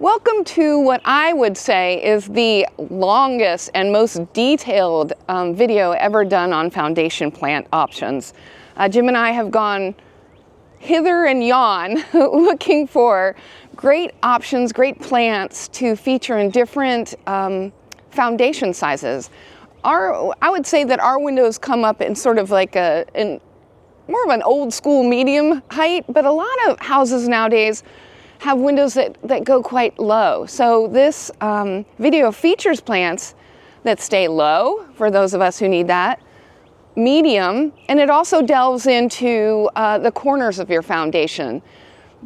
Welcome to what I would say is the longest and most detailed video ever done on foundation plant options. Jim and I have gone hither and yon looking for great options, great plants to feature in different foundation sizes. I would say that our windows come up in sort of like more of an old school medium height, but a lot of houses nowadays have windows that go quite low. So this video features plants that stay low for those of us who need that, medium, and it also delves into the corners of your foundation.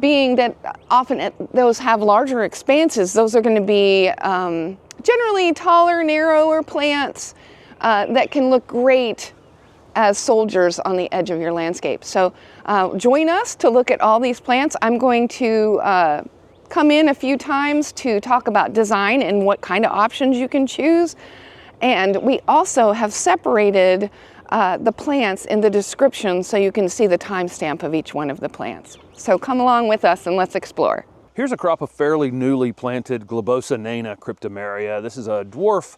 Being that often those have larger expanses, those are going to be generally taller, narrower plants that can look great as soldiers on the edge of your landscape. So join us to look at all these plants. I'm going to come in a few times to talk about design and what kind of options you can choose. And we also have separated the plants in the description so you can see the timestamp of each one of the plants. So come along with us and let's explore. Here's a crop of fairly newly planted Globosa Cryptomeria. This is a dwarf,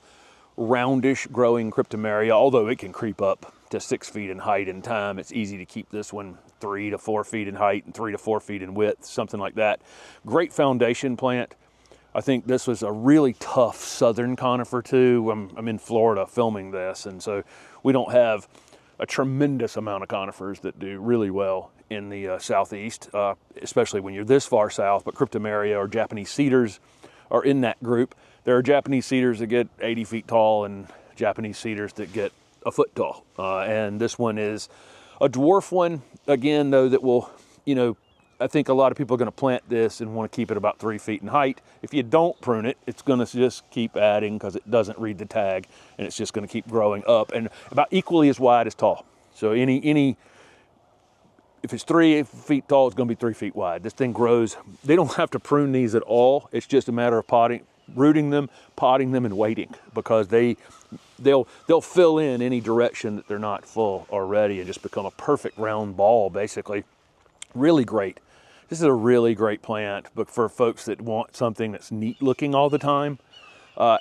roundish growing Cryptomeria, although it can creep up to 6 feet in height in time. It's easy to keep this one 3 to 4 feet in height and 3 to 4 feet in width, something like that. Great foundation plant. I think this was a really tough southern conifer too. I'm in Florida filming this, and so we don't have a tremendous amount of conifers that do really well in the southeast, especially when you're this far south, but Cryptomeria or Japanese cedars are in that group. There are Japanese cedars that get 80 feet tall and Japanese cedars that get a foot tall. And this one is a dwarf one, again, though, that will, I think a lot of people are going to plant this and want to keep it about 3 feet in height. If you don't prune it, it's going to just keep adding because it doesn't read the tag, and it's just going to keep growing up and about equally as wide as tall. So if it's 3 feet tall, it's going to be 3 feet wide. This thing grows. They don't have to prune these at all. It's just a matter of rooting them, potting them, and waiting, because they'll fill in any direction that they're not full already and just become a perfect round ball, basically. Really great. This is a really great plant, but for folks that want something that's neat looking all the time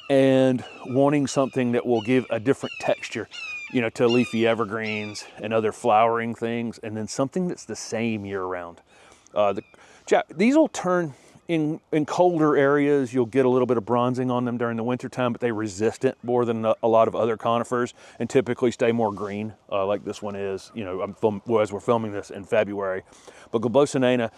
and wanting something that will give a different texture, to leafy evergreens and other flowering things, and then something that's the same year round. These will turn in colder areas. You'll get a little bit of bronzing on them during the winter time, but they resist it more than a lot of other conifers and typically stay more green, like this one is, as we're filming this in February. But Globosa,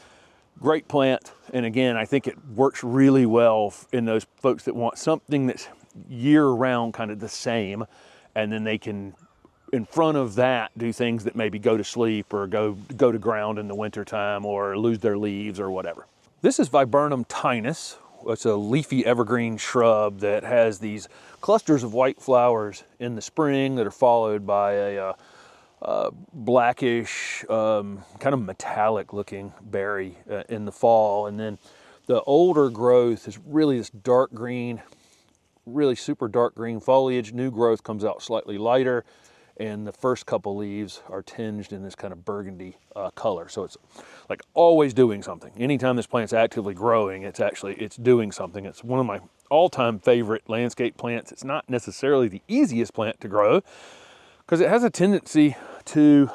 great plant. And again, I think it works really well in those folks that want something that's year round, kind of the same. And then they can, in front of that, do things that maybe go to sleep or go to ground in the winter time or lose their leaves or whatever. This is Viburnum tinus. It's a leafy evergreen shrub that has these clusters of white flowers in the spring that are followed by a blackish, kind of metallic looking berry in the fall. And then the older growth is really this dark green, really super dark green foliage. New growth comes out slightly lighter, and the first couple leaves are tinged in this kind of burgundy color. So it's like always doing something. Anytime this plant's actively growing, it's doing something. It's one of my all-time favorite landscape plants. It's not necessarily the easiest plant to grow because it has a tendency to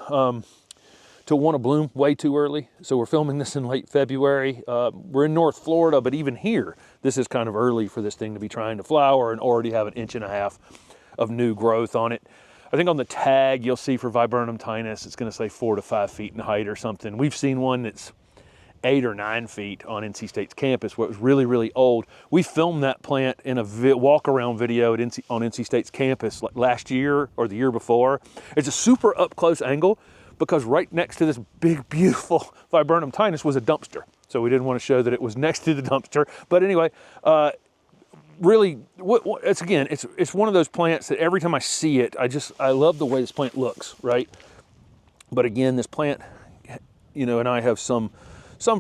want to bloom way too early. So we're filming this in late February. We're in North Florida, but even here, this is kind of early for this thing to be trying to flower and already have 1.5 inches of new growth on it. I think on the tag you'll see for Viburnum tinus, it's going to say 4 to 5 feet in height or something. We've seen one that's 8 or 9 feet on NC State's campus where it was really, really old. We filmed that plant in a walk-around video on NC State's campus last year or the year before. It's a super up-close angle because right next to this big, beautiful Viburnum tinus was a dumpster. So we didn't want to show that it was next to the dumpster. But anyway, really, it's one of those plants that every time I see it, I love the way this plant looks, right? But again, this plant, and I have some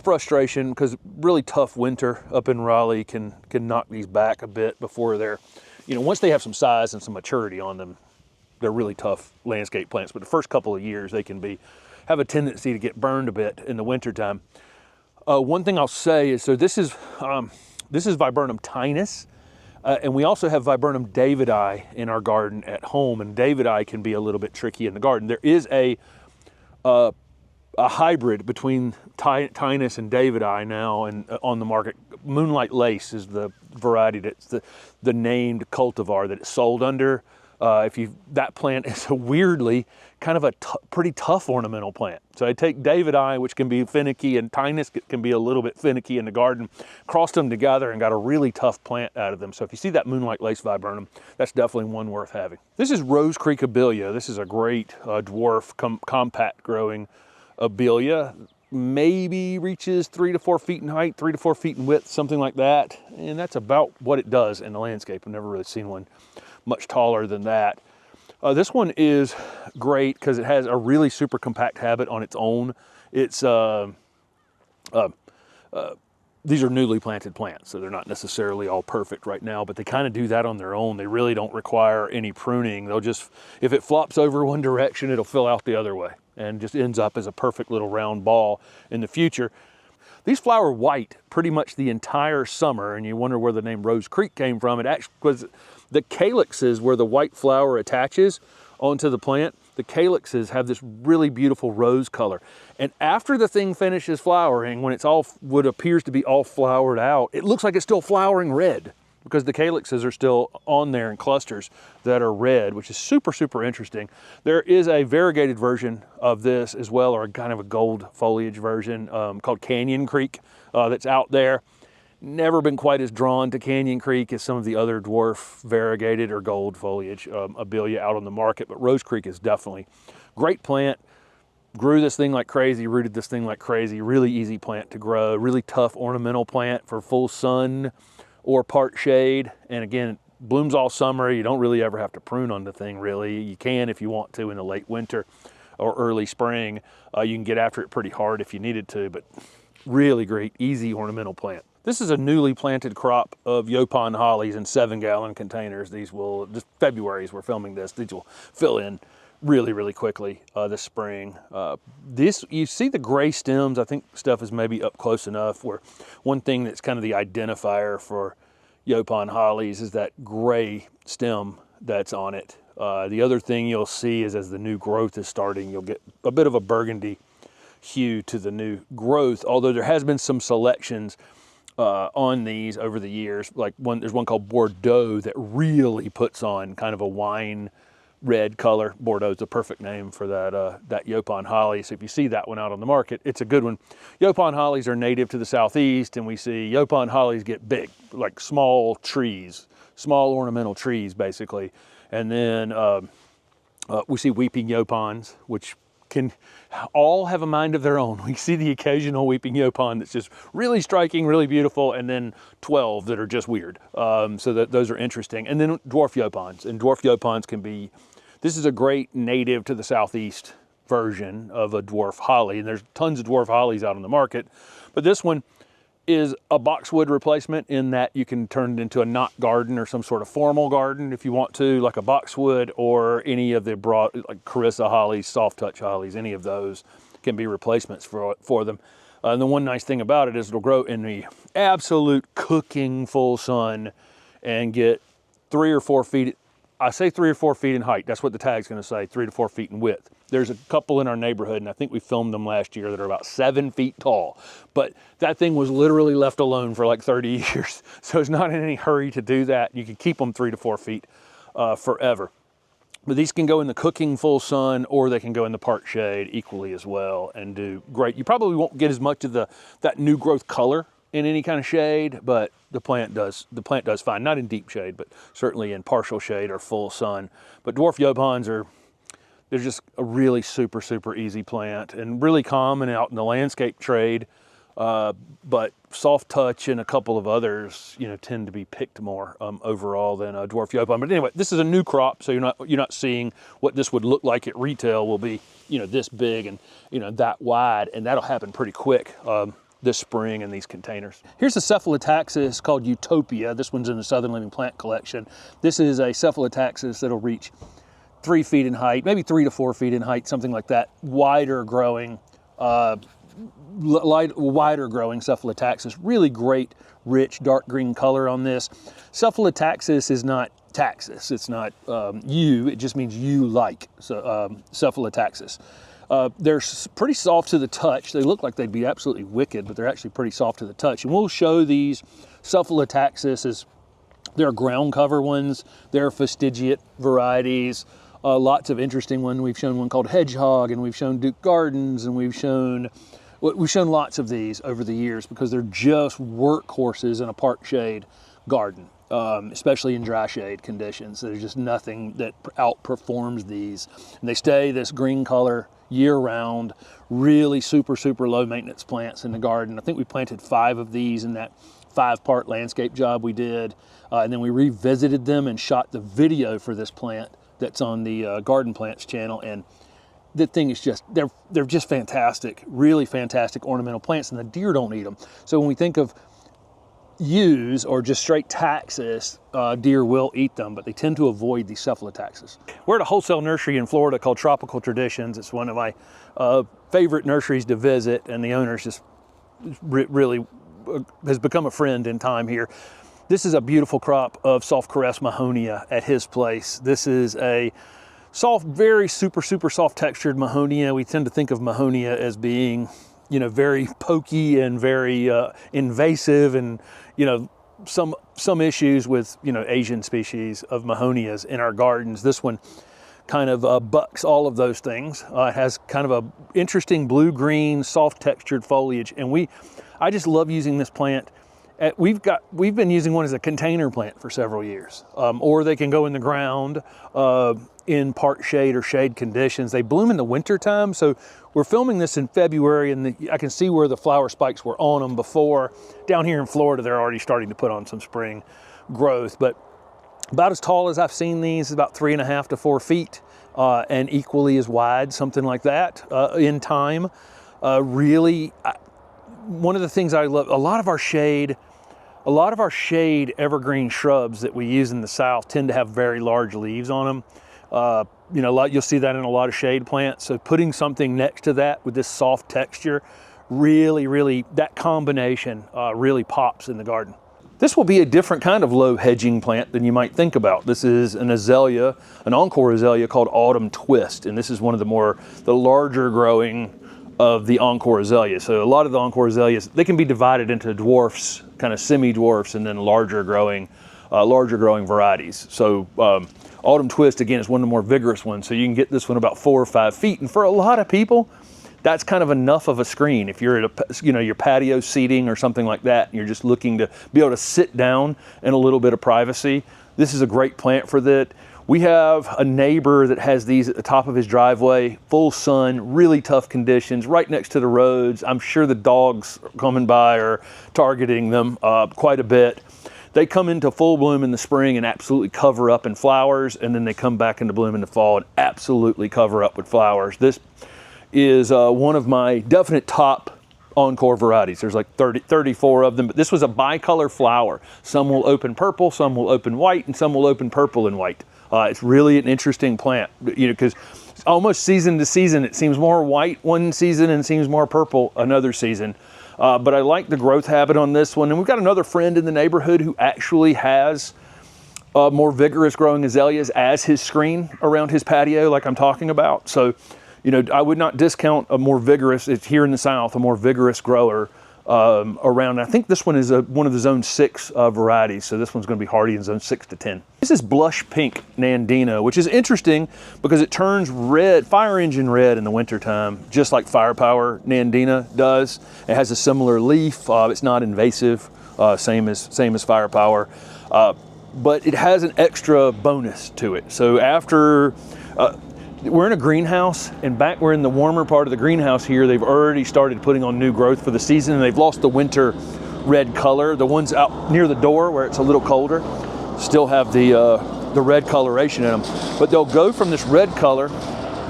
frustration because really tough winter up in Raleigh can knock these back a bit before they're, once they have some size and some maturity on them, they're really tough landscape plants. But the first couple of years, they can have a tendency to get burned a bit in the wintertime. One thing I'll say is, so this is This is Viburnum tinus. And we also have Viburnum davidi in our garden at home, and davidi can be a little bit tricky in the garden. There is a hybrid between tinus and davidi now and on the market. Moonlight lace is the variety that's the named cultivar that it's sold under. That plant is a weirdly kind of a pretty tough ornamental plant. So I take davidi, which can be finicky, and tinus can be a little bit finicky in the garden, crossed them together and got a really tough plant out of them. So if you see that moonlight lace viburnum, that's definitely one worth having. This is Rose Creek Abelia. This is a great dwarf compact growing Abelia. Maybe reaches 3 to 4 feet in height, 3 to 4 feet in width, something like that. And that's about what it does in the landscape. I've never really seen one much taller than that. This one is great because it has a really super compact habit on its own. It's these are newly planted plants, so they're not necessarily all perfect right now, but they kind of do that on their own. They really don't require any pruning. They'll just, if it flops over one direction, it'll fill out the other way and just ends up as a perfect little round ball in the future. These flower white pretty much the entire summer, and you wonder where the name Rose Creek came from. It actually was the calyxes where the white flower attaches onto the plant. The calyxes have this really beautiful rose color. And after the thing finishes flowering, when it's all what appears to be all flowered out, it looks like it's still flowering red because the calyxes are still on there in clusters that are red, which is super, super interesting. There is a variegated version of this as well, or kind of a gold foliage version called Canyon Creek that's out there. Never been quite as drawn to Canyon Creek as some of the other dwarf variegated or gold foliage Abelia out on the market, but Rose Creek is definitely great plant. Grew this thing like crazy, rooted this thing like crazy, really easy plant to grow, really tough ornamental plant for full sun or part shade. And again, it blooms all summer. You don't really ever have to prune on the thing really. You can if you want to in the late winter or early spring. You can get after it pretty hard if you needed to, but really great, easy ornamental plant. This is a newly planted crop of Yaupon hollies in 7-gallon containers. These will, just February as we're filming this, these will fill in really, really quickly this spring. You see the gray stems. I think stuff is maybe up close enough where one thing that's kind of the identifier for Yaupon hollies is that gray stem that's on it. The other thing you'll see is as the new growth is starting, you'll get a bit of a burgundy hue to the new growth, although there has been some selections on these over the years. Like there's one called Bordeaux that really puts on kind of a wine red color. Bordeaux is a perfect name for that Yaupon holly. So if you see that one out on the market, it's a good one. Yaupon hollies are native to the southeast, and we see Yaupon hollies get big, like small trees, small ornamental trees basically. And then we see weeping Yaupons, which can all have a mind of their own. We see the occasional weeping Yaupon that's just really striking, really beautiful, and then 12 that are just weird. So those are interesting. And then dwarf Yaupons, and dwarf Yaupons can be, this is a great native to the southeast version of a dwarf holly, and there's tons of dwarf hollies out on the market, but this one is a boxwood replacement in that you can turn it into a knot garden or some sort of formal garden if you want to, like a boxwood, or any of the broad, like Carissa hollies, soft touch hollies, any of those can be replacements for them. And the one nice thing about it is it'll grow in the absolute cooking full sun and get 3 or 4 feet. I say 3 or 4 feet in height. That's what the tag's going to say, 3 to 4 feet in width. There's a couple in our neighborhood, and I think we filmed them last year, that are about 7 feet tall. But that thing was literally left alone for like 30 years. So it's not in any hurry to do that. You can keep them 3 to 4 feet forever. But these can go in the cooking full sun, or they can go in the part shade equally as well and do great. You probably won't get as much of that new growth color in any kind of shade, but the plant does fine. Not in deep shade, but certainly in partial shade or full sun. But dwarf Yaupons they're just a really super, super easy plant and really common out in the landscape trade. But soft touch and a couple of others, tend to be picked more overall than a dwarf Yaupon. But anyway, this is a new crop, so you're not seeing what this would look like at retail will be, this big and that wide, and that'll happen pretty quick this spring in these containers. Here's a Cephalotaxus called Yewtopia. This one's in the Southern Living Plant Collection. This is a Cephalotaxus that'll reach 3 feet in height, maybe 3 to 4 feet in height, something like that. Wider growing Cephalotaxus. Really great rich dark green color on this. Cephalotaxus is not taxus, it's not you, it just means you like, so Cephalotaxus. They're pretty soft to the touch. They look like they'd be absolutely wicked, but they're actually pretty soft to the touch. And we'll show these Cephalotaxus as they're ground cover ones, they're fastigiate varieties, lots of interesting ones. We've shown one called Hedgehog, and we've shown Duke Gardens, and we've shown lots of these over the years because they're just workhorses in a park shade garden, especially in dry shade conditions. There's just nothing that outperforms these. And they stay this green color year round, really super, super low maintenance plants in the garden. I think we planted 5 of these in that 5-part landscape job we did. And then we revisited them and shot the video for this plant that's on the Garden Plants channel. And the thing is just, they're just fantastic, really fantastic ornamental plants, and the deer don't eat them. So when we think of yews or just straight taxus, deer will eat them, but they tend to avoid the Cephalotaxus. We're at a wholesale nursery in Florida called Tropical Traditions. It's one of my favorite nurseries to visit, and the owner's just really has become a friend in time here. This is a beautiful crop of soft caress Mahonia at his place. This is a soft, very super, super soft textured Mahonia. We tend to think of Mahonia as being, you know, very pokey and very invasive, and, you know, some issues with, you know, Asian species of Mahonias in our gardens. This one kind of bucks all of those things. It has kind of a interesting blue-green, soft textured foliage, and I just love using this plant. We've been using one as a container plant for several years, or they can go in the ground in park shade or shade conditions. They bloom in the winter time, so we're filming this in February, and I can see where the flower spikes were on them before. Down here in Florida, they're already starting to put on some spring growth, but about as tall as I've seen these, about 3.5 to 4 feet, and equally as wide, something like that in time. Really, one of the things I love, a lot of our shade evergreen shrubs that we use in the South tend to have very large leaves on them. You know, you'll see that in a lot of shade plants. So putting something next to that with this soft texture, really, that combination really pops in the garden. This will be a different kind of low hedging plant than you might think about. This is an azalea, an encore azalea called Autumn Twist, and this is one of the larger growing of the encore azalea. So a lot of the encore azaleas, they can be divided into dwarfs, kind of semi-dwarfs, and then larger growing varieties. So Autumn Twist, again, is one of the more vigorous ones. So you can get this one about 4 or 5 feet. And for a lot of people, that's kind of enough of a screen. If you're at your patio seating or something like that, and you're just looking to be able to sit down in a little bit of privacy, this is a great plant for that. We have a neighbor that has these at the top of his driveway, full sun, really tough conditions, right next to the roads. I'm sure the dogs coming by are targeting them quite a bit. They come into full bloom in the spring and absolutely cover up in flowers, and then they come back into bloom in the fall and absolutely cover up with flowers. This is one of my definite top encore varieties. There's like 34 of them, but this was a bicolor flower. Some will open purple, some will open white, and some will open purple and white. It's really an interesting plant, you know, because almost season to season, it seems more white one season and seems more purple another season. But I like the growth habit on this one. And we've got another friend in the neighborhood who actually has more vigorous growing azaleas as his screen around his patio, like I'm talking about. So, you know, I would not discount a more vigorous, it's here in the South, a more vigorous grower around. I think this one is one of the zone 6 varieties, so this one's going to be hardy in zone 6 to 10. This is blush pink Nandina, which is interesting because it turns red, fire engine red in the wintertime, just like firepower Nandina does. It has a similar leaf. It's not invasive, same as firepower, but it has an extra bonus to it. So after we're in a greenhouse, and back we're in the warmer part of the greenhouse here, they've already started putting on new growth for the season, and they've lost the winter red color. The ones out near the door where it's a little colder still have the red coloration in them, but they'll go from this red color,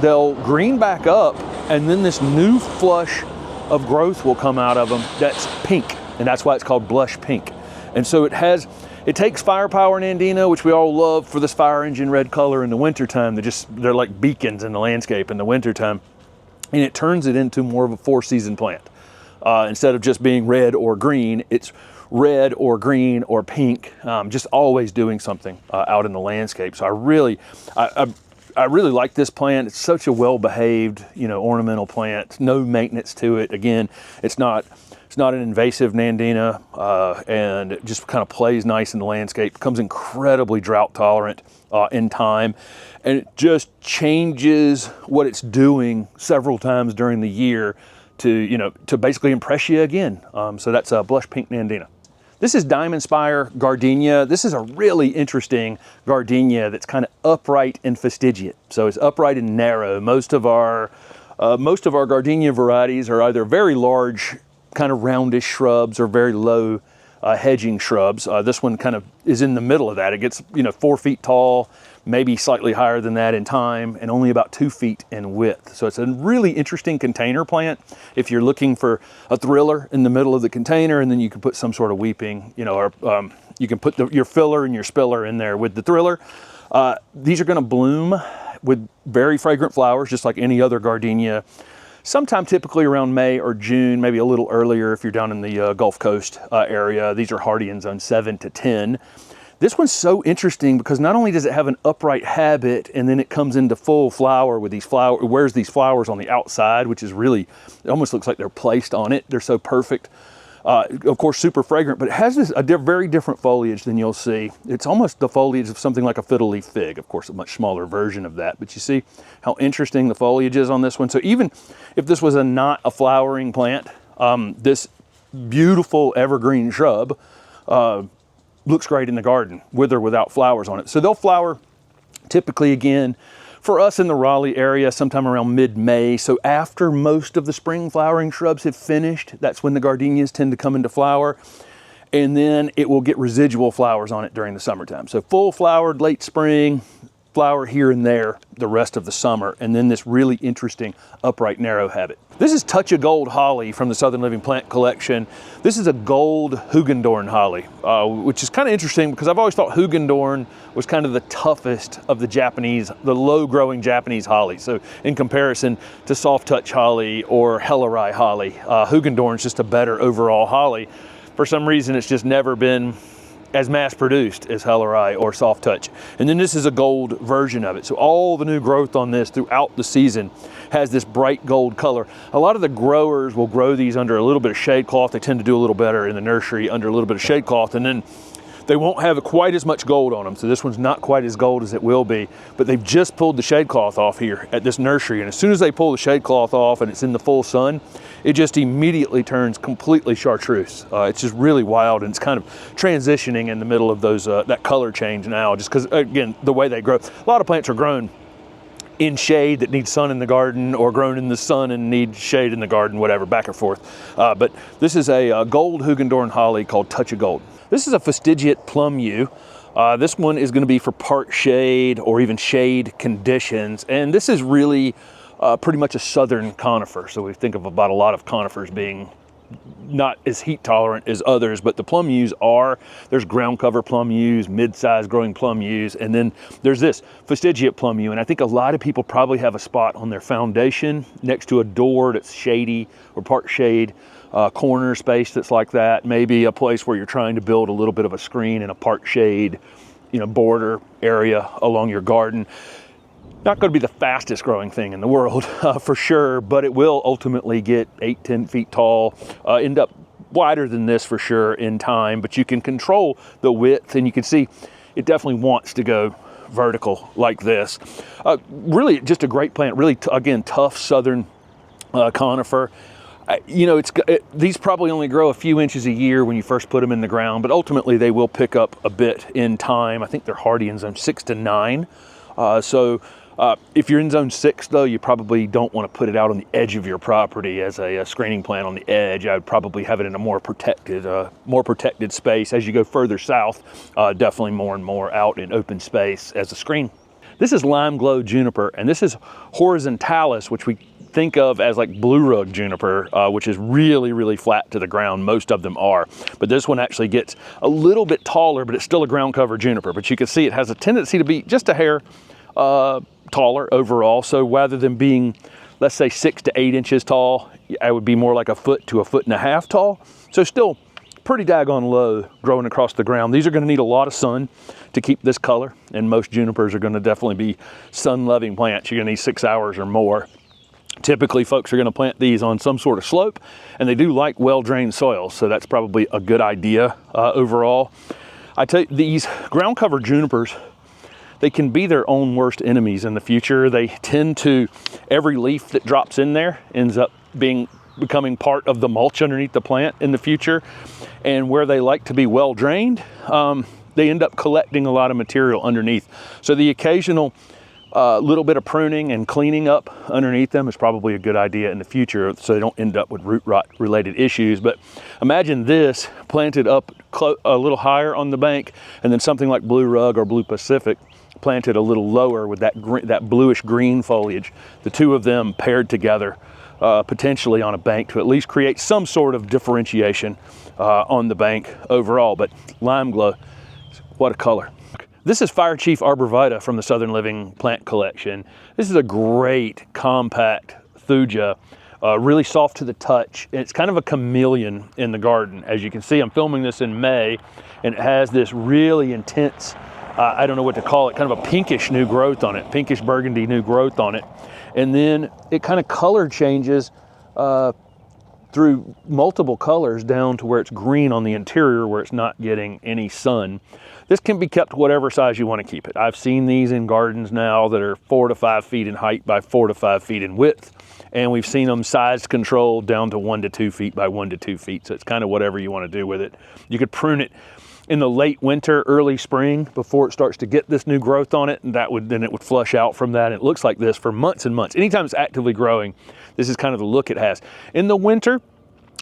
they'll green back up, and then this new flush of growth will come out of them that's pink, and that's why it's called blush pink. And so it takes firepower Nandina, which we all love for this fire engine red color in the wintertime. They're like beacons in the landscape in the wintertime. And it turns it into more of a 4-season plant. Instead of just being red or green, it's red or green or pink, just always doing something out in the landscape. So I really like this plant. It's such a well-behaved, ornamental plant. No maintenance to it. Again, it's not an invasive Nandina, and it just kind of plays nice in the landscape. Becomes incredibly drought tolerant in time, and it just changes what it's doing several times during the year to basically impress you again. So that's a blush pink Nandina. This is Diamond Spire Gardenia. This is a really interesting Gardenia that's kind of upright and fastigiate. So it's upright and narrow. Most of our Gardenia varieties are either very large, kind of roundish shrubs, or very low hedging shrubs. This one kind of is in the middle of that. It gets 4 feet tall, maybe slightly higher than that in time, and only about 2 feet in width. So it's a really interesting container plant if you're looking for a thriller in the middle of the container, and then you can put some sort of weeping, or you can put your filler and your spiller in there with the thriller. These are going to bloom with very fragrant flowers, just like any other gardenia. Sometime typically around May or June, maybe a little earlier if you're down in the Gulf Coast area. These are hardy in zone 7 to 10. This one's so interesting because not only does it have an upright habit, and then it comes into full flower with these flowers, it wears these flowers on the outside, which is really, it almost looks like they're placed on it. They're so perfect. Of course, super fragrant, but it has very different foliage than you'll see. It's almost the foliage of something like a fiddle leaf fig. Of course, a much smaller version of that, but you see how interesting the foliage is on this one. So even if this was not a flowering plant, this beautiful evergreen shrub looks great in the garden, with or without flowers on it. So they'll flower typically, again, for us in the Raleigh area, sometime around mid-May. So after most of the spring flowering shrubs have finished, that's when the gardenias tend to come into flower. And then it will get residual flowers on it during the summertime. So full flowered late spring, flower here and there the rest of the summer, and then this really interesting upright narrow habit. This is Touch of Gold holly from the Southern Living Plant Collection. This is a gold Hugendorn holly, which is kind of interesting because I've always thought Hugendorn was kind of the toughest of the low-growing Japanese holly. So in comparison to Soft Touch holly or Hellerai holly, Hugendorn's just a better overall holly. For some reason, it's just never been as mass-produced as Hellerai or Soft Touch. And then this is a gold version of it. So all the new growth on this throughout the season has this bright gold color. A lot of the growers will grow these under a little bit of shade cloth. They tend to do a little better in the nursery under a little bit of shade cloth, and then they won't have quite as much gold on them. So this one's not quite as gold as it will be, but they've just pulled the shade cloth off here at this nursery. And as soon as they pull the shade cloth off and it's in the full sun, it just immediately turns completely chartreuse. It's just really wild, and it's kind of transitioning in the middle of those that color change now, just because, again, the way they grow. A lot of plants are grown in shade that need sun in the garden, or grown in the sun and need shade in the garden, whatever, back and forth. But this is a gold Hugendorn holly called Touch of Gold. This is a fastigiate plum yew. This one is going to be for part shade or even shade conditions, and this is really pretty much a southern conifer. So we think about a lot of conifers being not as heat tolerant as others, but the plum yews are. There's ground cover plum yews, mid-sized growing plum yews, and then there's this fastigiate plum yew. And I think a lot of people probably have a spot on their foundation next to a door that's shady or part shade, corner space that's like that. Maybe a place where you're trying to build a little bit of a screen in a part shade, border area along your garden. Not going to be the fastest growing thing in the world for sure, but it will ultimately get 8-10 feet tall, end up wider than this for sure in time, but you can control the width, and you can see it definitely wants to go vertical like this. Really just a great plant, really again, tough southern conifer. These probably only grow a few inches a year when you first put them in the ground, but ultimately they will pick up a bit in time. I think they're hardy in zone 6 to 9. If you're in zone 6 though, you probably don't want to put it out on the edge of your property as a screening plant on the edge. I would probably have it in a more protected space. As you go further south, definitely more and more out in open space as a screen. This is lime glow juniper, and this is horizontalis, which we think of as like blue rug juniper, which is really, really flat to the ground. Most of them are, but this one actually gets a little bit taller, but it's still a ground cover juniper. But you can see it has a tendency to be just a hair taller overall. So rather than being, let's say 6 to 8 inches tall, I would be more like a foot to a foot and a half tall. So still pretty daggone low growing across the ground. These are going to need a lot of sun to keep this color, and most junipers are going to definitely be sun-loving plants. You're going to need 6 hours or more. Typically, folks are going to plant these on some sort of slope, and they do like well-drained soil, so that's probably a good idea overall. I tell you, these ground cover junipers, they can be their own worst enemies in the future. They tend to, every leaf that drops in there ends up becoming part of the mulch underneath the plant in the future. And where they like to be well drained, they end up collecting a lot of material underneath. So the occasional little bit of pruning and cleaning up underneath them is probably a good idea in the future, so they don't end up with root rot related issues. But imagine this planted up a little higher on the bank, and then something like Blue Rug or Blue Pacific planted a little lower with that bluish green foliage. The two of them paired together potentially on a bank to at least create some sort of differentiation on the bank overall. But lime glow, what a color. This is Fire Chief Arborvitae from the Southern Living Plant Collection. This is a great compact Thuja, really soft to the touch. It's kind of a chameleon in the garden. As you can see, I'm filming this in May, and it has this really intense, I don't know what to call it, kind of a pinkish new growth on it, pinkish burgundy new growth on it. And then it kind of color changes through multiple colors down to where it's green on the interior where it's not getting any sun. This can be kept whatever size you want to keep it. I've seen these in gardens now that are 4 to 5 feet in height by 4 to 5 feet in width. And we've seen them size controlled down to 1 to 2 feet by 1 to 2 feet. So it's kind of whatever you want to do with it. You could prune it in the late winter, early spring before it starts to get this new growth on it, and then it would flush out from that. And it looks like this for months and months. Anytime it's actively growing, this is kind of the look it has. In the winter,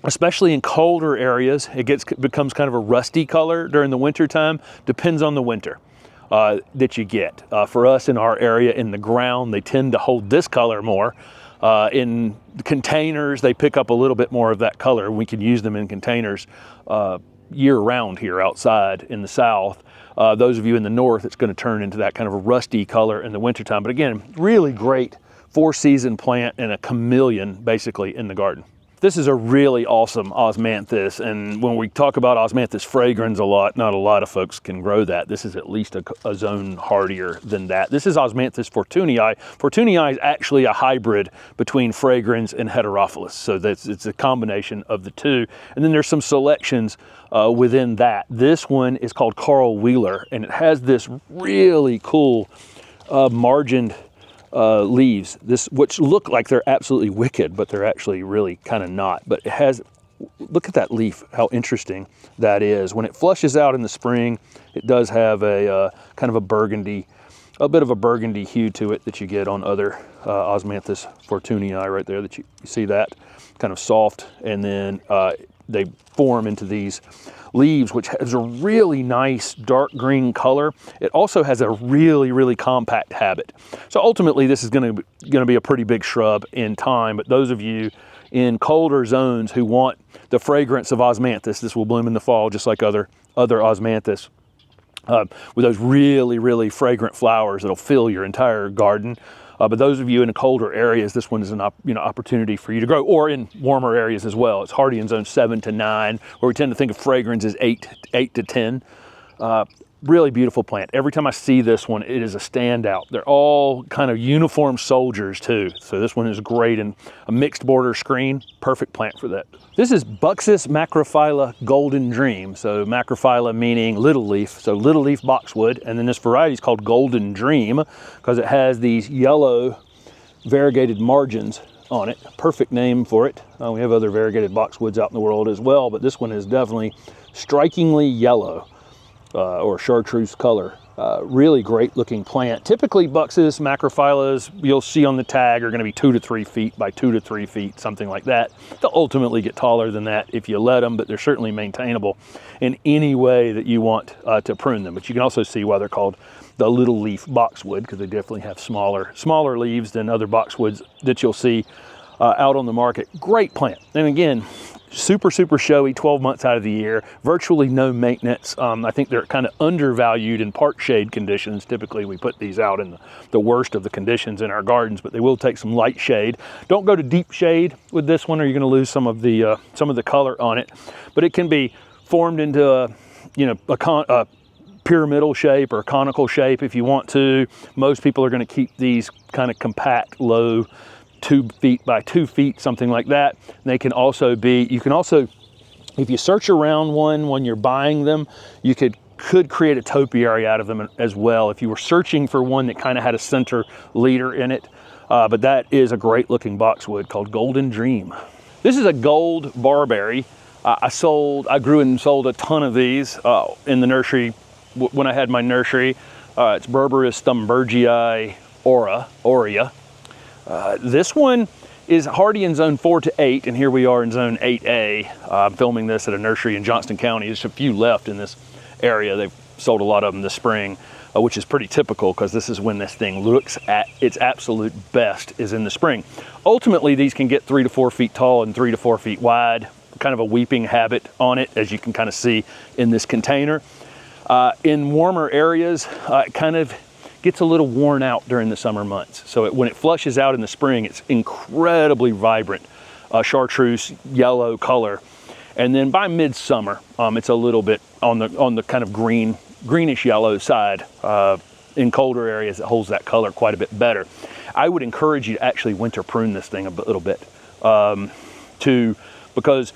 especially in colder areas, it becomes kind of a rusty color during the winter time. Depends on the winter that you get. For us in our area, in the ground, they tend to hold this color more. In containers, they pick up a little bit more of that color. We can use them in containers year-round here outside in the south. Those of you in the north, it's going to turn into that kind of a rusty color in the wintertime. But again, really great 4-season plant and a chameleon basically in the garden. This is a really awesome Osmanthus, and when we talk about Osmanthus fragrans a lot, not a lot of folks can grow that. This is at least a zone hardier than that. This is Osmanthus fortunii. Fortunii is actually a hybrid between fragrans and heterophilus, so it's a combination of the two. And then there's some selections within that. This one is called Carl Wheeler, and it has this really cool margined leaves, which look like they're absolutely wicked, but they're actually really kind of not. But it has, look at that leaf, how interesting that is. When it flushes out in the spring, it does have a kind of a bit of a burgundy hue to it that you get on other Osmanthus fortunii right there, that you see that kind of soft, and then they form into these leaves, which has a really nice dark green color. It also has a really, really compact habit. So ultimately, this is going to be a pretty big shrub in time. But those of you in colder zones who want the fragrance of Osmanthus, this will bloom in the fall just like other Osmanthus, with those really, really fragrant flowers that'll fill your entire garden. But those of you in colder areas, this one is an opportunity for you to grow, or in warmer areas as well. It's hardy in zone 7 to 9, where we tend to think of fragrance as 8 to 10. Really beautiful plant. Every time I see this one, it is a standout. They're all kind of uniform soldiers too. So this one is great in a mixed border screen. Perfect plant for that. This is Buxus macrophylla Golden Dream. So macrophylla meaning little leaf. So little leaf boxwood. And then this variety is called Golden Dream because it has these yellow variegated margins on it. Perfect name for it. We have other variegated boxwoods out in the world as well, but this one is definitely strikingly yellow. Or chartreuse color. Really great looking plant. Typically Buxus macrophyllas you'll see on the tag are going to be 2 to 3 feet by 2 to 3 feet, something like that. They'll ultimately get taller than that if you let them, but they're certainly maintainable in any way that you want to prune them. But you can also see why they're called the little leaf boxwood, because they definitely have smaller leaves than other boxwoods that you'll see out on the market. Great plant. And again, super showy 12 months out of the year, virtually no maintenance. I think they're kind of undervalued in part shade conditions. Typically we put these out in the worst of the conditions in our gardens, but they will take some light shade. Don't go to deep shade with this one or you're going to lose some of the color on it, but it can be formed into a pyramidal shape or a conical shape if you want to. Most people are going to keep these kind of compact, low, 2 feet by 2 feet, something like that. And they can also be, you can also, if you search around one when you're buying them, you could create a topiary out of them as well if you were searching for one that kind of had a center leader in it. But that is a great looking boxwood called Golden Dream. This is a gold barberry. I grew and sold a ton of these in the nursery when I had my nursery. It's Berberis thunbergii aurea. This one is hardy in zone 4 to 8, and here we are in zone 8A. I'm filming this at a nursery in Johnston County. There's a few left in this area. They've sold a lot of them this spring, which is pretty typical because this is when this thing looks at its absolute best, is in the spring. Ultimately, these can get 3 to 4 feet tall and 3 to 4 feet wide, kind of a weeping habit on it, as you can kind of see in this container. In warmer areas, it kind of gets a little worn out during the summer months. So when it flushes out in the spring, it's incredibly vibrant, chartreuse yellow color. And then by midsummer, it's a little bit on the kind of greenish yellow side. In colder areas, it holds that color quite a bit better. I would encourage you to actually winter prune this thing a little bit, because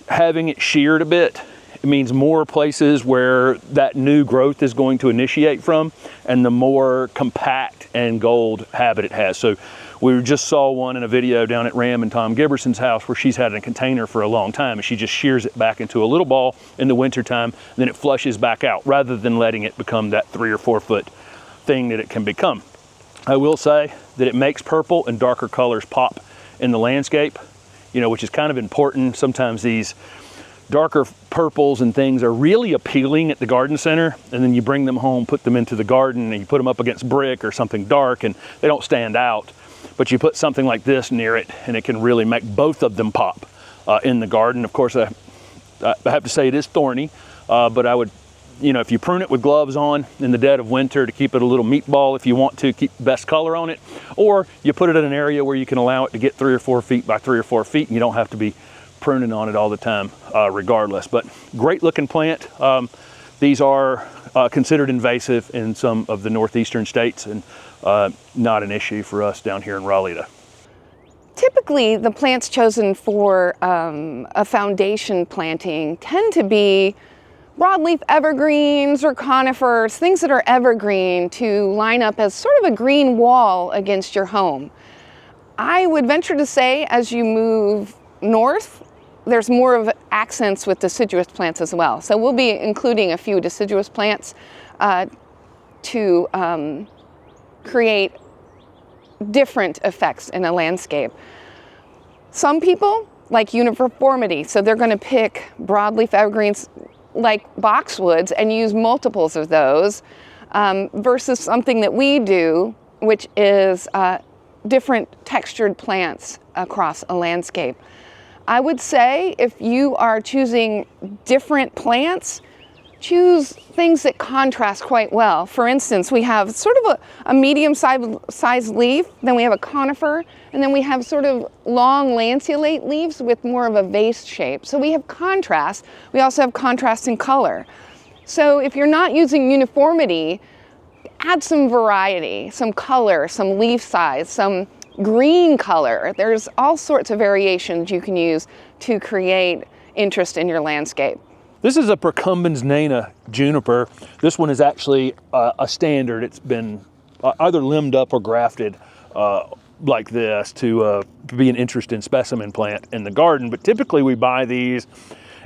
having it sheared a bit, it means more places where that new growth is going to initiate from, and the more compact and gold habit it has. So we just saw one in a video down at Ram and Tom Giberson's house where she's had it in a container for a long time, and she just shears it back into a little ball in the wintertime, and then it flushes back out rather than letting it become that 3 or 4 foot thing that it can become. I will say that it makes purple and darker colors pop in the landscape, which is kind of important. Sometimes these darker purples and things are really appealing at the garden center, and then you bring them home, put them into the garden, and you put them up against brick or something dark, and they don't stand out. But you put something like this near it, and it can really make both of them pop in the garden. Of course, I have to say it is thorny, but I would, if you prune it with gloves on in the dead of winter to keep it a little meatball, if you want to keep the best color on it, or you put it in an area where you can allow it to get 3 or 4 feet by 3 or 4 feet, and you don't have to be pruning on it all the time regardless. But great looking plant. These are considered invasive in some of the northeastern states, and not an issue for us down here in Raleigh. Typically, the plants chosen for a foundation planting tend to be broadleaf evergreens or conifers, things that are evergreen to line up as sort of a green wall against your home. I would venture to say as you move north, there's more of accents with deciduous plants as well. So we'll be including a few deciduous plants to create different effects in a landscape. Some people like uniformity, so they're going to pick broadleaf evergreens like boxwoods and use multiples of those versus something that we do, which is different textured plants across a landscape. I would say if you are choosing different plants, choose things that contrast quite well. For instance, we have sort of a medium-sized leaf, then we have a conifer, and then we have sort of long lanceolate leaves with more of a vase shape. So we have contrast. We also have contrast in color. So if you're not using uniformity, add some variety, some color, some leaf size, some green color. There's all sorts of variations you can use to create interest in your landscape. This is a Procumbens nana juniper. This one is actually a standard. It's been either limbed up or grafted like this to be an interesting specimen plant in the garden. But typically we buy these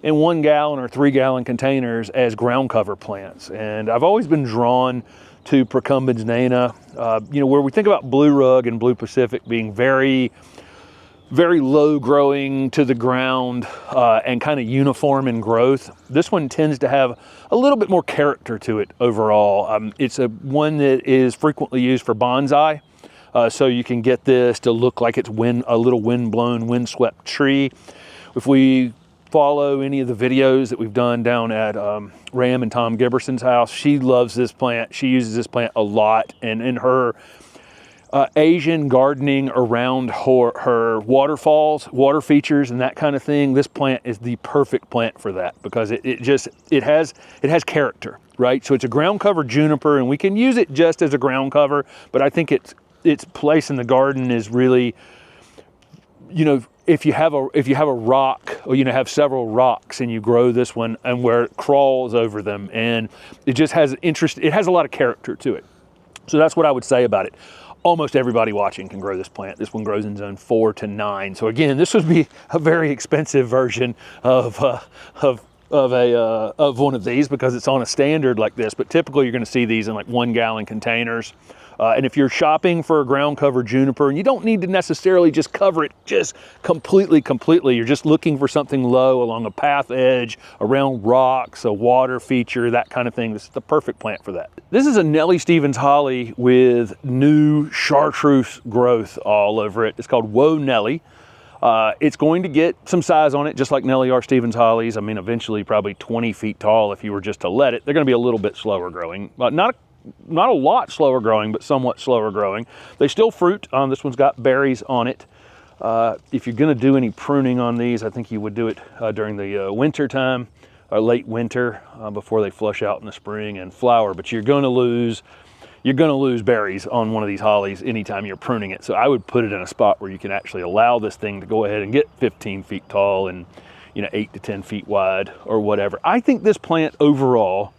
in 1 gallon or 3 gallon containers as ground cover plants. And I've always been drawn to Procumbens nana, where we think about blue rug and blue Pacific being very, very low growing to the ground and kind of uniform in growth. This one tends to have a little bit more character to it overall. It's one that is frequently used for bonsai. So you can get this to look like it's a little wind-blown, wind-swept tree. If we follow any of the videos that we've done down at Ram and Tom Giberson's house, she loves this plant. She uses this plant a lot, and in her Asian gardening around her waterfalls, water features, and that kind of thing, this plant is the perfect plant for that, because it has character, right? So it's a ground cover juniper, and we can use it just as a ground cover, but I think its place in the garden is really, you know, if you have a rock, or have several rocks and you grow this one and where it crawls over them, and it just has interest, it has a lot of character to it. So that's what I would say about it. Almost everybody watching can grow this plant. This one grows in zone 4 to 9. So again, this would be a very expensive version of one of these, because it's on a standard like this. But typically you're going to see these in like 1 gallon containers. And if you're shopping for a ground cover juniper, and you don't need to necessarily just cover it just completely, you're just looking for something low along a path edge, around rocks, a water feature, that kind of thing, this is the perfect plant for that. This is a Nellie Stevens holly with new chartreuse growth all over it. It's called Whoa Nellie. It's going to get some size on it, just like Nellie R. Stevens hollies. I mean, eventually probably 20 feet tall if you were just to let it. They're going to be a little bit slower growing, but not a lot slower growing, but somewhat slower growing. They still fruit. This one's got berries on it. If you're going to do any pruning on these, I think you would do it during the winter time, or late winter, before they flush out in the spring and flower. But you're going to lose berries on one of these hollies anytime you're pruning it. So I would put it in a spot where you can actually allow this thing to go ahead and get 15 feet tall and 8 to 10 feet wide or whatever. I think this plant overall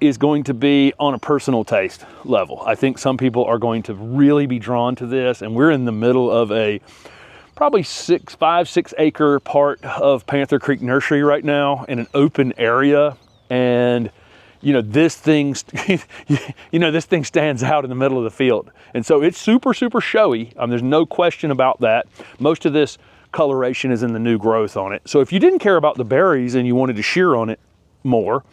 is going to be on a personal taste level. I think some people are going to really be drawn to this, and we're in the middle of a probably 5-6 acre part of Panther Creek Nursery right now, in an open area, and this thing this thing stands out in the middle of the field, and so it's super showy. There's no question about that. Most of this coloration is in the new growth on it. So if you didn't care about the berries and you wanted to shear on it more,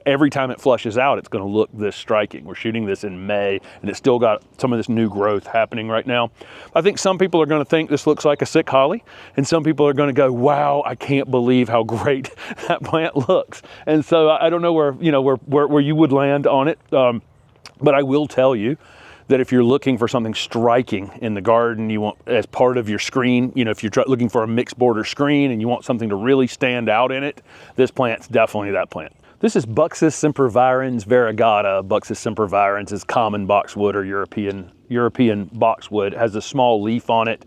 every time it flushes out, it's going to look this striking. We're shooting this in May, and it's still got some of this new growth happening right now. I think some people are going to think this looks like a sick holly, and some people are going to go, wow, I can't believe how great that plant looks. And so I don't know where you would land on it, but I will tell you that if you're looking for something striking in the garden, you want as part of your screen, if you're looking for a mixed border screen and you want something to really stand out in it, this plant's definitely that plant. This is Buxus sempervirens variegata. Buxus sempervirens is common boxwood or European boxwood. It has a small leaf on it,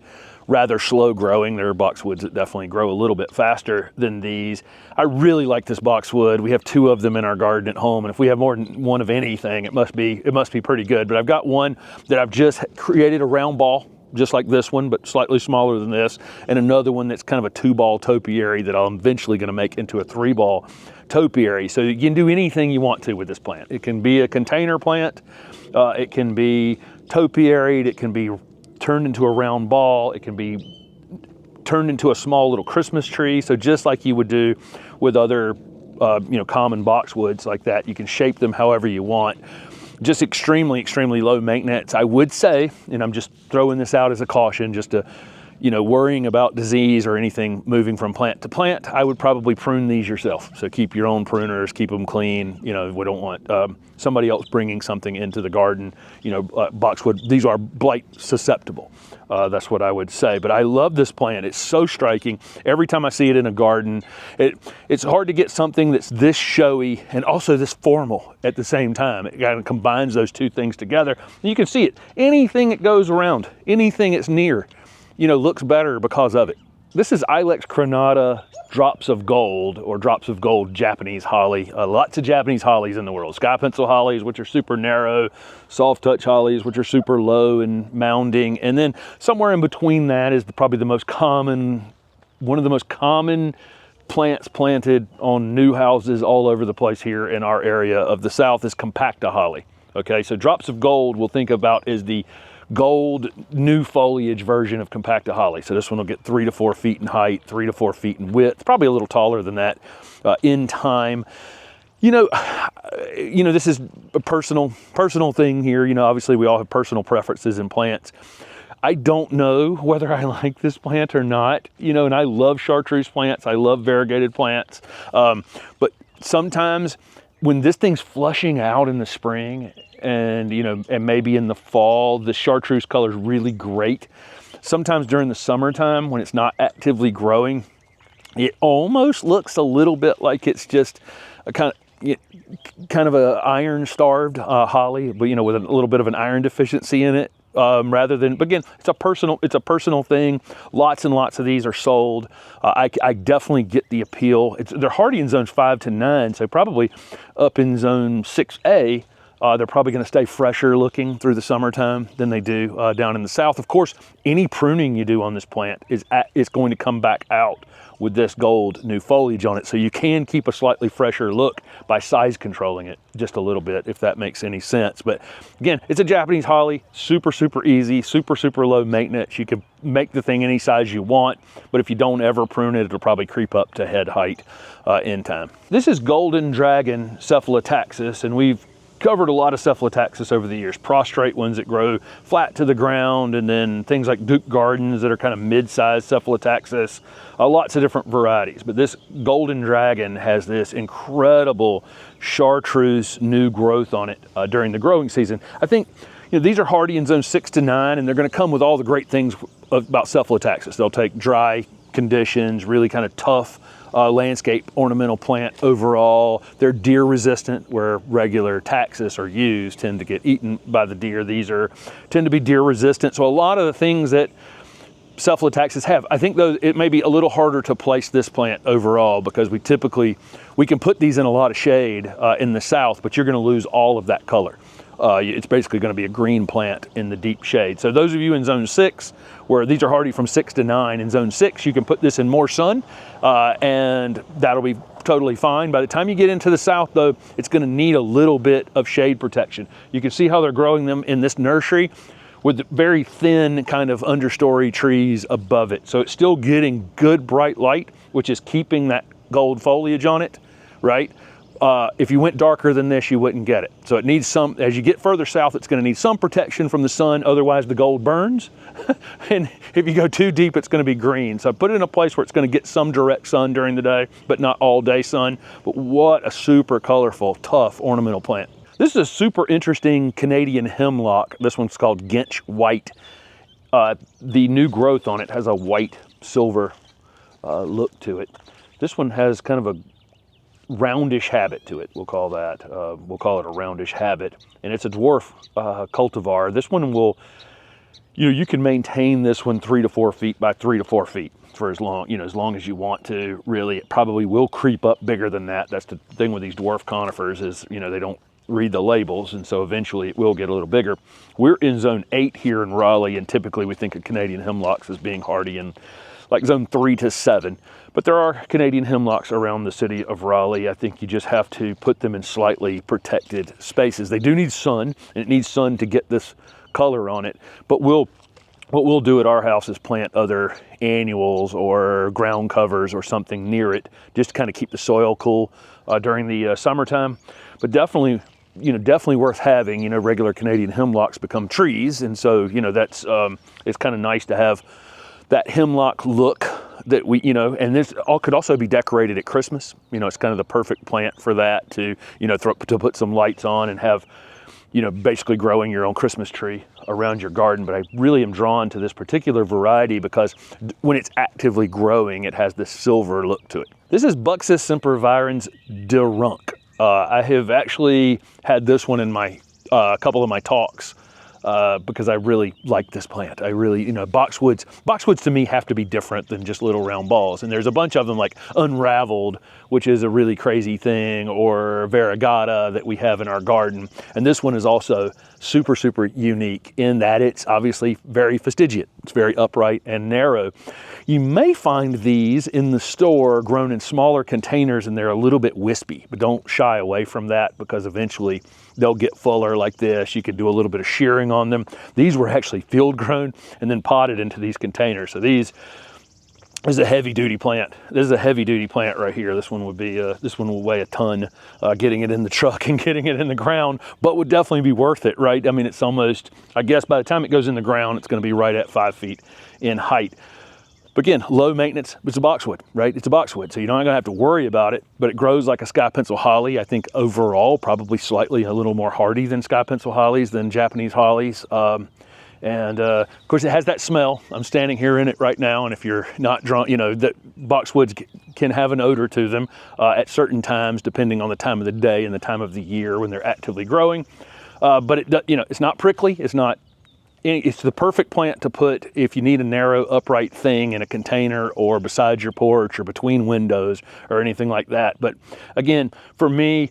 rather slow growing. There are boxwoods that definitely grow a little bit faster than these. I really like this boxwood. We have 2 of them in our garden at home, and if we have more than one of anything, it must be pretty good. But I've got one that I've just created a round ball, just like this one, but slightly smaller than this, and another one that's kind of a 2-ball topiary that I'm eventually going to make into a 3-ball topiary. So you can do anything you want to with this plant. It can be a container plant, it can be topiaried, it can be turned into a round ball, it can be turned into a small little Christmas tree. So just like you would do with other common boxwoods like that, you can shape them however you want. Just extremely low maintenance, I would say, and I'm just throwing this out as a caution, just to worrying about disease or anything moving from plant to plant. I would probably prune these yourself. So keep your own pruners, keep them clean. We don't want somebody else bringing something into the garden. Boxwood, these are blight susceptible. That's what I would say. But I love this plant. It's so striking. Every time I see it in a garden, it's hard to get something that's this showy and also this formal at the same time. It kind of combines those 2 things together. And you can see it. Anything that goes around, anything that's near, looks better because of it. This is Ilex crenata drops of gold, or drops of gold Japanese holly. Lots of Japanese hollies in the world. Sky pencil hollies, which are super narrow, soft touch hollies, which are super low and mounding. And then somewhere in between that is probably one of the most common plants planted on new houses all over the place here in our area of the South is compacta holly. Okay, so drops of gold we'll think about is the gold new foliage version of compacta holly. So this one will get 3 to 4 feet in height, 3 to 4 feet in width, probably a little taller than that in time. This is a personal thing here. Obviously we all have personal preferences in plants. I don't know whether I like this plant or not, and I love chartreuse plants. I love variegated plants. But sometimes when this thing's flushing out in the spring and, you know, and maybe in the fall, the chartreuse color is really great. Sometimes during the summertime when it's not actively growing, it almost looks a little bit like it's just a kind of a iron-starved holly, but, you know, with a little bit of an iron deficiency in it. Rather than, but again, it's a personal thing. Lots and lots of these are sold. I definitely get the appeal. They're hardy in zones 5 to 9, so probably up in zone 6A, they're probably going to stay fresher looking through the summertime than they do down in the south. Of course, any pruning you do on this plant is going to come back out with this gold new foliage on it. So you can keep a slightly fresher look by size controlling it just a little bit, if that makes any sense. But again, it's a Japanese holly, super, super easy, super, super low maintenance. You can make the thing any size you want, but if you don't ever prune it, it'll probably creep up to head height in time. This is Golden Dragon Cephalotaxus, and we've covered a lot of Cephalotaxus over the years, prostrate ones that grow flat to the ground, and then things like Duke Gardens that are kind of mid-sized Cephalotaxus, lots of different varieties. But this Golden Dragon has this incredible chartreuse new growth on it during the growing season. I think, you know, these are hardy in zone 6 to 9, and they're going to come with all the great things about Cephalotaxus. They'll take dry conditions, really kind of tough landscape ornamental plant overall. They're deer resistant, where regular taxus or yews tend to get eaten by the deer. These tend to be deer resistant. So a lot of the things that Cephalotaxus have, I think though it may be a little harder to place this plant overall, because we can put these in a lot of shade in the south, but you're going to lose all of that color. It's basically going to be a green plant in the deep shade. So those of you in zone 6, where these are hardy from 6 to 9, in zone 6 you can put this in more sun and that'll be totally fine. By the time you get into the south though, it's going to need a little bit of shade protection. You can see how they're growing them in this nursery with very thin kind of understory trees above it. So it's still getting good bright light, which is keeping that gold foliage on it, right? If you went darker than this, you wouldn't get it. So it needs some, as you get further south, it's going to need some protection from the sun, otherwise the gold burns. And if you go too deep, it's going to be green. So put it in a place where it's going to get some direct sun during the day, but not all day sun. But what a super colorful, tough ornamental plant. This is a super interesting Canadian hemlock. This one's called Ginch White. The new growth on it has a white silver look to it. This one has kind of a roundish habit to it, we'll call that. We'll call it a roundish habit. And it's a dwarf cultivar. This one will, you can maintain this one 3 to 4 feet by 3 to 4 feet for as long as you want to. Really, it probably will creep up bigger than that. That's the thing with these dwarf conifers is, they don't read the labels, and so eventually it will get a little bigger. We're in zone 8 here in Raleigh, and typically we think of Canadian hemlocks as being hardy in like zone 3 to 7. But there are Canadian hemlocks around the city of Raleigh. I think you just have to put them in slightly protected spaces. They do need sun, and it needs sun to get this color on it. But what we'll do at our house is plant other annuals or ground covers or something near it, just to kind of keep the soil cool during the summertime. But definitely worth having. Regular Canadian hemlocks become trees, and so that's it's kind of nice to have that hemlock look that and this all could also be decorated at Christmas. It's kind of the perfect plant for that, to to put some lights on and have basically growing your own Christmas tree around your garden. But I really am drawn to this particular variety because when it's actively growing, it has this silver look to it. This is Buxus sempervirens de Runk. I have actually had this one in my couple of my talks because I really like this plant. I really, boxwoods to me have to be different than just little round balls. And there's a bunch of them like Unraveled, which is a really crazy thing, or Variegata that we have in our garden. And this one is also super, super unique in that it's obviously very fastigiate. It's very upright and narrow. You may find these in the store grown in smaller containers and they're a little bit wispy, but don't shy away from that because eventually they'll get fuller like this. You could do a little bit of shearing on them. These were actually field grown and then potted into these containers. So this is a heavy duty plant. This is a heavy duty plant right here. This one would be, this one will weigh a ton, getting it in the truck and getting it in the ground, but would definitely be worth it, right? I mean, it's almost, I guess by the time it goes in the ground, it's going to be right at 5 feet in height. But again, low maintenance, it's a boxwood, right? It's a boxwood, so you're not gonna have to worry about it, but it grows like a sky pencil holly. I think overall, probably slightly a little more hardy than sky pencil hollies, than Japanese hollies. Of course, it has that smell. I'm standing here in it right now, and if you're not drawn, you know, that boxwoods can have an odor to them at certain times, depending on the time of the day and the time of the year when they're actively growing. But it, you know, it's not prickly. It's the perfect plant to put if you need a narrow upright thing in a container or beside your porch or between windows or anything like that. But again, for me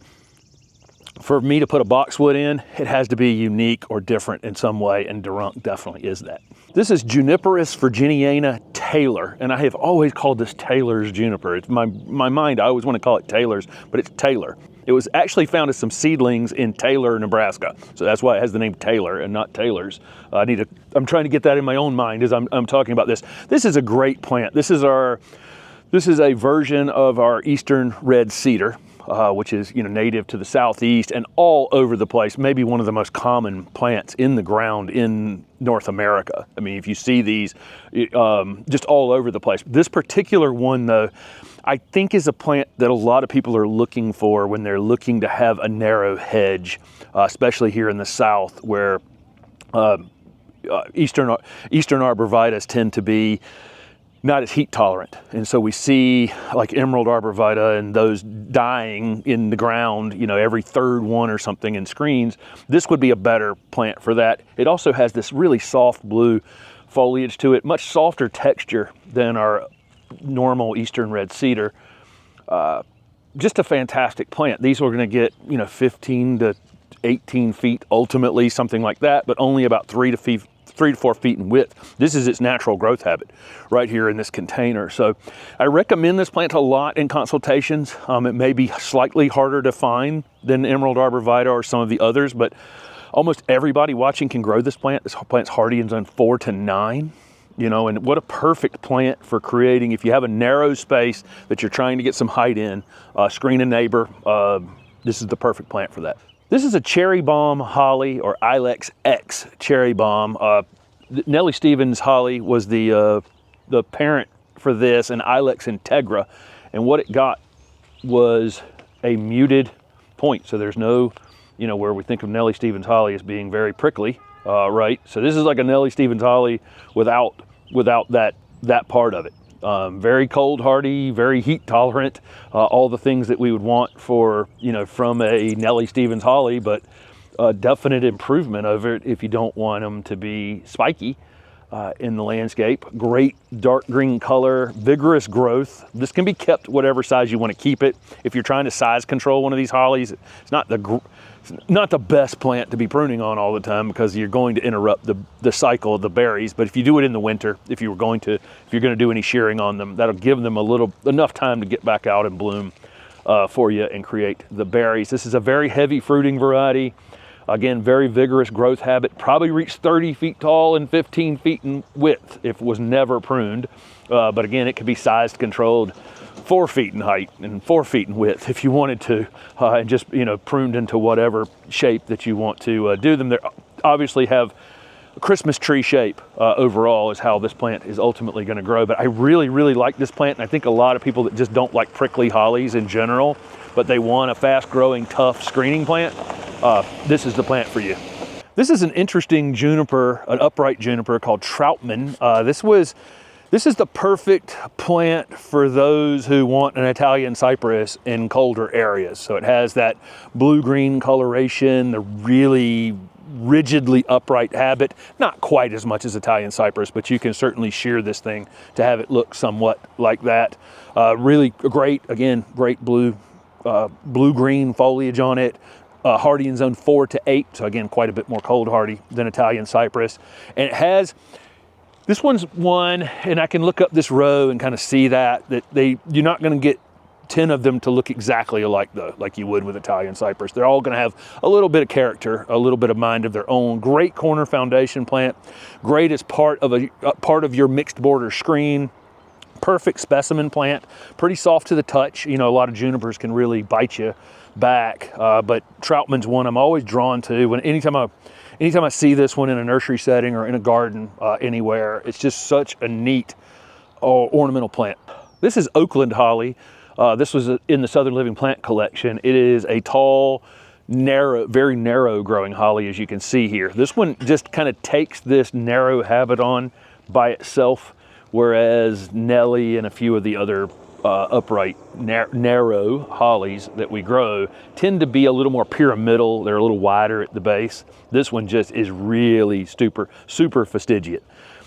to put a boxwood in, it has to be unique or different in some way, and Durant definitely is that. This is Juniperus virginiana Taylor, and I have always called this Taylor's juniper. It's my mind, I always want to call it Taylor's, but it's Taylor. It was actually found as some seedlings in Taylor, Nebraska. So that's why it has the name Taylor and not Taylor's. I'm trying to get that in my own mind as I'm talking about this. This is a great plant. This is a version of our eastern red cedar, which is, you know, native to the southeast and all over the place. Maybe one of the most common plants in the ground in North America. I mean, if you see these just all over the place. This particular one, though, I think is a plant that a lot of people are looking for when they're looking to have a narrow hedge, especially here in the South, where eastern arborvitaes tend to be not as heat tolerant. And so we see like emerald arborvitae and those dying in the ground, you know, every third one or something in screens. This would be a better plant for that. It also has this really soft blue foliage to it, much softer texture than our normal eastern red cedar. Just a fantastic plant. These are going to get, you know, 15 to 18 feet ultimately, something like that, but only about 3 to 4 feet in width. This is its natural growth habit right here in this container. So I recommend this plant a lot in consultations. It may be slightly harder to find than emerald arborvitae or some of the others, but almost everybody watching can grow this plant. This plant's hardy in zone 4 to 9. You know, and what a perfect plant for creating, if you have a narrow space that you're trying to get some height in, screen a neighbor, this is the perfect plant for that. This is a cherry balm holly, or Ilex X cherry balm. Nellie Stevens holly was the parent for this, and Ilex integra, and what it got was a muted point. So there's no, you know, where we think of Nellie Stevens holly as being very prickly, right? So this is like a Nellie Stevens holly without that part of it. Very cold hardy, very heat tolerant, all the things that we would want for, you know, from a Nellie Stevens holly, but a definite improvement over it if you don't want them to be spiky in the landscape. Great dark green color, vigorous growth. This can be kept whatever size you want to keep it. If you're trying to size control one of these hollies, it's not the best plant to be pruning on all the time, because you're going to interrupt the cycle of the berries. But if you do it in the winter, if you're going to do any shearing on them, that'll give them enough time to get back out and bloom for you and create the berries. This is a very heavy fruiting variety. Again, very vigorous growth habit. Probably reached 30 feet tall and 15 feet in width if it was never pruned. But again, it could be sized controlled 4 feet in height and 4 feet in width if you wanted to, and just, you know, pruned into whatever shape that you want to do them. They obviously have a Christmas tree shape overall is how this plant is ultimately going to grow. But I really, really like this plant, and I think a lot of people that just don't like prickly hollies in general, but they want a fast-growing, tough screening plant, this is the plant for you. This is an interesting juniper, an upright juniper called Troutman. This is the perfect plant for those who want an Italian cypress in colder areas. So it has that blue-green coloration, the really rigidly upright habit. Not quite as much as Italian cypress, but you can certainly shear this thing to have it look somewhat like that. Really great, again, great blue-green foliage on it. Hardy in zone 4 to 8, so again, quite a bit more cold hardy than Italian cypress. And it has, this one's one, and I can look up this row and kind of see that you're not going to get 10 of them to look exactly alike though, like you would with Italian cypress. They're all going to have a little bit of character, a little bit of mind of their own. Great corner foundation plant, great as part of your mixed border screen. Perfect specimen plant, pretty soft to the touch. You know, a lot of junipers can really bite you back, but Troutman's one I'm always drawn to. Anytime I see this one in a nursery setting or in a garden anywhere, it's just such a neat ornamental plant. This is Oakland holly. This was in the Southern Living Plant collection. It is a tall, narrow, very narrow growing holly, as you can see here. This one just kind of takes this narrow habit on by itself, whereas Nelly and a few of the other upright, narrow hollies that we grow tend to be a little more pyramidal. They're a little wider at the base. This one just is really super fastigiate.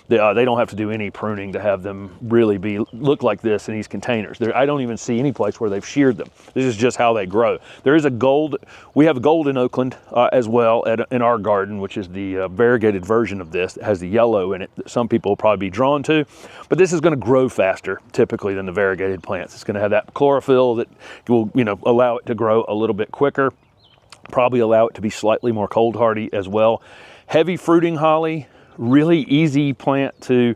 They don't have to do any pruning to have them really look like this in these containers. I don't even see any place where they've sheared them. This is just how they grow. There is a gold, we have a gold in Oakland as well in our garden, which is the variegated version of this. It has the yellow in it that some people will probably be drawn to, but this is gonna grow faster typically than the variegated plants. It's gonna have that chlorophyll that will, allow it to grow a little bit quicker, probably allow it to be slightly more cold hardy as well. Heavy fruiting holly, really easy plant to,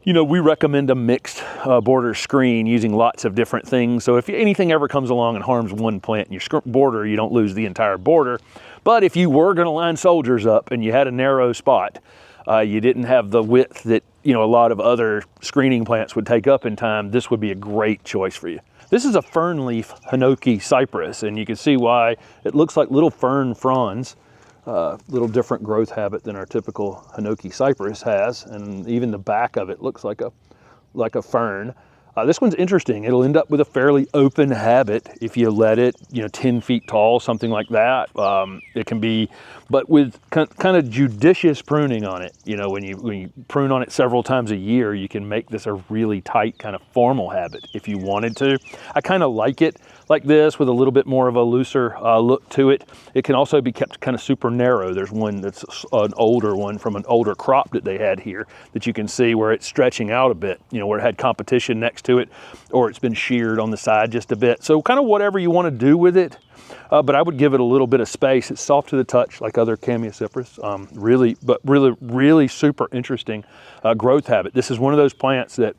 we recommend a mixed border screen using lots of different things. So if anything ever comes along and harms one plant in your border, you don't lose the entire border. But if you were gonna line soldiers up and you had a narrow spot, you didn't have the width that, a lot of other screening plants would take up in time, this would be a great choice for you. This is a fern leaf Hinoki cypress, and you can see why it looks like little fern fronds. Little different growth habit than our typical Hinoki cypress has, and even the back of it looks like a fern. This one's interesting. It'll end up with a fairly open habit if you let it, 10 feet tall, something like that. It can be, but with kind of judicious pruning on it. When you prune on it several times a year, you can make this a really tight kind of formal habit if you wanted to. I kind of like it like this with a little bit more of a looser look to it. It can also be kept kind of super narrow. There's one that's an older one from an older crop that they had here that you can see where it's stretching out a bit, where it had competition next to it, or it's been sheared on the side just a bit. So kind of whatever you want to do with it, but I would give it a little bit of space. It's soft to the touch like other Chamaecyparis, really super interesting growth habit. This is one of those plants that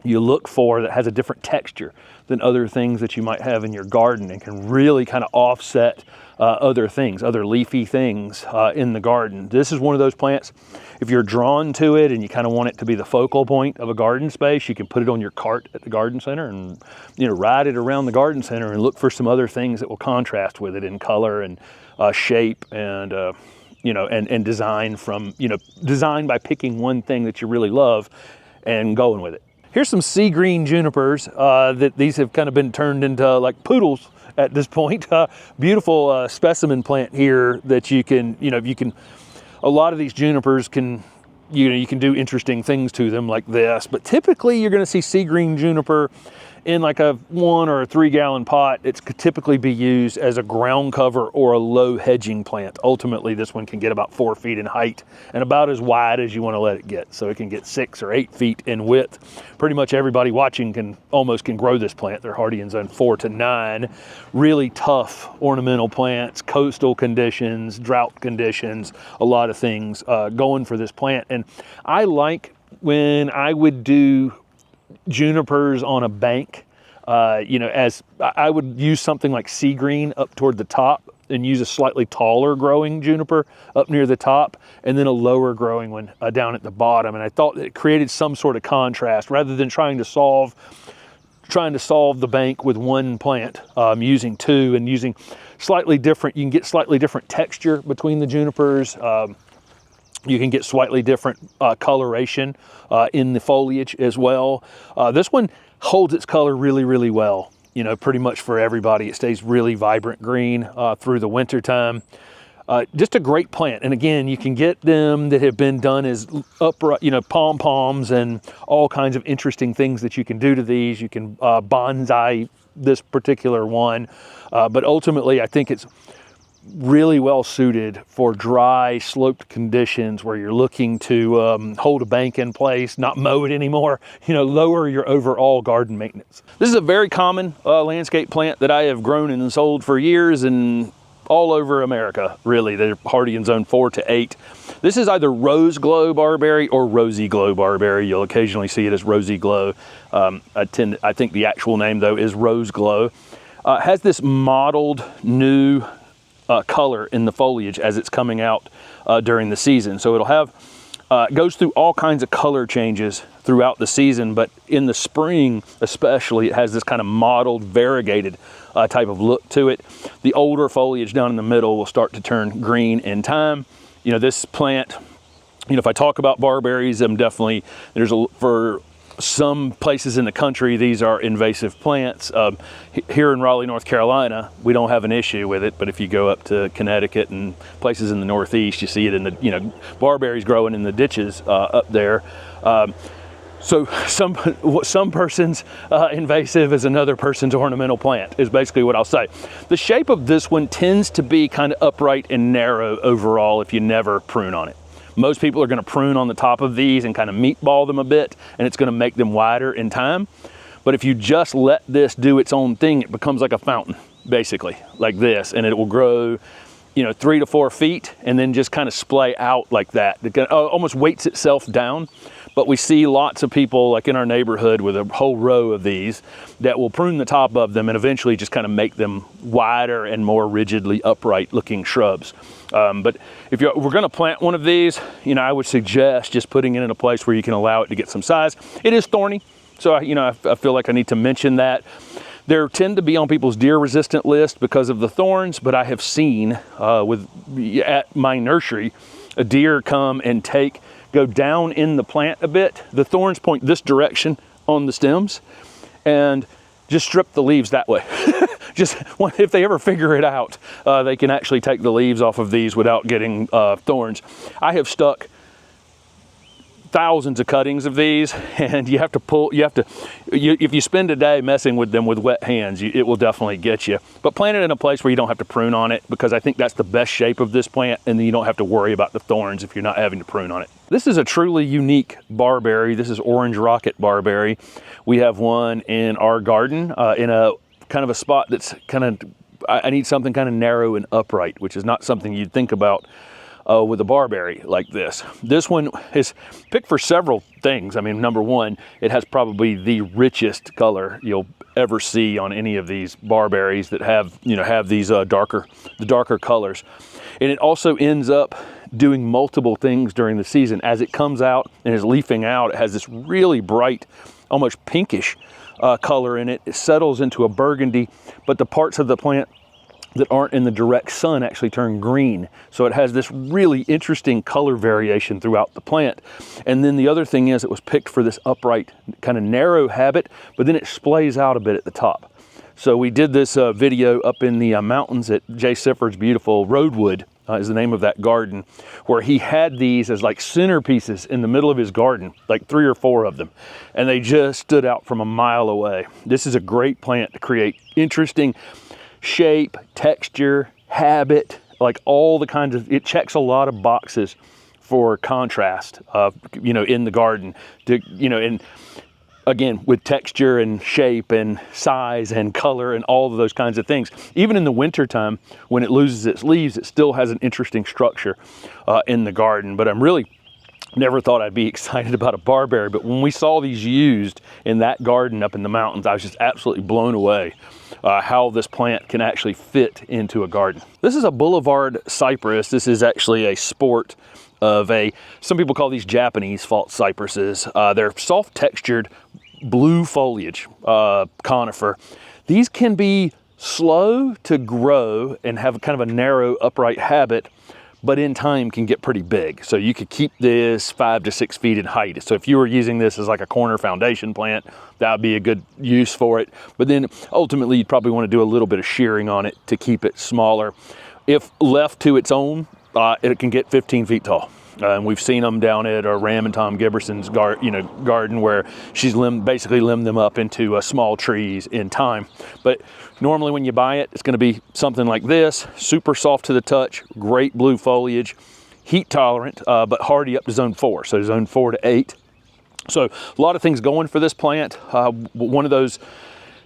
you look for that has a different texture than other things that you might have in your garden and can really kind of offset other things, other leafy things in the garden. This is one of those plants, if you're drawn to it and you kind of want it to be the focal point of a garden space, you can put it on your cart at the garden center and ride it around the garden center and look for some other things that will contrast with it in color and shape and and design design by picking one thing that you really love and going with it. Here's some sea green junipers that these have kind of been turned into like poodles at this point. Beautiful specimen plant here that you can, a lot of these junipers can, you can do interesting things to them like this, but typically you're gonna see sea green juniper in like a 1 or 3 gallon pot. It's could typically be used as a ground cover or a low hedging plant. Ultimately, this one can get about 4 feet in height and about as wide as you want to let it get. So it can get 6 or 8 feet in width. Pretty much everybody watching can grow this plant. They're hardy in zone 4 to 9. Really tough ornamental plants, coastal conditions, drought conditions, a lot of things going for this plant. And I like when I would do junipers on a bank, as I would use something like sea green up toward the top and use a slightly taller growing juniper up near the top and then a lower growing one down at the bottom. And I thought it created some sort of contrast rather than trying to solve the bank with one plant, using two and using slightly different, you can get slightly different texture between the junipers. You can get slightly different coloration in the foliage as well. This one holds its color really well, pretty much for everybody. It stays really vibrant green through the winter time. Just a great plant. And again, you can get them that have been done as upright, pom-poms and all kinds of interesting things that you can do to these. You can bonsai this particular one, but ultimately I think it's really well suited for dry sloped conditions where you're looking to hold a bank in place, not mow it anymore, lower your overall garden maintenance. This is a very common landscape plant that I have grown and sold for years and all over America, really. They're hardy in zone 4 to 8. This is either rose glow barberry or rosy glow barberry. You'll occasionally see it as rosy glow. I think the actual name though is rose glow. Has this mottled new color in the foliage as it's coming out during the season. So it'll have It goes through all kinds of color changes throughout the season, but in the spring especially, it has this kind of mottled, variegated type of look to it. The older foliage down in the middle will start to turn green in time. You know, this plant, you know, if I talk about barberries, I'm definitely, for some places in the country, these are invasive plants. Here in Raleigh, North Carolina, we don't have an issue with it, but if you go up to Connecticut and places in the Northeast, you see it in the, you know, barberries growing in the ditches up there. So some person's invasive is another person's ornamental plant, is basically what I'll say. The shape of this one tends to be kind of upright and narrow overall if you never prune on it. Most people are going to prune on the top of these and kind of meatball them a bit, and it's going to make them wider in time. But if you just let this do its own thing, it becomes like a fountain, basically, like this, and it will grow, you know, 3 to 4 feet and then just kind of splay out like that. It almost weights itself down. But we see lots of people, like in our neighborhood, with a whole row of these that will prune the top of them and eventually just kind of make them wider and more rigidly upright looking shrubs. But if we're going to plant one of these, you know, I would suggest just putting it in a place where you can allow it to get some size. It is thorny, so you know, I feel like I need to mention that. They tend to be on people's deer resistant list because of the thorns, but I have seen at my nursery a deer come and go down in the plant a bit. The thorns point this direction on the stems and just strip the leaves that way. Just if they ever figure it out, they can actually take the leaves off of these without getting thorns. I have stuck thousands of cuttings of these, and if you spend a day messing with them with wet hands, it will definitely get you. But plant it in a place where you don't have to prune on it, because I think that's the best shape of this plant, and then you don't have to worry about the thorns if you're not having to prune on it. This is a truly unique barberry. This is orange rocket barberry. We have one in our garden in a kind of a spot that's I need something kind of narrow and upright, which is not something you'd think about with a barberry like this. This one is picked for several things. I mean, number one, it has probably the richest color you'll ever see on any of these barberries that have these darker colors. And it also ends up doing multiple things during the season. As it comes out and is leafing out, it has this really bright, almost pinkish color in it. It settles into a burgundy, but the parts of the plant that aren't in the direct sun actually turn green. So it has this really interesting color variation throughout the plant. And then the other thing is, it was picked for this upright, kind of narrow habit, but then it splays out a bit at the top. So we did this video up in the mountains at Jay Sifford's beautiful Roadwood, is the name of that garden, where he had these as like centerpieces in the middle of his garden, like 3 or 4 of them. And they just stood out from a mile away. This is a great plant to create interesting shape, texture, habit, like all the kinds of, it checks a lot of boxes for contrast, in the garden, and again, with texture and shape and size and color and all of those kinds of things. Even in the wintertime, when it loses its leaves, it still has an interesting structure in the garden. But I'm really never thought I'd be excited about a barberry, but when we saw these used in that garden up in the mountains, I was just absolutely blown away how this plant can actually fit into a garden. This is a boulevard cypress. This is actually a sport of some people call these Japanese false cypresses. They're soft textured blue foliage conifer. These can be slow to grow and have kind of a narrow upright habit, but in time can get pretty big. So you could keep this 5 to 6 feet in height. So if you were using this as like a corner foundation plant, that would be a good use for it. But then ultimately you'd probably want to do a little bit of shearing on it to keep it smaller. If left to its own, it can get 15 feet tall. And we've seen them down at Ram and Tom Giberson's garden, where she's basically limbed them up into small trees in time. But normally when you buy it, it's going to be something like this, super soft to the touch, great blue foliage, heat tolerant, but hardy up to zone 4, so zone 4 to 8. So a lot of things going for this plant. One of those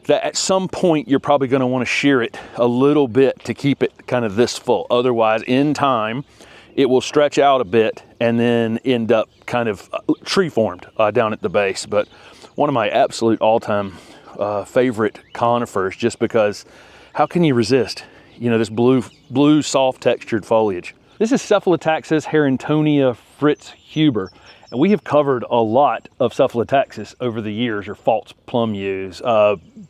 that at some point you're probably going to want to shear it a little bit to keep it kind of this full. Otherwise, in time, it will stretch out a bit and then end up kind of tree formed down at the base. But one of my absolute all-time favorite conifers, just because how can you resist, this blue soft textured foliage. This is Cephalotaxus Harringtonia Fritz Huber. And we have covered a lot of Cephalotaxus over the years, or false plum yews,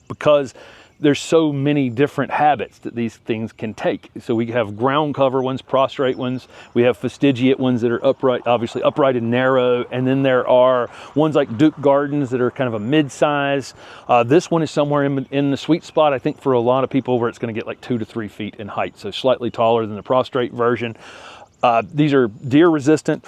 because there's so many different habits that these things can take. So we have ground cover ones, prostrate ones, we have fastigiate ones that are upright, obviously upright and narrow, and then there are ones like Duke Gardens that are kind of a mid-size. This one is somewhere in the sweet spot, I think, for a lot of people, where it's going to get like 2 to 3 feet in height, so slightly taller than the prostrate version. These are deer resistant,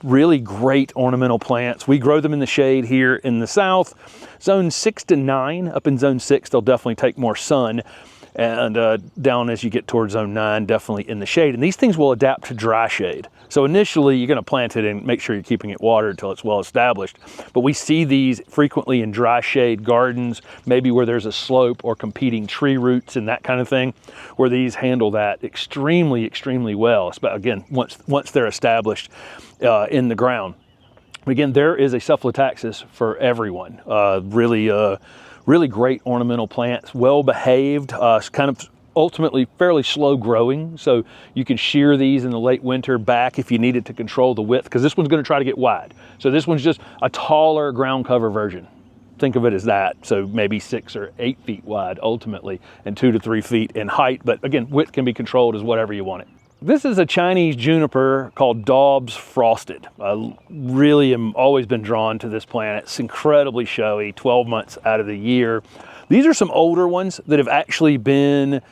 really great ornamental plants. We grow them in the shade here in the south. Zone 6 to 9, up in zone 6, they'll definitely take more sun. And down as you get towards zone 9, definitely in the shade. And these things will adapt to dry shade. So initially, you're gonna plant it and make sure you're keeping it watered until it's well established. But we see these frequently in dry shade gardens, maybe where there's a slope or competing tree roots and that kind of thing, where these handle that extremely, extremely well. Again, once they're established in the ground. Again, there is a Cephalotaxus for everyone. Really great ornamental plants, well behaved, kind of ultimately fairly slow growing. So you can shear these in the late winter back if you needed to control the width, because this one's going to try to get wide. So this one's just a taller ground cover version. Think of it as that. So maybe 6 or 8 feet wide ultimately, and 2 to 3 feet in height. But again, width can be controlled as whatever you want it. This is a Chinese juniper called Daub's Frosted. I really am always been drawn to this plant. It's incredibly showy, 12 months out of the year. These are some older ones that have actually been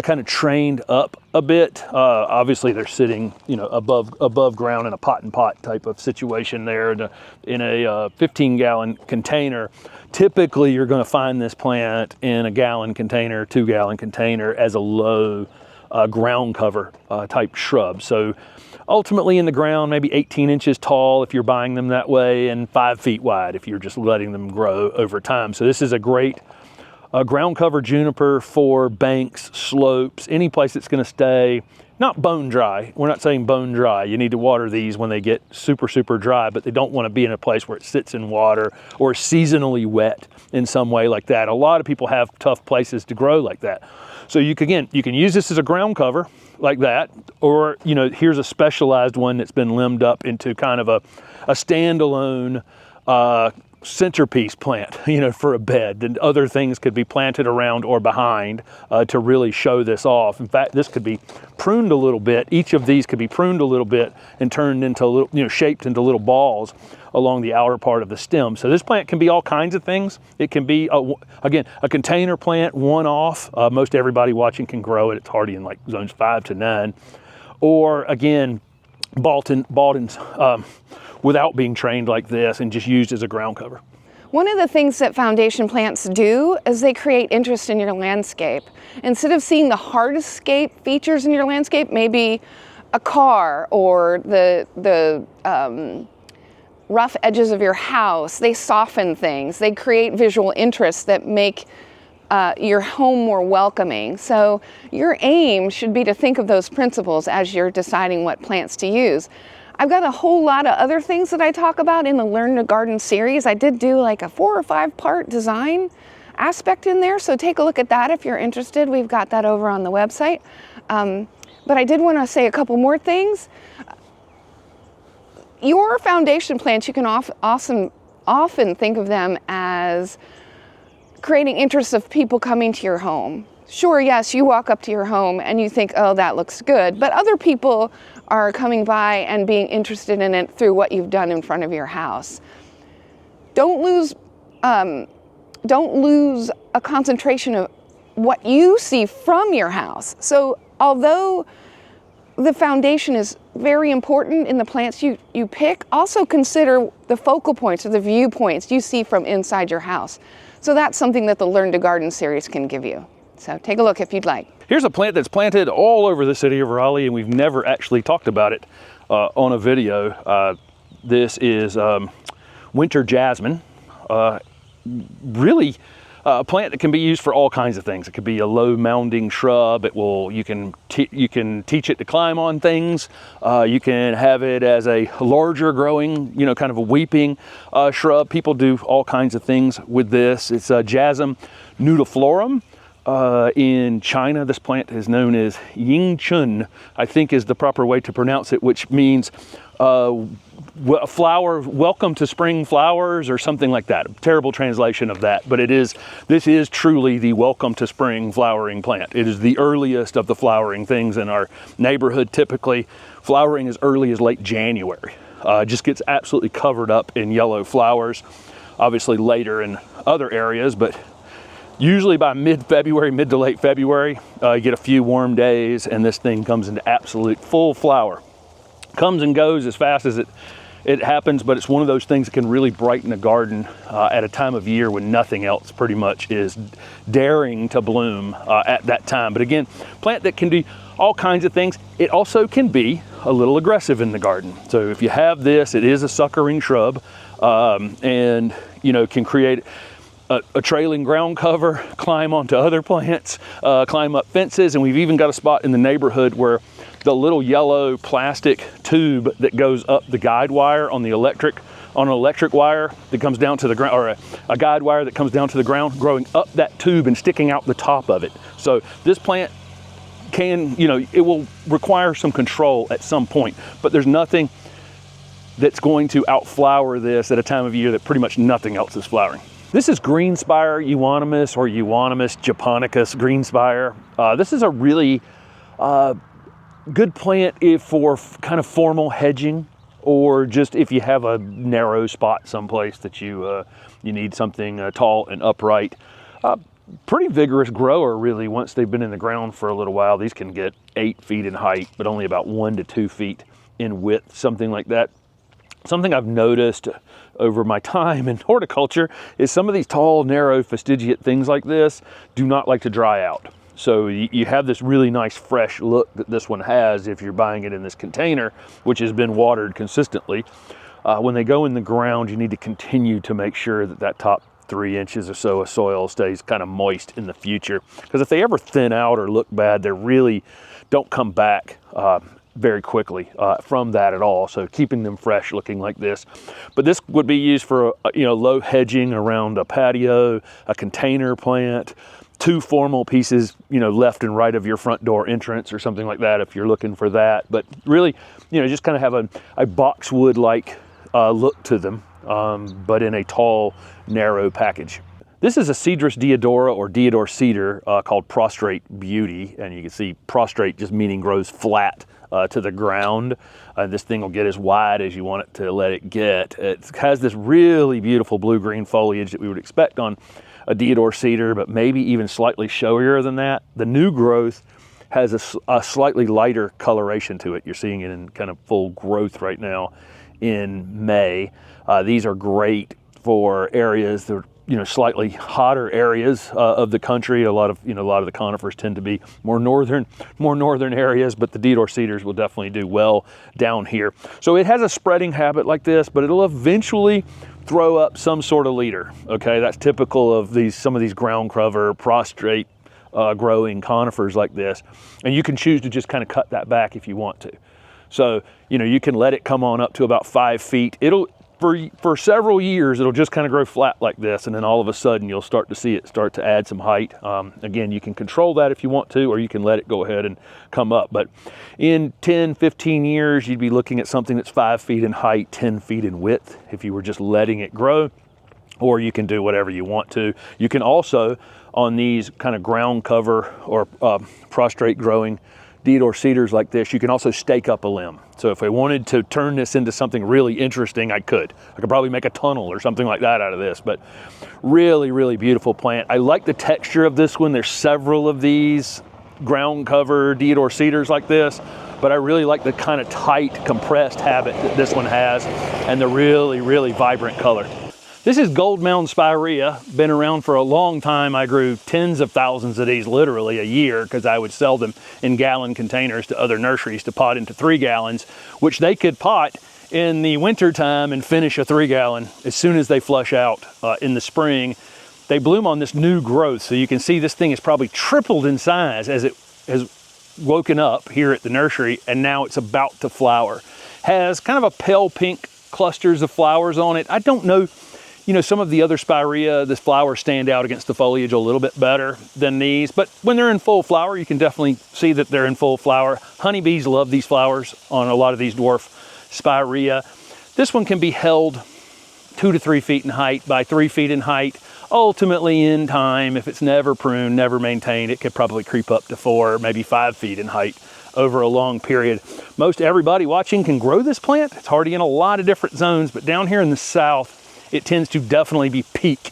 kind of trained up a bit. Obviously they're sitting, above ground in a pot and pot type of situation there in a 15-gallon container. Typically you're going to find this plant in a gallon container, 2-gallon container as a low ground cover type shrub. So ultimately in the ground, maybe 18 inches tall if you're buying them that way, and 5 feet wide if you're just letting them grow over time. So this is a great ground cover juniper for banks, slopes, any place that's going to stay not bone dry. We're not saying bone dry. You need to water these when they get super, super dry, but they don't want to be in a place where it sits in water or seasonally wet in some way like that. A lot of people have tough places to grow like that. So you can use this as a ground cover like that, or here's a specialized one that's been limbed up into kind of a standalone centerpiece plant, for a bed. And other things could be planted around or behind to really show this off. In fact, this could be pruned a little bit. Each of these could be pruned a little bit and turned into little, shaped into little balls along the outer part of the stem. So this plant can be all kinds of things. It can be, again, a container plant, one-off. Most everybody watching can grow it. It's hardy in like zones 5 to 9. Or again, Baldens without being trained like this and just used as a ground cover. One of the things that foundation plants do is they create interest in your landscape. Instead of seeing the hardscape features in your landscape, maybe a car or the rough edges of your house, they soften things. They create visual interests that make your home more welcoming. So your aim should be to think of those principles as you're deciding what plants to use. I've got a whole lot of other things that I talk about in the Learn to Garden series. I did do like a 4 or 5 part design aspect in there, so take a look at that if you're interested. We've got that over on the website. But I did want to say a couple more things. Your foundation plants, you can often think of them as creating interest of people coming to your home. Sure, yes, you walk up to your home and you think, oh, that looks good, but other people are coming by and being interested in it through what you've done in front of your house. Don't lose a concentration of what you see from your house. So although the foundation is very important in the plants you pick, also consider the focal points or the viewpoints you see from inside your house. So that's something that the Learn to Garden series can give you. So take a look if you'd like. Here's a plant that's planted all over the city of Raleigh, and we've never actually talked about it on a video. This is winter jasmine. Really a plant that can be used for all kinds of things. It could be a low mounding shrub. You can teach it to climb on things. You can have it as a larger growing, kind of a weeping shrub. People do all kinds of things with this. It's Jasm nudiflorum. In China, this plant is known as Yingchun, I think is the proper way to pronounce it, which means welcome to spring flowers or something like that. A terrible translation of that, but this is truly the welcome to spring flowering plant. It is the earliest of the flowering things in our neighborhood, typically flowering as early as late January. Just gets absolutely covered up in yellow flowers, obviously later in other areas, but usually by mid-February, mid to late February, you get a few warm days and this thing comes into absolute full flower. Comes and goes as fast as it happens, but it's one of those things that can really brighten a garden at a time of year when nothing else pretty much is daring to bloom at that time. But again, plant that can do all kinds of things. It also can be a little aggressive in the garden. So if you have this, it is a suckering shrub, and can create a trailing ground cover, climb onto other plants, climb up fences, and we've even got a spot in the neighborhood where the little yellow plastic tube that goes up the guide wire on an electric wire that comes down to the ground, or a guide wire that comes down to the ground, growing up that tube and sticking out the top of it. So this plant can, it will require some control at some point, but there's nothing that's going to outflower this at a time of year that pretty much nothing else is flowering. This is green spire euonymus or Euonymus japonicus green spire. This is a really good plant for kind of formal hedging, or just if you have a narrow spot someplace that you need something tall and upright. Pretty vigorous grower, really, once they've been in the ground for a little while. These can get 8 feet in height, but only about 1 to 2 feet in width, something like that. Something I've noticed over my time in horticulture is some of these tall, narrow, fastigiate things like this do not like to dry out. So you have this really nice fresh look that this one has if you're buying it in this container, which has been watered consistently. When they go in the ground, you need to continue to make sure that top 3 inches or so of soil stays kind of moist in the future. Because if they ever thin out or look bad, they really don't come back very quickly from that at all. So keeping them fresh looking like this. But this would be used for low hedging around a patio, a container plant, 2 formal pieces, left and right of your front door entrance or something like that if you're looking for that. But really, just kind of have a boxwood-like look to them, but in a tall, narrow package. This is a Cedrus deodora or deodar cedar called prostrate beauty, and you can see prostrate just meaning grows flat to the ground. This thing will get as wide as you want it to let it get. It has this really beautiful blue-green foliage that we would expect on a deodar cedar, but maybe even slightly showier than that. The new growth has a slightly lighter coloration to it. You're seeing it in kind of full growth right now in May. These are great for areas that are slightly hotter areas of the country. A lot of the conifers tend to be more northern areas, but the deodar cedars will definitely do well down here. So it has a spreading habit like this, but it'll eventually throw up some sort of leader. Okay, that's typical of some of these ground cover, prostrate growing conifers like this, and you can choose to just kind of cut that back if you want to. So you can let it come on up to about 5 feet. For several years, it'll just kind of grow flat like this, and then all of a sudden you'll start to see it start to add some height. Again, you can control that if you want to, or you can let it go ahead and come up. But in 10, 15 years, you'd be looking at something that's 5 feet in height, 10 feet in width, if you were just letting it grow, or you can do whatever you want to. You can also, on these kind of ground cover or prostrate growing deodar cedars like this, you can also stake up a limb. So if I wanted to turn this into something really interesting, I could probably make a tunnel or something like that out of this. But really, really beautiful plant. I like the texture of this one. There's several of these ground cover deodar cedars like this, but I really like the kind of tight, compressed habit that this one has, and the really, really vibrant color. This is Gold Mound Spirea, been around for a long time. I grew tens of thousands of these literally a year because I would sell them in gallon containers to other nurseries to pot into 3 gallons, which they could pot in the winter time and finish a 3 gallon as soon as they flush out in the spring. They bloom on this new growth, so you can see this thing has probably tripled in size as it has woken up here at the nursery, and now it's about to flower. Has kind of a pale pink clusters of flowers on it. I don't know, some of the other Spirea, the flowers stand out against the foliage a little bit better than these, but when they're in full flower, you can definitely see that they're in full flower. Honeybees love these flowers on a lot of these dwarf spirea. This one can be held 2 to 3 feet in height by 3 feet in height. Ultimately, in time, if it's never pruned, never maintained, it could probably creep up to 4, maybe 5 feet in height over a long period. Most everybody watching can grow this plant. It's hardy in a lot of different zones, but down here in the south, it tends to definitely be peak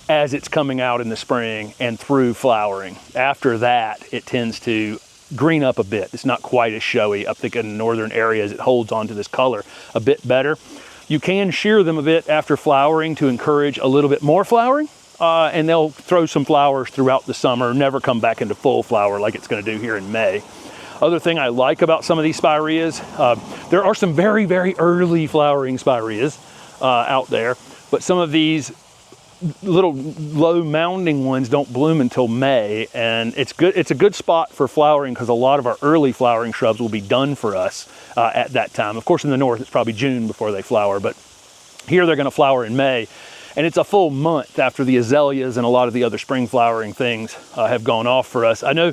as it's coming out in the spring and through flowering. After that, it tends to green up a bit. It's not quite as showy. I think in northern areas, it holds onto this color a bit better. You can shear them a bit after flowering to encourage a little bit more flowering, and they'll throw some flowers throughout the summer, never come back into full flower like it's gonna do here in May. Other thing I like about some of these spireas, there are some very, very early flowering spireas out there, but some of these little low mounding ones don't bloom until May, and it's good. It's a good spot for flowering because a lot of our early flowering shrubs will be done for us at that time. Of course, in the north, it's probably June before they flower, but here they're gonna flower in May, and it's a full month after the azaleas and a lot of the other spring flowering things have gone off for us. I know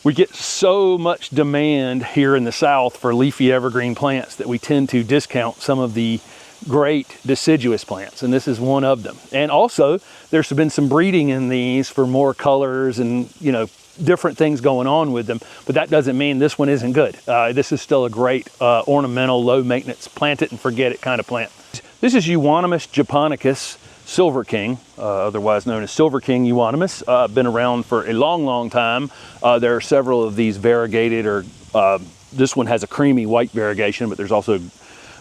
we get so much demand here in the south for leafy evergreen plants that we tend to discount some of the great deciduous plants, and this is one of them. And also, there's been some breeding in these for more colors and, you know, different things going on with them, but that doesn't mean this one isn't good. This is still a great ornamental, low maintenance, plant it and forget it kind of plant. This is Euonymus japonicus, Silver King, otherwise known as Silver King euonymus. Been around for a long, long time. There are several of these variegated, or this one has a creamy white variegation, but there's also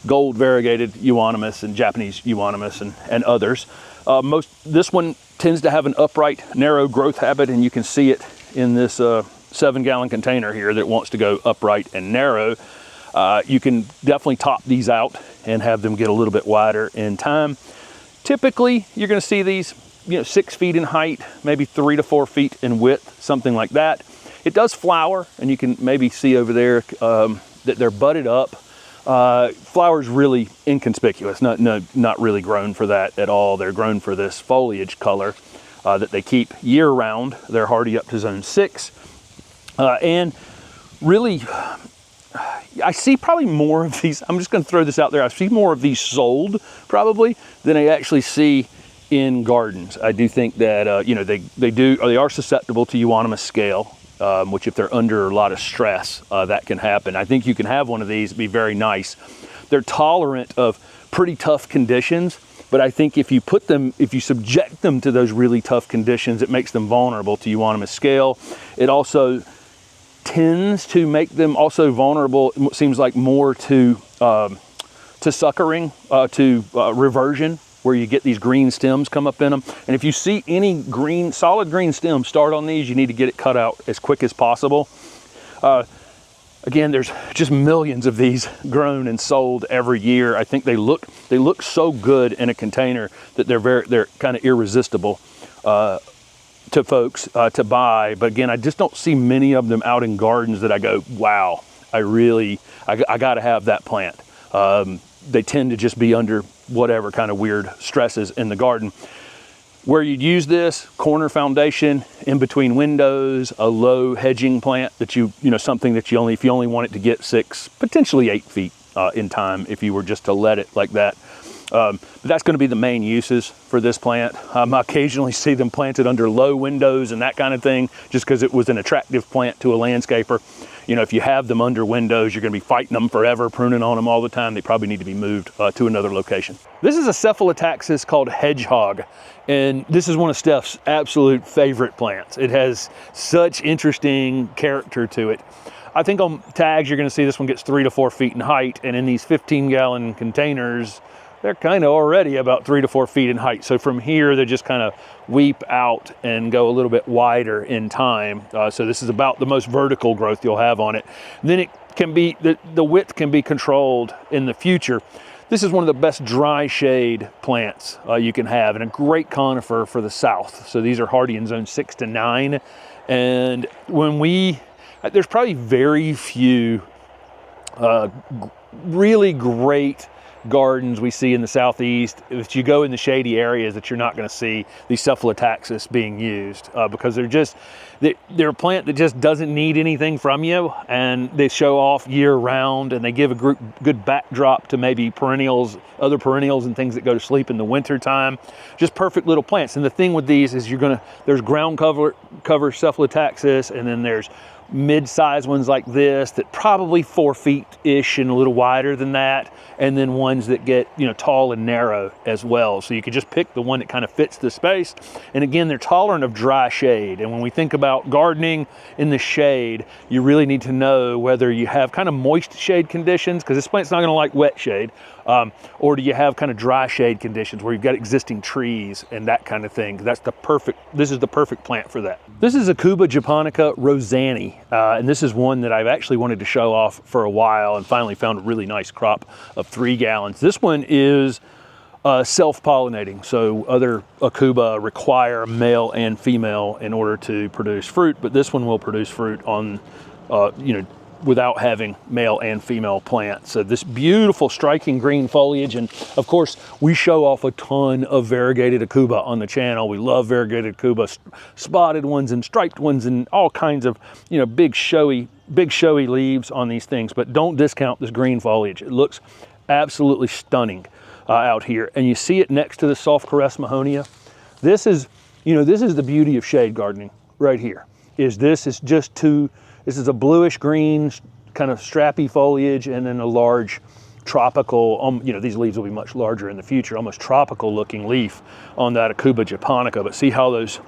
gold variegated euonymus and Japanese euonymus and others. This one tends to have an upright, narrow growth habit, and you can see it in this 7-gallon container here that wants to go upright and narrow. You can definitely top these out and have them get a little bit wider in time. Typically, you're going to see these, 6 feet in height, maybe 3 to 4 feet in width, something like that. It does flower, and you can maybe see over there that they're budded up. Flower's really inconspicuous, not really grown for that at all. They're grown for this foliage color that they keep year round. They're hardy up to zone 6. And really, I see probably more of these, I'm just gonna throw this out there, I see more of these sold probably than I actually see in gardens. I do think that, they are susceptible to euonymus scale, which if they're under a lot of stress, that can happen. I think you can have one of these, be very nice. They're tolerant of pretty tough conditions, but I think if you subject them to those really tough conditions, it makes them vulnerable to euonymus scale. It also tends to make them also vulnerable, it seems like, more to suckering, to reversion, where you get these green stems come up in them. And if you see any solid green stem start on these, you need to get it cut out as quick as possible. Again, there's just millions of these grown and sold every year. I think they look so good in a container that they're kind of irresistible to folks to buy. But again, I just don't see many of them out in gardens that I go, wow, I got to have that plant. They tend to just be under whatever kind of weird stresses in the garden. Where you'd use this, corner foundation, in between windows, a low hedging plant that something that if you only want it to get 6, potentially 8 feet in time, if you were just to let it like that. But that's going to be the main uses for this plant. I occasionally see them planted under low windows and that kind of thing, just because it was an attractive plant to a landscaper. If you have them under windows, you're going to be fighting them forever, pruning on them all the time. They probably need to be moved to another location. This is a Cephalotaxus called hedgehog, and this is one of Steph's absolute favorite plants. It has such interesting character to it. I think on tags, you're going to see this one gets 3 to 4 feet in height, and in these 15-gallon containers, they're kind of already about 3 to 4 feet in height. So from here, they just kind of weep out and go a little bit wider in time. So this is about the most vertical growth you'll have on it. Then it can be, the width can be controlled in the future. This is one of the best dry shade plants you can have, and a great conifer for the south. So these are hardy in zone 6 to 9. And there's probably very few really great gardens we see in the southeast, if you go in the shady areas, that you're not going to see these Cephalotaxus being used because they're a plant that just doesn't need anything from you, and they show off year round, and they give a good backdrop to maybe perennials, other perennials and things that go to sleep in the winter time. Just perfect little plants. And the thing with these is there's ground cover Cephalotaxus, and then there's mid-sized ones like this that probably 4 feet-ish and a little wider than that, and then ones that get tall and narrow as well. So you could just pick the one that kind of fits the space. And again, they're tolerant of dry shade. And when we think about gardening in the shade, you really need to know whether you have kind of moist shade conditions, because this plant's not going to like wet shade, or do you have kind of dry shade conditions where you've got existing trees and that kind of thing. This is the perfect plant for that. This is Aucuba japonica roseanni, and this is one that I've actually wanted to show off for a while and finally found a really nice crop of 3 gallons. This one is self-pollinating, so other Aucuba require male and female in order to produce fruit, but this one will produce fruit on, without having male and female plants. So this beautiful striking green foliage, and of course we show off a ton of variegated Aucuba on the channel. We love variegated Aucuba, spotted ones and striped ones and all kinds of big showy leaves on these things, but don't discount this green foliage. It looks absolutely stunning out here, and you see it next to the soft caress Mahonia. This is the beauty of shade gardening right here. This is a bluish green, kind of strappy foliage, and then a large tropical, these leaves will be much larger in the future, almost tropical looking leaf on that Aucuba japonica. But see how those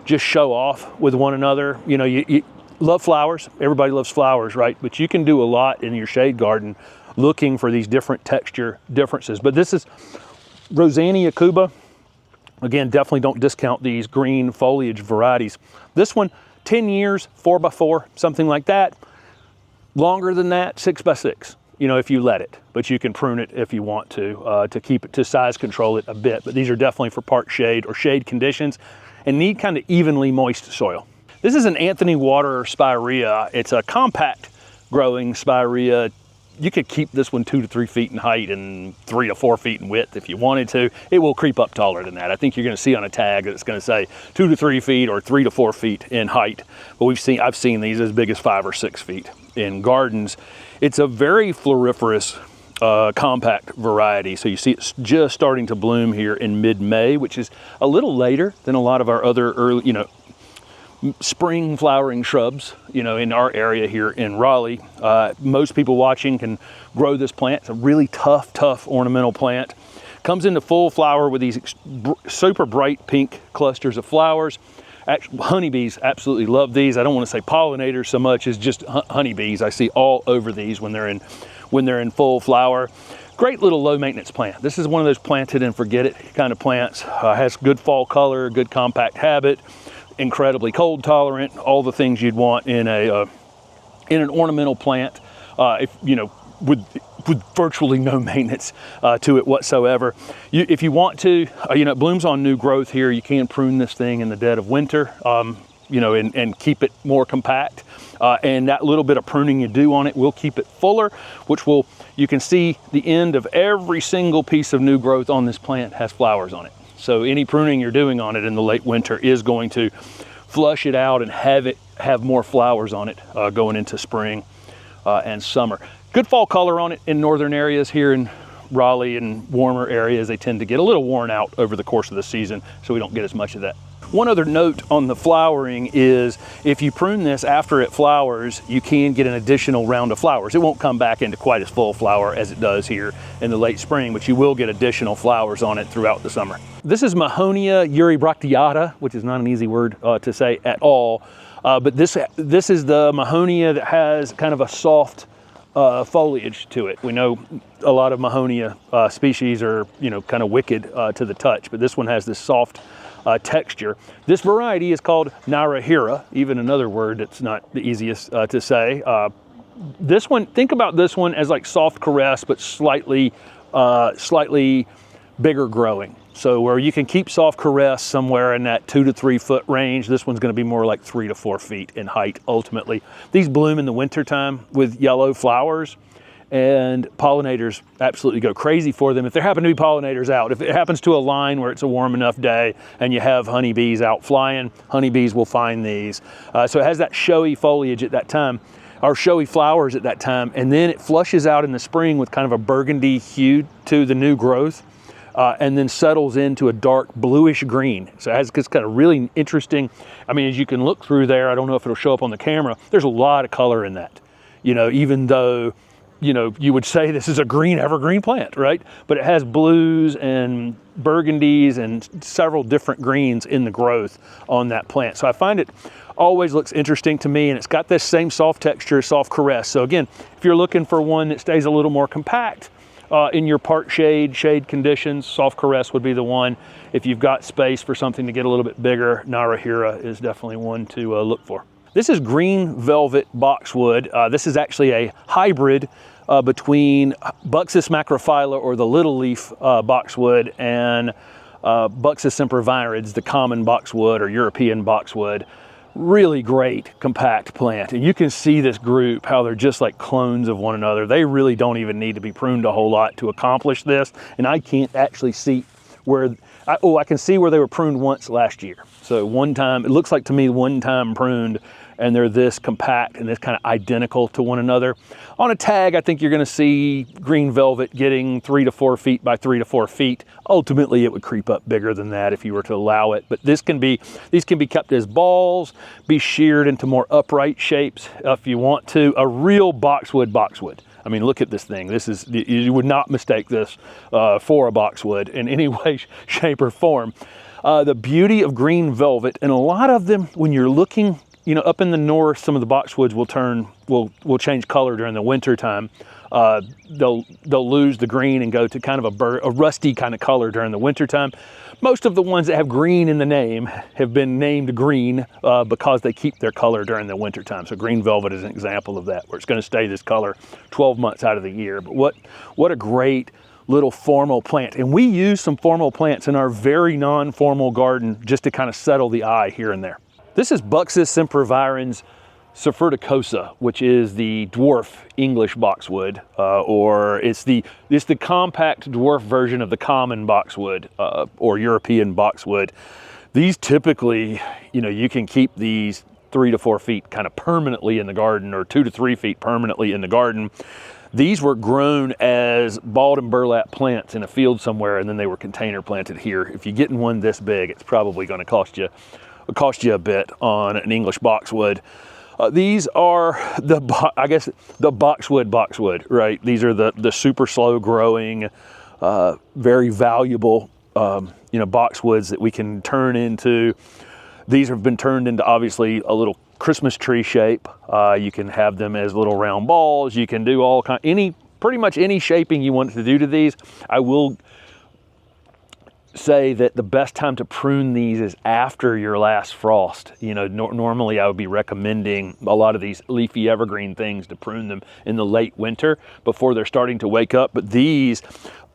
just show off with one another? You love flowers. Everybody loves flowers, right? But you can do a lot in your shade garden looking for these different texture differences. But this is roseanni Aucuba. Again, definitely don't discount these green foliage varieties. This one, 10 years, 4x4, something like that. Longer than that, 6x6, if you let it. But you can prune it if you want to keep it, to size control it a bit. But these are definitely for part shade or shade conditions and need kind of evenly moist soil. This is an Anthony Water Spirea. It's a compact growing Spirea. You could keep this one 2 to 3 feet in height and 3 to 4 feet in width if you wanted to. It will creep up taller than that. I think you're going to see on a tag that it's going to say 2 to 3 feet or 3 to 4 feet in height. But I've seen these as big as 5 or 6 feet in gardens. It's a very floriferous, compact variety. So you see it's just starting to bloom here in mid-May, which is a little later than a lot of our other early, spring flowering shrubs, in our area here in Raleigh. Most people watching can grow this plant. It's a really tough ornamental plant. Comes into full flower with these super bright pink clusters of flowers. Actually, honeybees absolutely love these. I don't want to say pollinators so much as just honeybees. I see all over these when they're in full flower. Great little low maintenance plant. This is one of those planted and forget it kind of plants. Has good fall color, good compact habit, incredibly cold tolerant, all the things you'd want in an ornamental plant, with virtually no maintenance to it whatsoever. If you want to, it blooms on new growth here. You can prune this thing in the dead of winter, and keep it more compact. And that little bit of pruning you do on it will keep it fuller, you can see the end of every single piece of new growth on this plant has flowers on it. So any pruning you're doing on it in the late winter is going to flush it out and have more flowers on it going into spring and summer. Good fall color on it in northern areas here in Raleigh and warmer areas. They tend to get a little worn out over the course of the season, so we don't get as much of that. One other note on the flowering is if you prune this after it flowers, you can get an additional round of flowers. It won't come back into quite as full flower as it does here in the late spring, but you will get additional flowers on it throughout the summer. This is Mahonia eurybracteata, which is not an easy word to say at all, but this is the Mahonia that has kind of a soft foliage to it. We know a lot of Mahonia species are, kind of wicked to the touch, but this one has this soft texture. This variety is called Narahira, even another word that's not the easiest to say. This one, think about this one as like soft caress, but slightly bigger growing. So where you can keep soft caress somewhere in that 2 to 3 foot range, this one's going to be more like 3 to 4 feet in height ultimately. These bloom in the wintertime with yellow flowers, and pollinators absolutely go crazy for them if there happen to be pollinators out. If it happens to a line where it's a warm enough day and you have honeybees out flying, honeybees will find these. So it has that showy foliage at that time, or showy flowers at that time, and then it flushes out in the spring with kind of a burgundy hue to the new growth, and then settles into a dark bluish green. So it has this kind of really interesting, I mean, as you can look through there, I don't know if it'll show up on the camera, there's a lot of color in that. You know, even though, you know, you would say this is a green evergreen plant, right? But it has blues and burgundies and several different greens in the growth on that plant. So I find it always looks interesting to me, and it's got this same soft texture, soft caress. So again, if you're looking for one that stays a little more compact in your part shade conditions, soft caress would be the one. If you've got space for something to get a little bit bigger, Narahira is definitely one to look for. This is green velvet boxwood. This is actually a hybrid between Buxus macrophylla, or the little leaf boxwood, and Buxus sempervirens, the common boxwood or European boxwood. Really great compact plant, and you can see this group, how they're just like clones of one another. They really don't even need to be pruned a whole lot to accomplish this, and I can't actually see where, I can see where they were pruned once last year. So one time, it looks like to me one time pruned, and they're this compact and this kind of identical to one another. On a tag, I think you're gonna see green velvet getting 3 to 4 feet by 3 to 4 feet. Ultimately, it would creep up bigger than that if you were to allow it. But these can be kept as balls, be sheared into more upright shapes if you want to. A real boxwood. I mean, look at this thing. This is, you would not mistake this for a boxwood in any way, shape, or form. The beauty of green velvet, and a lot of them, when you're looking, you know, up in the north, some of the boxwoods will change color during the winter time. They'll lose the green and go to kind of a rusty kind of color during the winter time. Most of the ones that have green in the name have been named green because they keep their color during the winter time. So green velvet is an example of that, where it's going to stay this color 12 months out of the year. But what a great little formal plant. And we use some formal plants in our very non-formal garden just to kind of settle the eye here and there. This is Buxus sempervirens Cephalotaxus, which is the dwarf English boxwood, or it's the compact dwarf version of the common boxwood or European boxwood. These typically, you know, you can keep these 3 to 4 feet kind of permanently in the garden, or 2 to 3 feet permanently in the garden. These were grown as balled and burlap plants in a field somewhere, and then they were container planted here. If you're getting one this big, it's probably going to cost you a bit on an English boxwood. These are I guess the boxwood, right? These are the super slow growing, very valuable, you know, boxwoods that we can turn into. These have been turned into obviously a little Christmas tree shape. You can have them as little round balls. You can do pretty much any shaping you want to do to these. I will say that the best time to prune these is after your last frost. You know, normally I would be recommending a lot of these leafy evergreen things to prune them in the late winter before they're starting to wake up, but these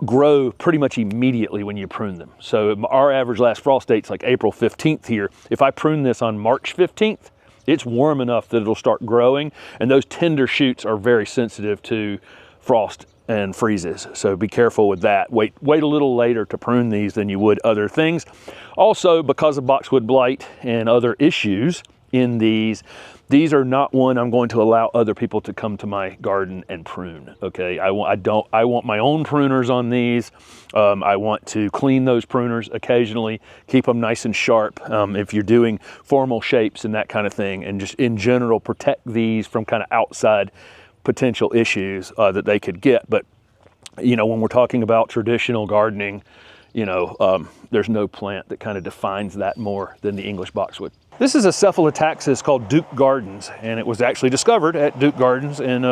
grow pretty much immediately when you prune them. So our average last frost date's like April 15th here. If I prune this on March 15th, it's warm enough that it'll start growing, and those tender shoots are very sensitive to frost and freezes. So be careful with that. Wait a little later to prune these than you would other things. Also, because of boxwood blight and other issues in these are not one I'm going to allow other people to come to my garden and prune. Okay, I want my own pruners on these. I want to clean those pruners occasionally, keep them nice and sharp if you're doing formal shapes and that kind of thing, and just in general protect these from kind of outside potential issues that they could get. But you know, when we're talking about traditional gardening, you know, there's no plant that kind of defines that more than the English boxwood. This is a Cephalotaxus called Duke Gardens, and it was actually discovered at Duke Gardens in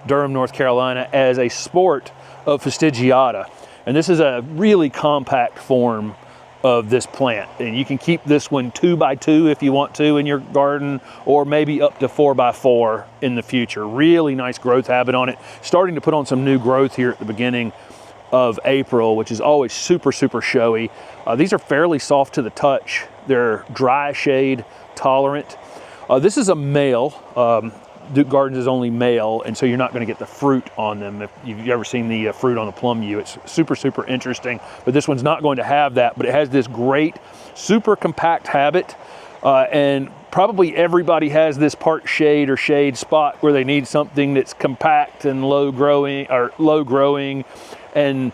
Durham, North Carolina, as a sport of Fastigiata. And this is a really compact form of this plant, and you can keep this one 2 by 2 if you want to in your garden, or maybe up to 4 by 4 in the future. Really nice growth habit on it. Starting to put on some new growth here at the beginning of April, which is always super showy. These are fairly soft to the touch. They're dry shade tolerant. This is a male. Duke Gardens is only male, and so you're not going to get the fruit on them. If you've ever seen the fruit on the plum yew, it's super, super interesting. But this one's not going to have that, but it has this great, super compact habit. And probably everybody has this part shade or shade spot where they need something that's compact and low growing and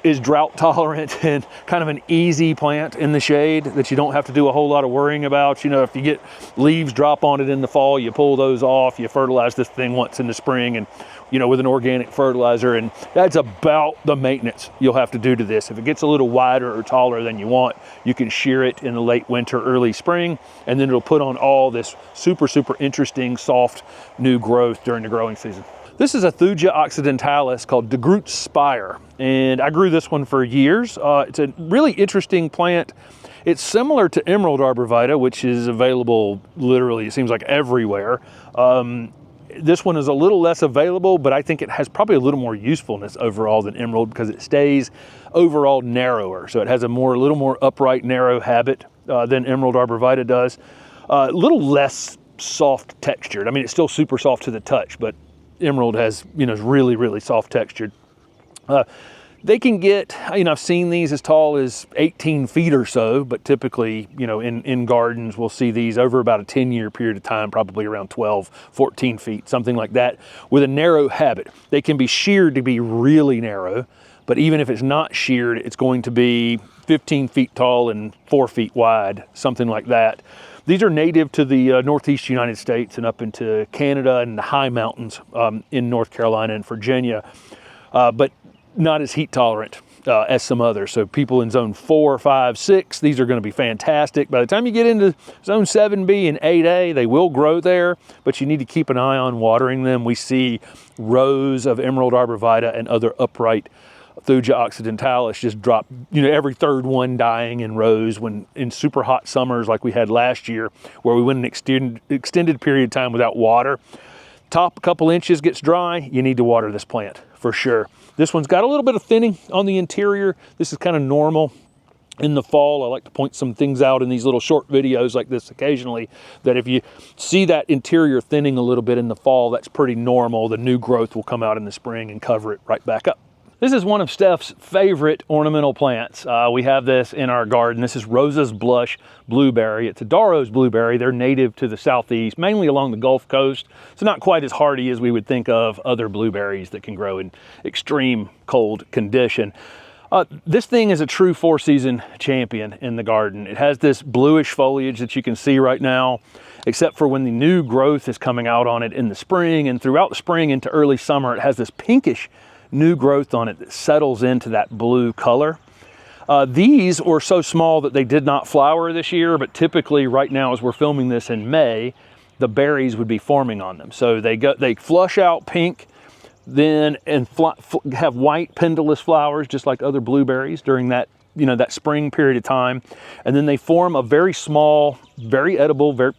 is drought tolerant and kind of an easy plant in the shade that you don't have to do a whole lot of worrying about. You know, if you get leaves drop on it in the fall, you pull those off, you fertilize this thing once in the spring, and you know, with an organic fertilizer, and that's about the maintenance you'll have to do to this. If it gets a little wider or taller than you want, you can shear it in the late winter, early spring, and then it'll put on all this super, super interesting, soft new growth during the growing season. This is a Thuja occidentalis called De Groot's Spire, and I grew this one for years. It's a really interesting plant. It's similar to Emerald Arborvitae, which is available literally, it seems like everywhere. This one is a little less available, but I think it has probably a little more usefulness overall than Emerald because it stays overall narrower. So it has a little more upright, narrow habit than Emerald Arborvitae does. A little less soft textured. I mean, it's still super soft to the touch, but Emerald has, you know, is really, really soft textured. They can get, you know, I've seen these as tall as 18 feet or so, but typically, you know, in gardens, we'll see these over about a 10-year period of time, probably around 12, 14 feet, something like that, with a narrow habit. They can be sheared to be really narrow, but even if it's not sheared, it's going to be 15 feet tall and 4 feet wide, something like that. These are native to the Northeast United States and up into Canada and the high mountains in North Carolina and Virginia, but not as heat tolerant as some others. So people in zone 4, 5, 6, these are going to be fantastic. By the time you get into zone 7B and 8A, they will grow there, but you need to keep an eye on watering them. We see rows of Emerald Arborvitae and other upright Thuja occidentalis just drop, you know, every third one dying in rows when in super hot summers like we had last year, where we went an extended period of time without water. Top couple inches gets dry, you need to water this plant for sure. This one's got a little bit of thinning on the interior. This is kind of normal in the fall. I like to point some things out in these little short videos like this occasionally, that if you see that interior thinning a little bit in the fall, that's pretty normal. The new growth will come out in the spring and cover it right back up. This is one of Steph's favorite ornamental plants. We have this in our garden. This is Rosa's Blush Blueberry. It's a Darrow's blueberry. They're native to the southeast, mainly along the Gulf Coast. It's not quite as hardy as we would think of other blueberries that can grow in extreme cold condition. This thing is a true 4-season champion in the garden. It has this bluish foliage that you can see right now, except for when the new growth is coming out on it in the spring, and throughout the spring into early summer, it has this pinkish new growth on it that settles into that blue color. These were so small that they did not flower this year, but typically right now as we're filming this in May, the berries would be forming on them. So they flush out pink, then and have white pendulous flowers just like other blueberries during that, you know, that spring period of time, and then they form a very small, very edible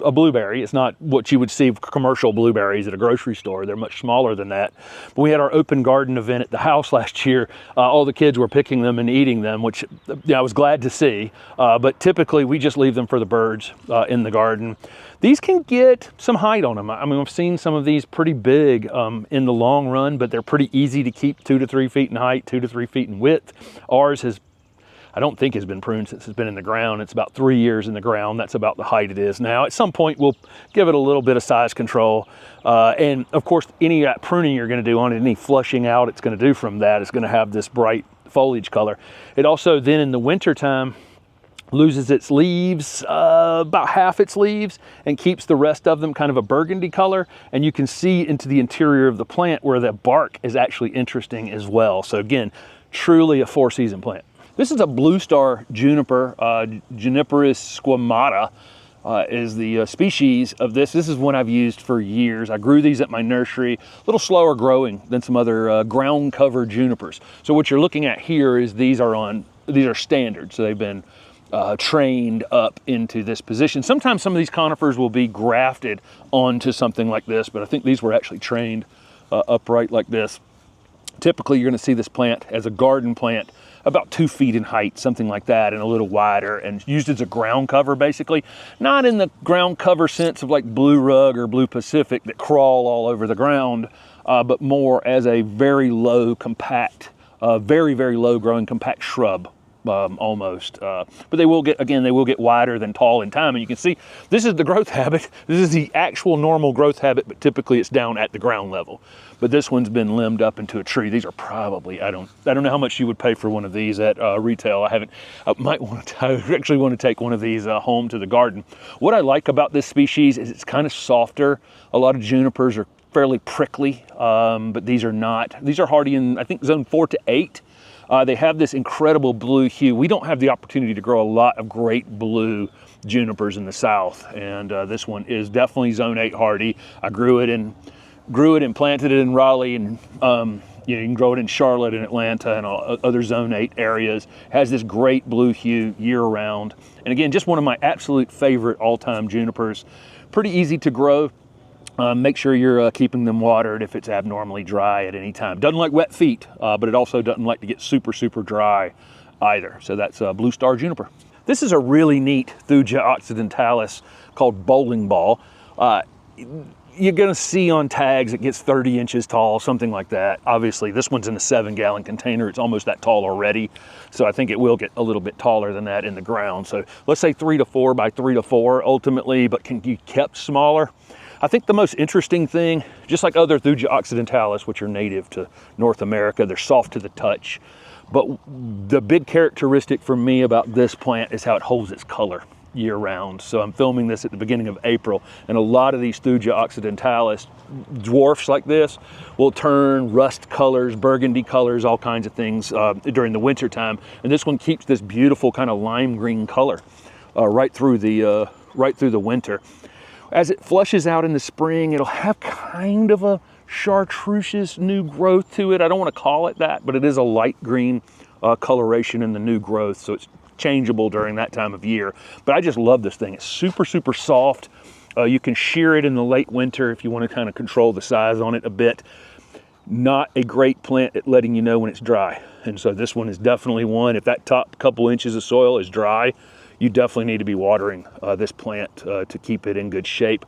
a blueberry. It's not what you would see commercial blueberries at a grocery store. They're much smaller than that. But we had our open garden event at the house last year. All the kids were picking them and eating them, which I was glad to see. But typically we just leave them for the birds in the garden. These can get some height on them. I mean, I've seen some of these pretty big in the long run, but they're pretty easy to keep 2 to 3 feet in height, 2 to 3 feet in width. Ours I don't think has been pruned since it's been in the ground. It's about 3 years in the ground. That's about the height it is now. At some point, we'll give it a little bit of size control. And of course, any pruning you're gonna do on it, any flushing out it's gonna do from that is gonna have this bright foliage color. It also then in the winter time loses its leaves, about half its leaves, and keeps the rest of them kind of a burgundy color. And you can see into the interior of the plant where the bark is actually interesting as well. So again, truly a 4-season plant. This is a blue star juniper, Juniperus squamata is the species of this. This is one I've used for years. I grew these at my nursery, a little slower growing than some other ground cover junipers. So what you're looking at here is these are standard. So they've been trained up into this position. Sometimes some of these conifers will be grafted onto something like this, but I think these were actually trained upright like this. Typically, you're going to see this plant as a garden plant about 2 feet in height, something like that, and a little wider, and used as a ground cover, basically. Not in the ground cover sense of like blue rug or blue Pacific that crawl all over the ground, but more as a very low, compact, very, very low growing compact shrub. Almost, but they will get, again, they will get wider than tall in time. And you can see this is the growth habit. This is the actual normal growth habit, but typically it's down at the ground level. But this one's been limbed up into a tree. These are probably, I don't know how much you would pay for one of these at retail. I actually want to take one of these home to the garden. What I like about this species is it's kind of softer. A lot of junipers are fairly prickly, but these are not. These are hardy in, I think, zone 4 to 8. They have this incredible blue hue. We don't have the opportunity to grow a lot of great blue junipers in the south, and this one is definitely zone 8 hardy. I grew it and planted it in Raleigh, and you can grow it in Charlotte and Atlanta and other zone 8 areas. It has this great blue hue year round, and again, just one of my absolute favorite all-time junipers. Pretty easy to grow. Make sure you're keeping them watered if it's abnormally dry at any time. Doesn't like wet feet, but it also doesn't like to get super, super dry either. So that's Blue Star Juniper. This is a really neat Thuja occidentalis called bowling ball. You're gonna see on tags it gets 30 inches tall, something like that. Obviously, this one's in a 7-gallon container. It's almost that tall already. So I think it will get a little bit taller than that in the ground. So let's say 3 to 4 by 3 to 4 ultimately, but can be kept smaller. I think the most interesting thing, just like other Thuja occidentalis, which are native to North America, they're soft to the touch. But the big characteristic for me about this plant is how it holds its color year round. So I'm filming this at the beginning of April, and a lot of these Thuja occidentalis dwarfs like this will turn rust colors, burgundy colors, all kinds of things during the winter time. And this one keeps this beautiful kind of lime green color right through the winter. As it flushes out in the spring, it'll have kind of a chartreuse new growth to it. I don't want to call it that, but it is a light green coloration in the new growth, so it's changeable during that time of year. But I just love this thing. It's super, super soft. You can shear it in the late winter if you want to kind of control the size on it a bit. Not a great plant at letting you know when it's dry. And so this one is definitely one. If that top couple inches of soil is dry, you definitely need to be watering this plant to keep it in good shape.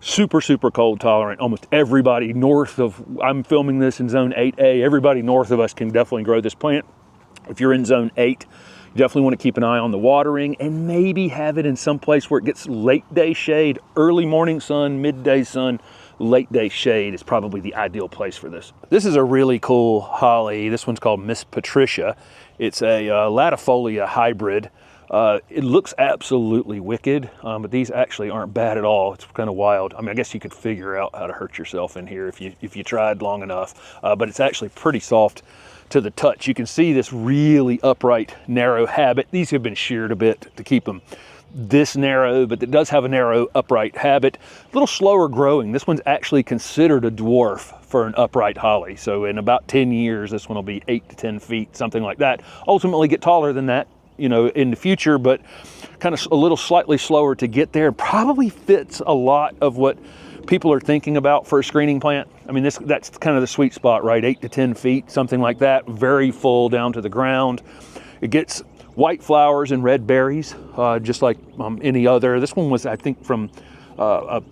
Super, super cold tolerant. Almost everybody north of, I'm filming this in zone 8A, everybody north of us can definitely grow this plant. If you're in zone 8, you definitely want to keep an eye on the watering and maybe have it in some place where it gets late day shade. Early morning sun, midday sun, late day shade is probably the ideal place for this. This is a really cool holly. This one's called Miss Patricia. It's a latifolia hybrid. It looks absolutely wicked, but these actually aren't bad at all. It's kind of wild. I mean, I guess you could figure out how to hurt yourself in here if you tried long enough, but it's actually pretty soft to the touch. You can see this really upright, narrow habit. These have been sheared a bit to keep them this narrow, but it does have a narrow, upright habit. A little slower growing. This one's actually considered a dwarf for an upright holly. So in about 10 years, this one will be 8 to 10 feet, something like that. Ultimately get taller than that, you know, in the future, but kind of a little slightly slower to get there. Probably fits a lot of what people are thinking about for a screening plant. I mean, that's kind of the sweet spot, right? 8 to 10 feet, something like that. Very full down to the ground. It gets white flowers and red berries, just like any other. This one was, I think, from a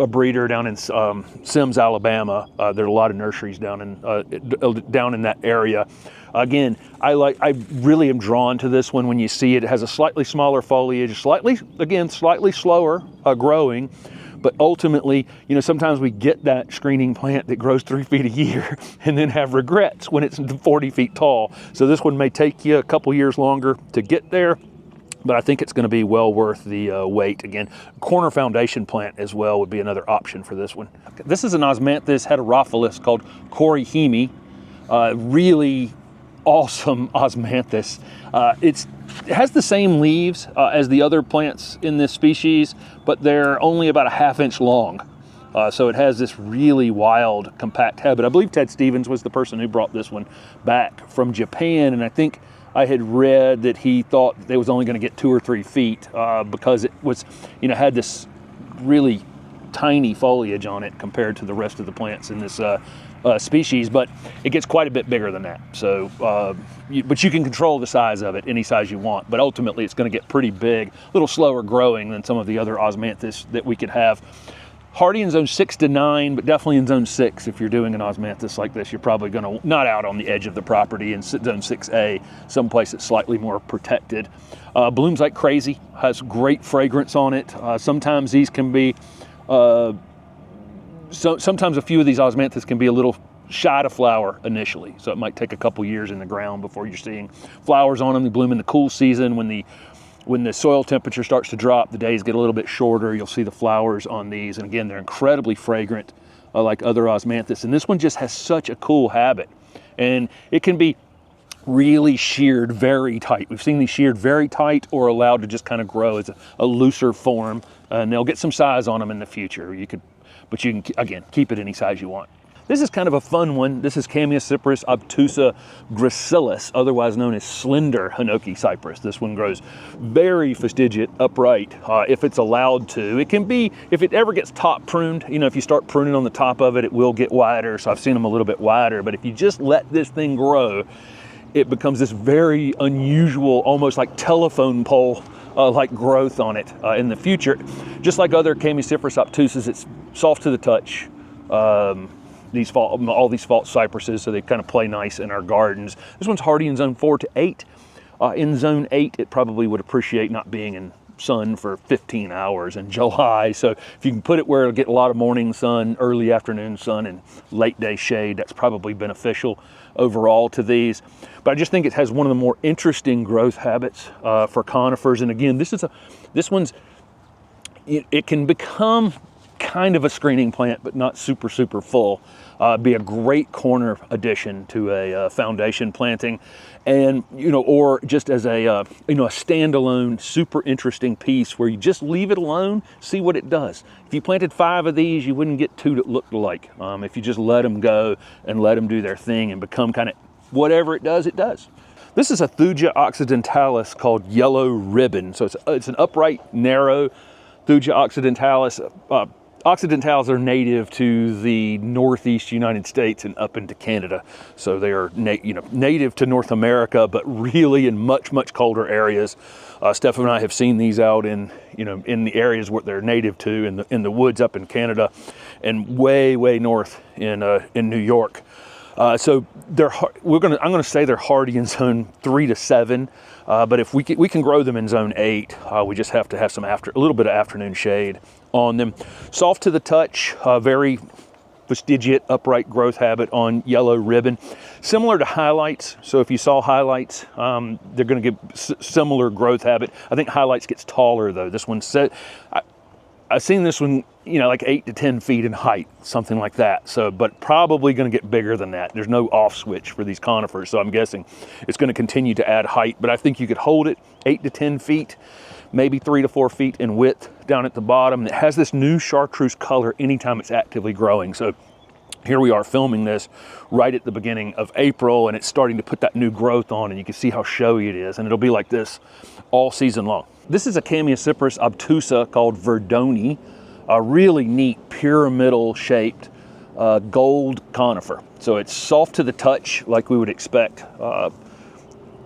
breeder down in Sims, Alabama. There are a lot of nurseries down in that area. Again, I really am drawn to this one when you see it. It has a slightly smaller foliage, slightly slower growing, but ultimately, you know, sometimes we get that screening plant that grows 3 feet a year and then have regrets when it's 40 feet tall. So this one may take you a couple years longer to get there, but I think it's going to be well worth the wait. Again, corner foundation plant as well would be another option for this one. This is an Osmanthus heterophilus called Corihimi. Really awesome Osmanthus. It has the same leaves as the other plants in this species, but they're only about a ½ inch long. So it has this really wild, compact habit. I believe Ted Stevens was the person who brought this one back from Japan, and I think I had read that he thought they was only going to get 2 or 3 feet because it was, you know, had this really tiny foliage on it compared to the rest of the plants in this species, but it gets quite a bit bigger than that. So, but you can control the size of it any size you want, but ultimately it's going to get pretty big, a little slower growing than some of the other Osmanthus that we could have. Hardy in zone 6 to 9, but definitely in zone 6. If you're doing an Osmanthus like this, you're probably going to, not out on the edge of the property in zone 6A, someplace that's slightly more protected. Blooms like crazy, has great fragrance on it. Sometimes these can be, sometimes a few of these Osmanthus can be a little shy to flower initially. So it might take a couple years in the ground before you're seeing flowers on them. They bloom in the cool season when the soil temperature starts to drop, the days get a little bit shorter, you'll see the flowers on these. And again, they're incredibly fragrant like other Osmanthus. And this one just has such a cool habit. And it can be really sheared very tight. We've seen these sheared very tight or allowed to just kind of grow as a looser form. And they'll get some size on them in the future. But you can, again, keep it any size you want. This is kind of a fun one. This is Chamaecyparis obtusa gracilis, otherwise known as slender Hinoki cypress. This one grows very fastigiate, upright, if it's allowed to. It can be, if it ever gets top pruned, you know, if you start pruning on the top of it, it will get wider. So I've seen them a little bit wider, but if you just let this thing grow, it becomes this very unusual, almost like telephone pole like growth on it in the future. Just like other Chamaecyparis obtusas, it's soft to the touch. All these false cypresses, so they kind of play nice in our gardens. This one's hardy in zone 4 to 8. In zone 8, it probably would appreciate not being in sun for 15 hours in July. So if you can put it where it'll get a lot of morning sun, early afternoon sun, and late day shade, that's probably beneficial overall to these. But I just think it has one of the more interesting growth habits for conifers. And again, it can become kind of a screening plant, but not super full. Be a great corner addition to a foundation planting, and or just as a standalone super interesting piece where you just leave it alone, see what it does. If you planted 5 of these, you wouldn't get 2 that looked alike. If you just let them go and let them do their thing and become kind of whatever it does, it does. This is a Thuja occidentalis called yellow ribbon. So it's an upright, narrow Thuja occidentalis. Occidentals are native to the northeast United States and up into Canada. So they are native to North America, but really in much colder areas. Steph and I have seen these out in the areas where they're native to, in the woods up in Canada, and way north in New York. So I'm going to say they're hardy in zone 3 to 7. But if we can grow them in zone 8, we just have to have a little bit of afternoon shade on them. Soft to the touch, very fastigiate, upright growth habit on yellow ribbon. Similar to highlights. So if you saw highlights, they're going to get similar growth habit. I think highlights gets taller though. This one's I've seen this one, like 8 to 10 feet in height, something like that. So, but probably going to get bigger than that. There's no off switch for these conifers, so I'm guessing it's going to continue to add height. But I think you could hold it 8 to 10 feet, maybe 3 to 4 feet in width down at the bottom. It has this new chartreuse color anytime it's actively growing. So here we are filming this right at the beginning of April, and it's starting to put that new growth on, and you can see how showy it is, and it'll be like this all season long. This is a Chamaecyparis obtusa called Viburnum, a really neat pyramidal shaped gold conifer. So it's soft to the touch like we would expect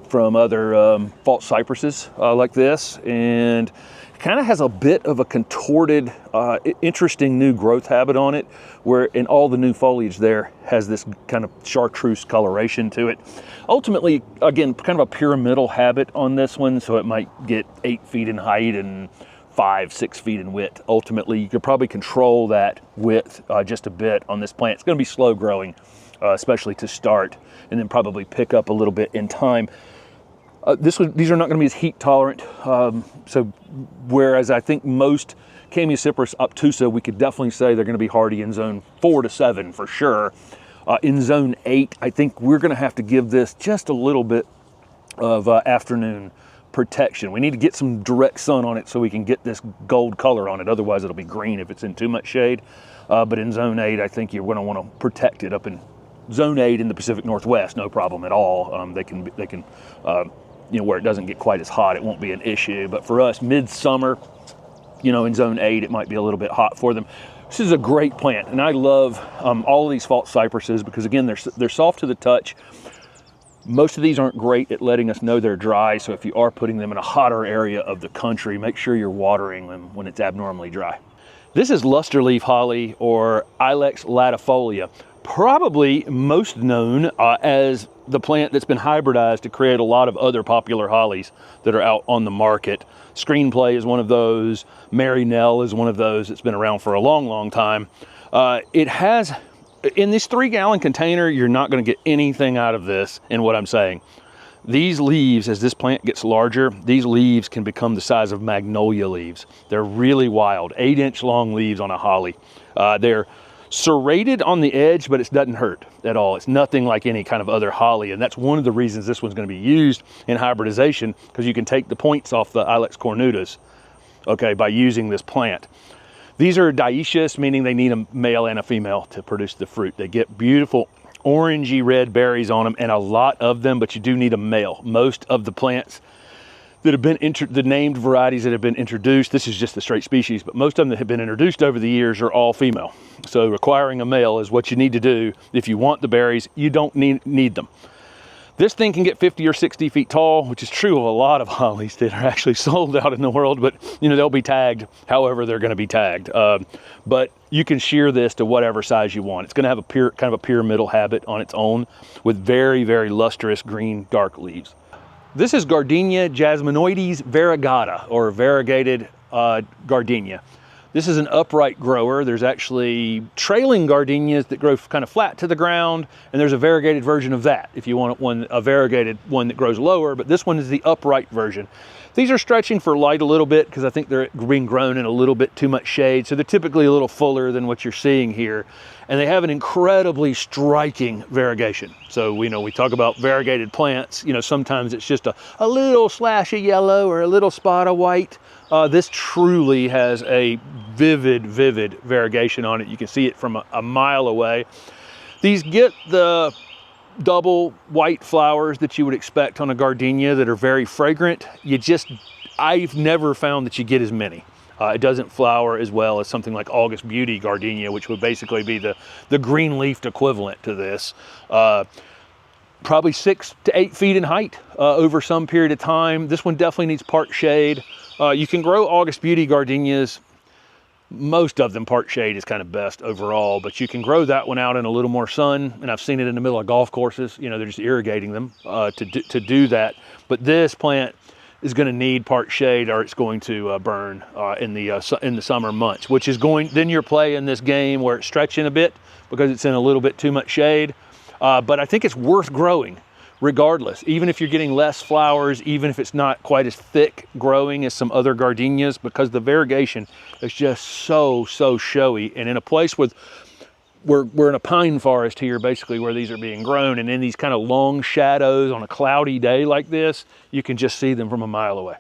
from other false cypresses like this, and kind of has a bit of a contorted, interesting new growth habit on it, where in all the new foliage there has this kind of chartreuse coloration to it. Ultimately, again, kind of a pyramidal habit on this one, so it might get 8 feet in height and 5-6 feet in width. Ultimately, you could probably control that width just a bit on this plant. It's going to be slow growing, especially to start, and then probably pick up a little bit in time. These are not going to be as heat tolerant. So whereas I think most Chamaecyparis obtusa, we could definitely say they're going to be hardy in zone 4 to 7 for sure. In zone 8, I think we're going to have to give this just a little bit of afternoon protection. We need to get some direct sun on it so we can get this gold color on it. Otherwise, it'll be green if it's in too much shade. But in zone 8, I think you're going to want to protect it up in zone 8 in the Pacific Northwest. No problem at all. They can where it doesn't get quite as hot, it won't be an issue. But for us, midsummer, in zone 8, it might be a little bit hot for them. This is a great plant, and I love all of these false cypresses because, again, they're soft to the touch. Most of these aren't great at letting us know they're dry, so if you are putting them in a hotter area of the country, make sure you're watering them when it's abnormally dry. This is luster leaf holly, or Ilex latifolia, probably most known as the plant that's been hybridized to create a lot of other popular hollies that are out on the market. Screenplay is one of those. Mary Nell is one of those. It's been around for a long, long time. It has, in this 3-gallon container, you're not going to get anything out of this in what I'm saying. These leaves, as this plant gets larger, these leaves can become the size of magnolia leaves. They're really wild, 8-inch long leaves on a holly. They're serrated on the edge, but it doesn't hurt at all. It's nothing like any kind of other holly, and that's one of the reasons this one's going to be used in hybridization, because you can take the points off the Ilex cornutus, okay, by using this plant. These are dioecious, meaning they need a male and a female to produce the fruit. They get beautiful orangey red berries on them, and a lot of them, but you do need a male. Most of the plants that have been the named varieties that have been introduced, this is just the straight species, but most of them that have been introduced over the years are all female. So requiring a male is what you need to do if you want the berries. You don't need them. This thing can get 50 or 60 feet tall, which is true of a lot of hollies that are actually sold out in the world, but you know, they'll be tagged however they're going to be tagged. But you can shear this to whatever size you want. It's going to have a kind of a pyramidal habit on its own with very, very lustrous green dark leaves. This is Gardenia jasminoides variegata, or variegated gardenia. This is an upright grower. There's actually trailing gardenias that grow kind of flat to the ground, and there's a variegated version of that if you want a variegated one that grows lower, but this one is the upright version. These are stretching for light a little bit because I think they're being grown in a little bit too much shade, so they're typically a little fuller than what you're seeing here, and they have an incredibly striking variegation. So we talk about variegated plants, sometimes it's just a little slash of yellow or a little spot of white. This truly has a vivid variegation on it. You can see it from a mile away. These get the double white flowers that you would expect on a gardenia that are very fragrant. I've never found that you get as many. It doesn't flower as well as something like August Beauty gardenia, which would basically be the green leafed equivalent to this. Probably 6 to 8 feet in height over some period of time. This one definitely needs part shade. You can grow August Beauty gardenias. Most of them part shade is kind of best overall, but you can grow that one out in a little more sun, and I've seen it in the middle of golf courses. They're just irrigating them to do that. But this plant is going to need part shade, or it's going to burn in the summer months, which is then you're playing this game where it's stretching a bit because it's in a little bit too much shade. But I think it's worth growing regardless, even if you're getting less flowers, even if it's not quite as thick growing as some other gardenias, because the variegation is just so showy. And in a place we're in a pine forest here, basically, where these are being grown, and in these kind of long shadows on a cloudy day like this, you can just see them from a mile away.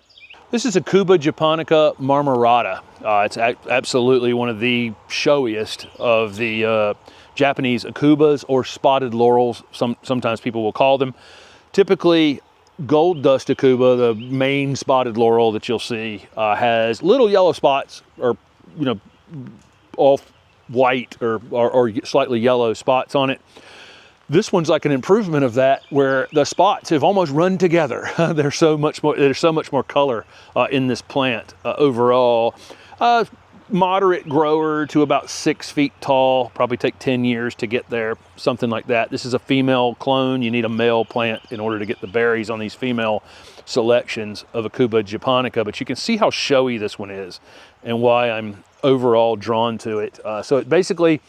This is Aucuba japonica marmorata. It's absolutely one of the showiest of the Japanese Aucubas, or spotted laurels, sometimes people will call them. Typically, gold dust Aucuba, the main spotted laurel that you'll see, has little yellow spots, or all white or slightly yellow spots on it. This one's like an improvement of that, where the spots have almost run together. There's so much more color in this plant overall. Moderate grower to about 6 feet tall, probably take 10 years to get there, something like that. This is a female clone. You need a male plant in order to get the berries on these female selections of Aucuba japonica, but you can see how showy this one is and why I'm overall drawn to it. So it basically,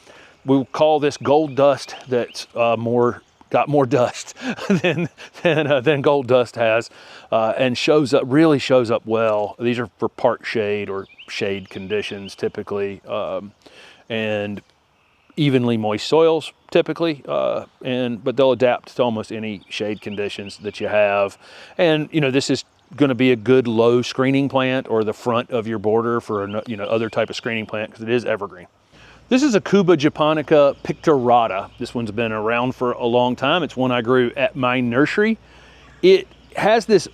we'll call this gold dust that's got more dust than gold dust has, and really shows up well. These are for part shade or shade conditions typically, and evenly moist soils typically, but they'll adapt to almost any shade conditions that you have. And this is going to be a good low screening plant, or the front of your border for other type of screening plant, because it is evergreen. This is Aucuba japonica pictorata. This one's been around for a long time. It's one I grew at my nursery. It has this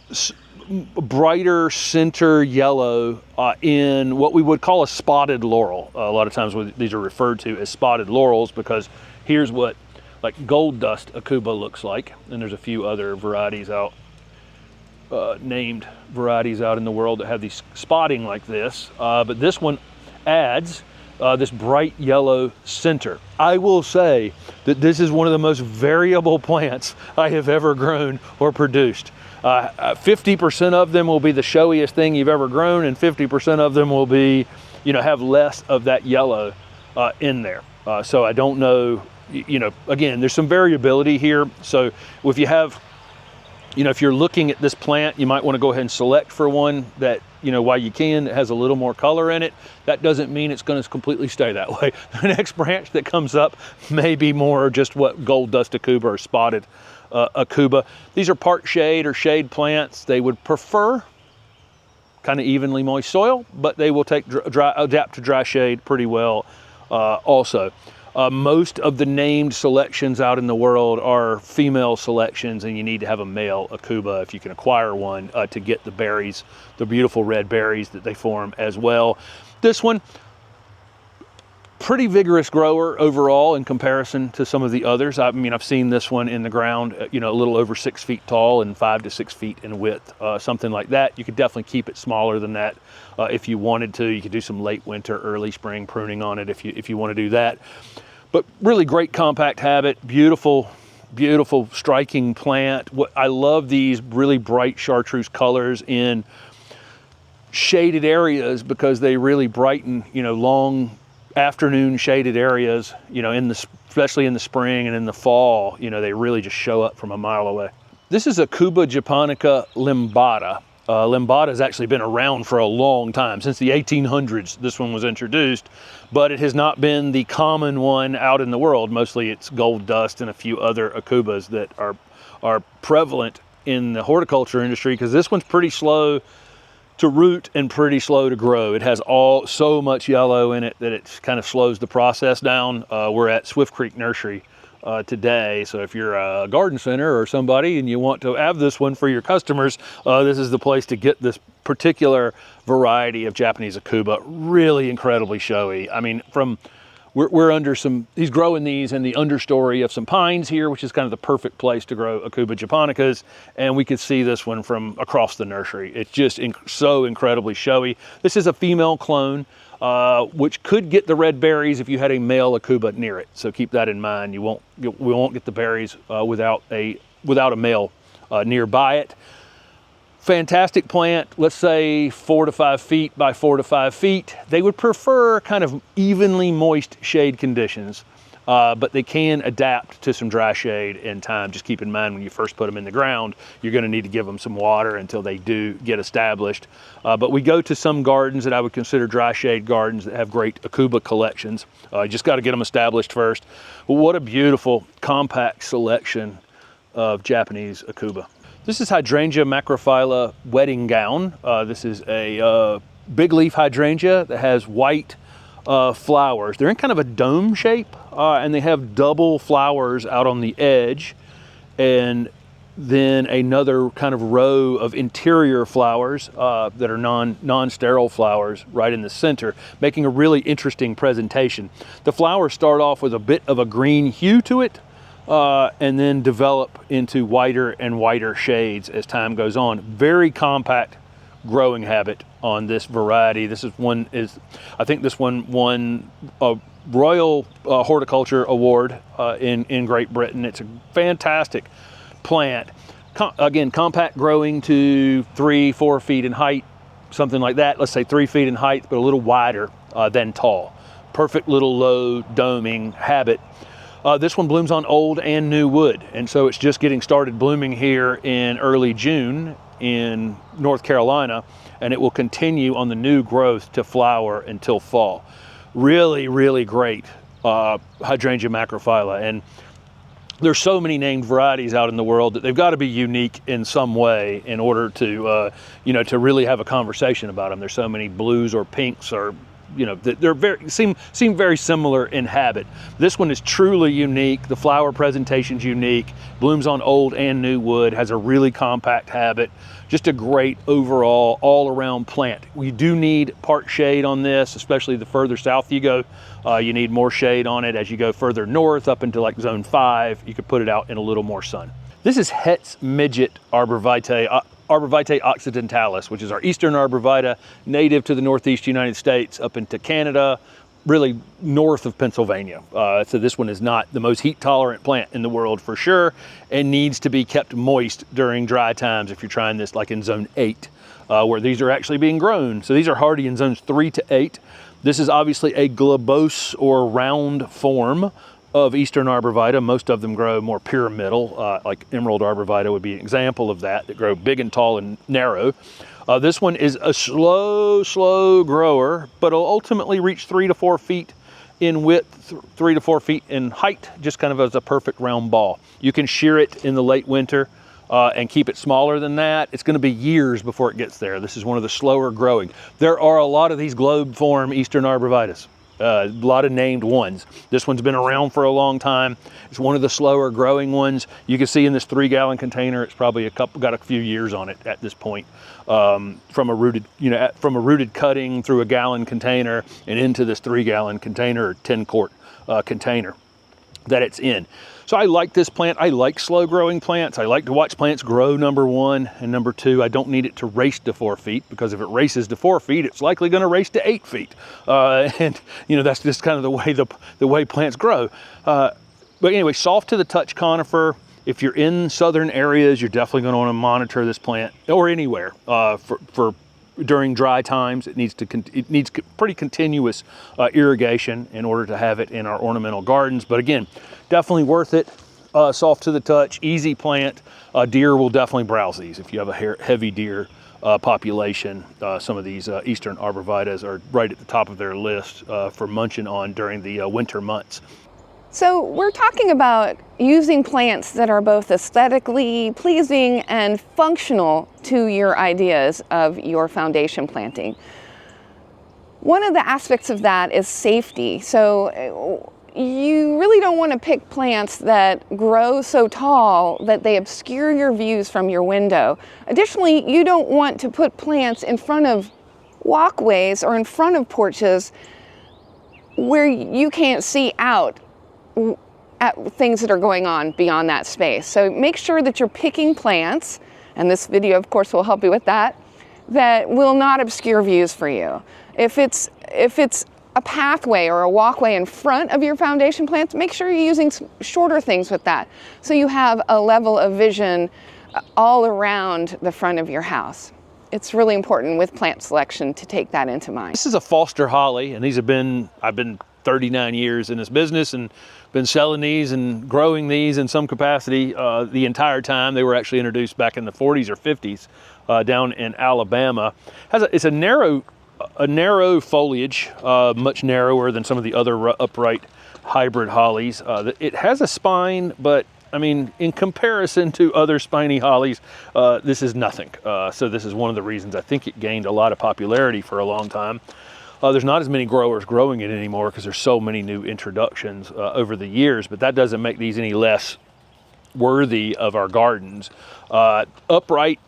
brighter center yellow in what we would call a spotted laurel. A lot of times these are referred to as spotted laurels because here's what like gold dust Aucuba looks like, and there's a few other varieties out, named varieties out in the world that have these spotting like this, but this one adds this bright yellow center. I will say that this is one of the most variable plants I have ever grown or produced. 50% of them will be the showiest thing you've ever grown, and 50% of them will be, you know, have less of that yellow in there. So I don't know, you know, again, there's some variability here. So if you have, you know, if you're looking at this plant, you might want to go ahead and select for one that, you know, while you can, it has a little more color in it. That doesn't mean it's going to completely stay that way. The next branch that comes up may be more just what gold dust Aucuba or spotted Aucuba. These are part shade or shade plants. They would prefer kind of evenly moist soil, but they will adapt to dry shade pretty well also. Most of the named selections out in the world are female selections, and you need to have a male Aucuba if you can acquire one to get the berries, the beautiful red berries that they form as well. This one, pretty vigorous grower overall in comparison to some of the others. I mean, I've seen this one in the ground, you know, a little over 6 feet tall and 5 to 6 feet in width, something like that. You could definitely keep it smaller than that if you wanted to. You could do some late winter, early spring pruning on it if you want to do that. But really great compact habit, beautiful, beautiful, striking plant. I love these really bright chartreuse colors in shaded areas because they really brighten, you know, long afternoon shaded areas, you know, especially in the spring and in the fall, you know, they really just show up from a mile away. This is Aucuba japonica limbata. Limbata has actually been around for a long time, since the 1800s this one was introduced, but it has not been the common one out in the world. Mostly it's gold dust and a few other Aucubas that are prevalent in the horticulture industry, because this one's pretty slow to root and pretty slow to grow. It has so much yellow in it that it kind of slows the process down. We're at Swift Creek Nursery today, so if you're a garden center or somebody and you want to have this one for your customers, this is the place to get this particular variety of Japanese Aucuba. Really incredibly showy. I mean, we're under he's growing these in the understory of some pines here, which is kind of the perfect place to grow Aucuba japonicas, and we could see this one from across the nursery. It's just so incredibly showy. This is a female clone, which could get the red berries if you had a male Aucuba near it. So keep that in mind. We won't get the berries without a male nearby it. Fantastic plant, let's say 4 to 5 feet by 4 to 5 feet. They would prefer kind of evenly moist shade conditions, but they can adapt to some dry shade in time. Just keep in mind when you first put them in the ground, you're going to need to give them some water until they do get established. But we go to some gardens that I would consider dry shade gardens that have great Aucuba collections. You just got to get them established first. But what a beautiful compact selection of Japanese Aucuba. This is Hydrangea macrophylla wedding gown. This is a big leaf hydrangea that has white flowers. They're in kind of a dome shape, and they have double flowers out on the edge, and then another kind of row of interior flowers that are non-sterile flowers right in the center, making a really interesting presentation. The flowers start off with a bit of a green hue to it, and then develop into whiter and whiter shades as time goes on. Very compact growing habit on this variety. I think this one won a Royal Horticulture Award in Great Britain. It's a fantastic plant. Again, compact growing to 3-4 feet in height, something like that. Let's say 3 feet in height, but a little wider than tall. Perfect little low doming habit. This one blooms on old and new wood, and so it's just getting started blooming here in early June in North Carolina, and it will continue on the new growth to flower until fall. Really, really great Hydrangea macrophylla, and there's so many named varieties out in the world that they've got to be unique in some way in order to, to really have a conversation about them. There's so many blues or pinks or you know, they're seem very similar in habit. This one is truly unique. The flower presentation's unique. Blooms on old and new wood. Has a really compact habit. Just a great overall, all-around plant. We do need part shade on this, especially the further south you go. You need more shade on it. As you go further north, up into like zone 5, you could put it out in a little more sun. This is Het's Midget Arborvitae occidentalis, which is our eastern arborvita, native to the northeast United States, up into Canada, really north of Pennsylvania. So this one is not the most heat tolerant plant in the world for sure, and needs to be kept moist during dry times if you're trying this like in zone 8, where these are actually being grown. So these are hardy in zones 3 to 8. This is obviously a globose or round form of eastern arborvita. Most of them grow more pyramidal, like emerald arborvita would be an example of that grow big and tall and narrow. This one is a slow grower, but will ultimately reach 3 to 4 feet in width, 3 to 4 feet in height, just kind of as a perfect round ball. You can shear it in the late winter and keep it smaller than that. It's going to be years before it gets there. This is one of the slower growing. There are a lot of these globe form eastern arborvitas. A lot of named ones. This one's been around for a long time. It's one of the slower growing ones. You can see in this 3-gallon container, it's probably got a few years on it at this point. From a rooted cutting through a gallon container and into this 3-gallon container or 10-quart container that it's in. So I like this plant. I like slow growing plants. I like to watch plants grow, number 1, and number 2, I don't need it to race to 4 feet, because if it races to 4 feet, it's likely going to race to 8 feet. And you know, that's just kind of the way plants grow. But anyway, soft to the touch conifer. If you're in southern areas, you're definitely going to want to monitor this plant, or anywhere for during dry times. It needs pretty continuous irrigation in order to have it in our ornamental gardens. But again, definitely worth it. Soft to the touch, easy plant. Deer will definitely browse these. If you have a heavy deer population, some of these eastern arborvitas are right at the top of their list for munching on during the winter months. So we're talking about using plants that are both aesthetically pleasing and functional to your ideas of your foundation planting. One of the aspects of that is safety. So you really don't want to pick plants that grow so tall that they obscure your views from your window. Additionally, you don't want to put plants in front of walkways or in front of porches where you can't see out at things that are going on beyond that space. So make sure that you're picking plants, and this video of course will help you with that, that will not obscure views for you. If it's a pathway or a walkway in front of your foundation plants, make sure you're using shorter things with that, so you have a level of vision all around the front of your house. It's really important with plant selection to take that into mind. This is a Foster holly, and I've been 39 years in this business and been selling these and growing these in some capacity the entire time. They were actually introduced back in the 40s or 50s down in Alabama. It's a narrow foliage, much narrower than some of the other upright hybrid hollies. It has a spine, but I mean, in comparison to other spiny hollies, this is nothing. So this is one of the reasons I think it gained a lot of popularity for a long time. There's not as many growers growing it anymore because there's so many new introductions over the years, but that doesn't make these any less worthy of our gardens. Upright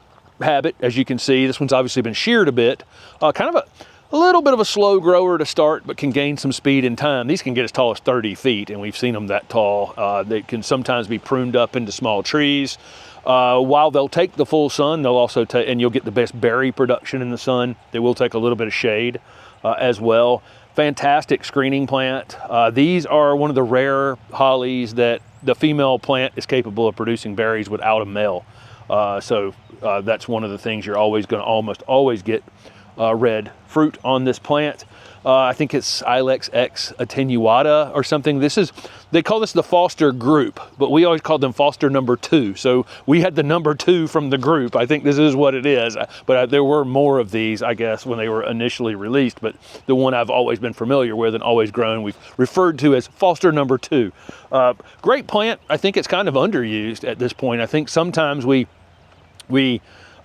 habit, as you can see. This one's obviously been sheared a bit. Kind of a little bit of a slow grower to start, but can gain some speed in time. These can get as tall as 30 feet, and we've seen them that tall. They can sometimes be pruned up into small trees. While they'll take the full sun, they'll also take, and you'll get the best berry production in the sun. They will take a little bit of shade as well. Fantastic screening plant. These are one of the rare hollies that the female plant is capable of producing berries without a male. So that's one of the things you're always going to almost always get red fruit on this plant. I think it's Ilex X attenuata or something. They call this the Foster group, but we always called them Foster number 2. So we had the number 2 from the group. I think this is what it is. But there were more of these, I guess, when they were initially released. But the one I've always been familiar with and always grown, we've referred to as Foster number 2. Great plant. I think it's kind of underused at this point. I think sometimes we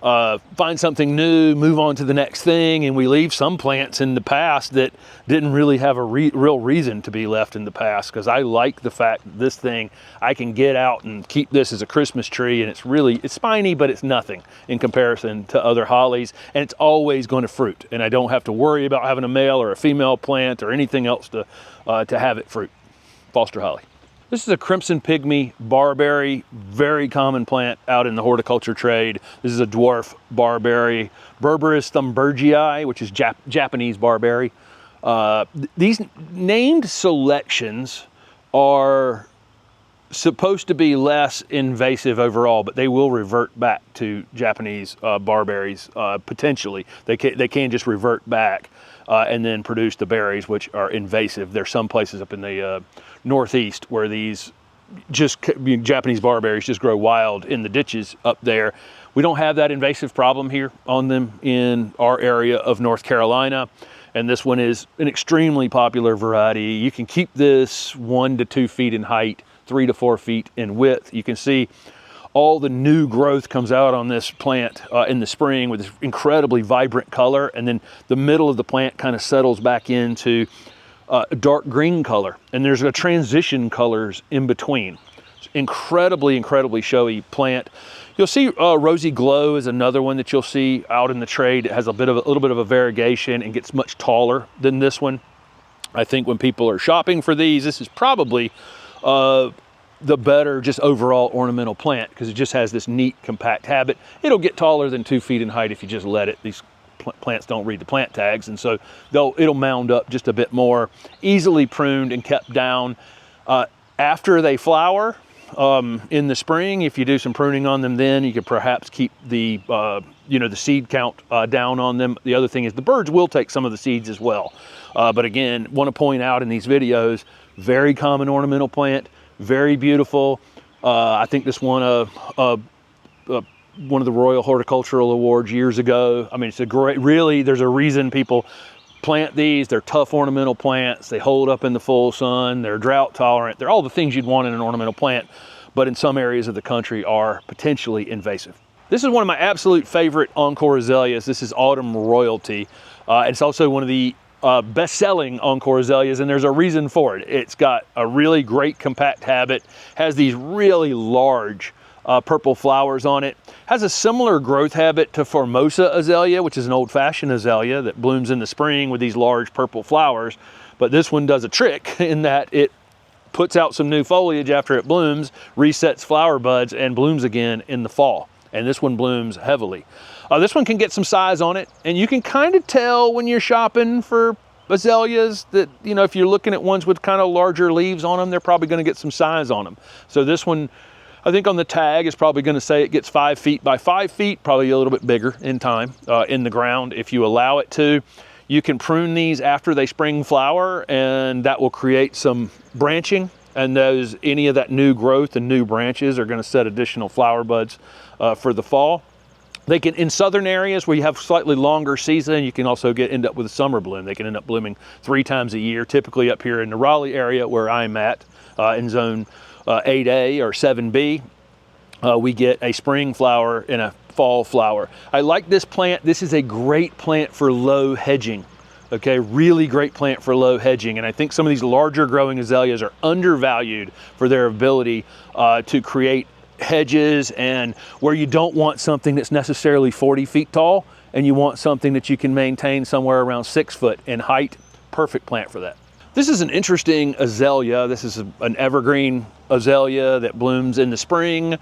find something new, move on to the next thing, and we leave some plants in the past that didn't really have a real reason to be left in the past, because I like the fact that this thing, I can get out and keep this as a Christmas tree, and it's spiny, but it's nothing in comparison to other hollies, and it's always going to fruit, and I don't have to worry about having a male or a female plant or anything else to have it fruit. Foster holly. This is a crimson pygmy barberry, very common plant out in the horticulture trade. This is a dwarf barberry, Berberis thunbergii, which is Japanese barberry. These named selections are supposed to be less invasive overall, but they will revert back to Japanese barberries potentially. They can just revert back and then produce the berries, which are invasive. There's some places up in the northeast where these Japanese barberries just grow wild in the ditches up there. We don't have that invasive problem here on them in our area of North Carolina. And this one is an extremely popular variety. You can keep this 1 to 2 feet in height, 3 to 4 feet in width. You can see all the new growth comes out on this plant in the spring with this incredibly vibrant color, and then the middle of the plant kind of settles back into a dark green color, and there's a transition colors in between. It's incredibly showy plant. You'll see Rosy Glow is another one that you'll see out in the trade. It has a little bit of a variegation and gets much taller than this one. I think when people are shopping for these, this is probably the better just overall ornamental plant, because it just has this neat compact habit. It'll get taller than 2 feet in height if you just let it. These plants don't read the plant tags, and so it'll mound up just a bit more, easily pruned and kept down. After they flower in the spring, if you do some pruning on them, then you could perhaps keep the the seed count down on them. The other thing is the birds will take some of the seeds as well. But again, want to point out in these videos, very common ornamental plant, very beautiful. I think this won one of the Royal Horticultural Awards years ago. I mean, it's a great, really, there's a reason people plant these. They're tough ornamental plants. They hold up in the full sun. They're drought tolerant. They're all the things you'd want in an ornamental plant, but in some areas of the country are potentially invasive. This is one of my absolute favorite Encore azaleas. This is Autumn Royalty. It's also one of the best-selling Encore azaleas, and there's a reason for it. It's got a really great compact habit, has these really large purple flowers on it, has a similar growth habit to Formosa azalea, which is an old-fashioned azalea that blooms in the spring with these large purple flowers. But this one does a trick in that it puts out some new foliage after it blooms, resets flower buds, and blooms again in the fall. And this one blooms heavily. This one can get some size on it, and you can kind of tell when you're shopping for azaleas that, if you're looking at ones with kind of larger leaves on them, they're probably going to get some size on them. So this one, I think on the tag is probably going to say it gets 5 feet by 5 feet, probably a little bit bigger in time in the ground if you allow it to. You can prune these after they spring flower, and that will create some branching, and any of that new growth and new branches are going to set additional flower buds for the fall. They can, in southern areas where you have slightly longer season, you can also end up with a summer bloom. They can end up blooming 3 times a year. Typically up here in the Raleigh area where I'm at, in zone 8A or 7B, we get a spring flower and a fall flower. I like this plant. This is a great plant for low hedging. Okay, really great plant for low hedging. And I think some of these larger growing azaleas are undervalued for their ability to create hedges, and where you don't want something that's necessarily 40 feet tall and you want something that you can maintain somewhere around 6 foot in height. Perfect plant for that. This is an interesting azalea. This is an evergreen azalea that blooms in the spring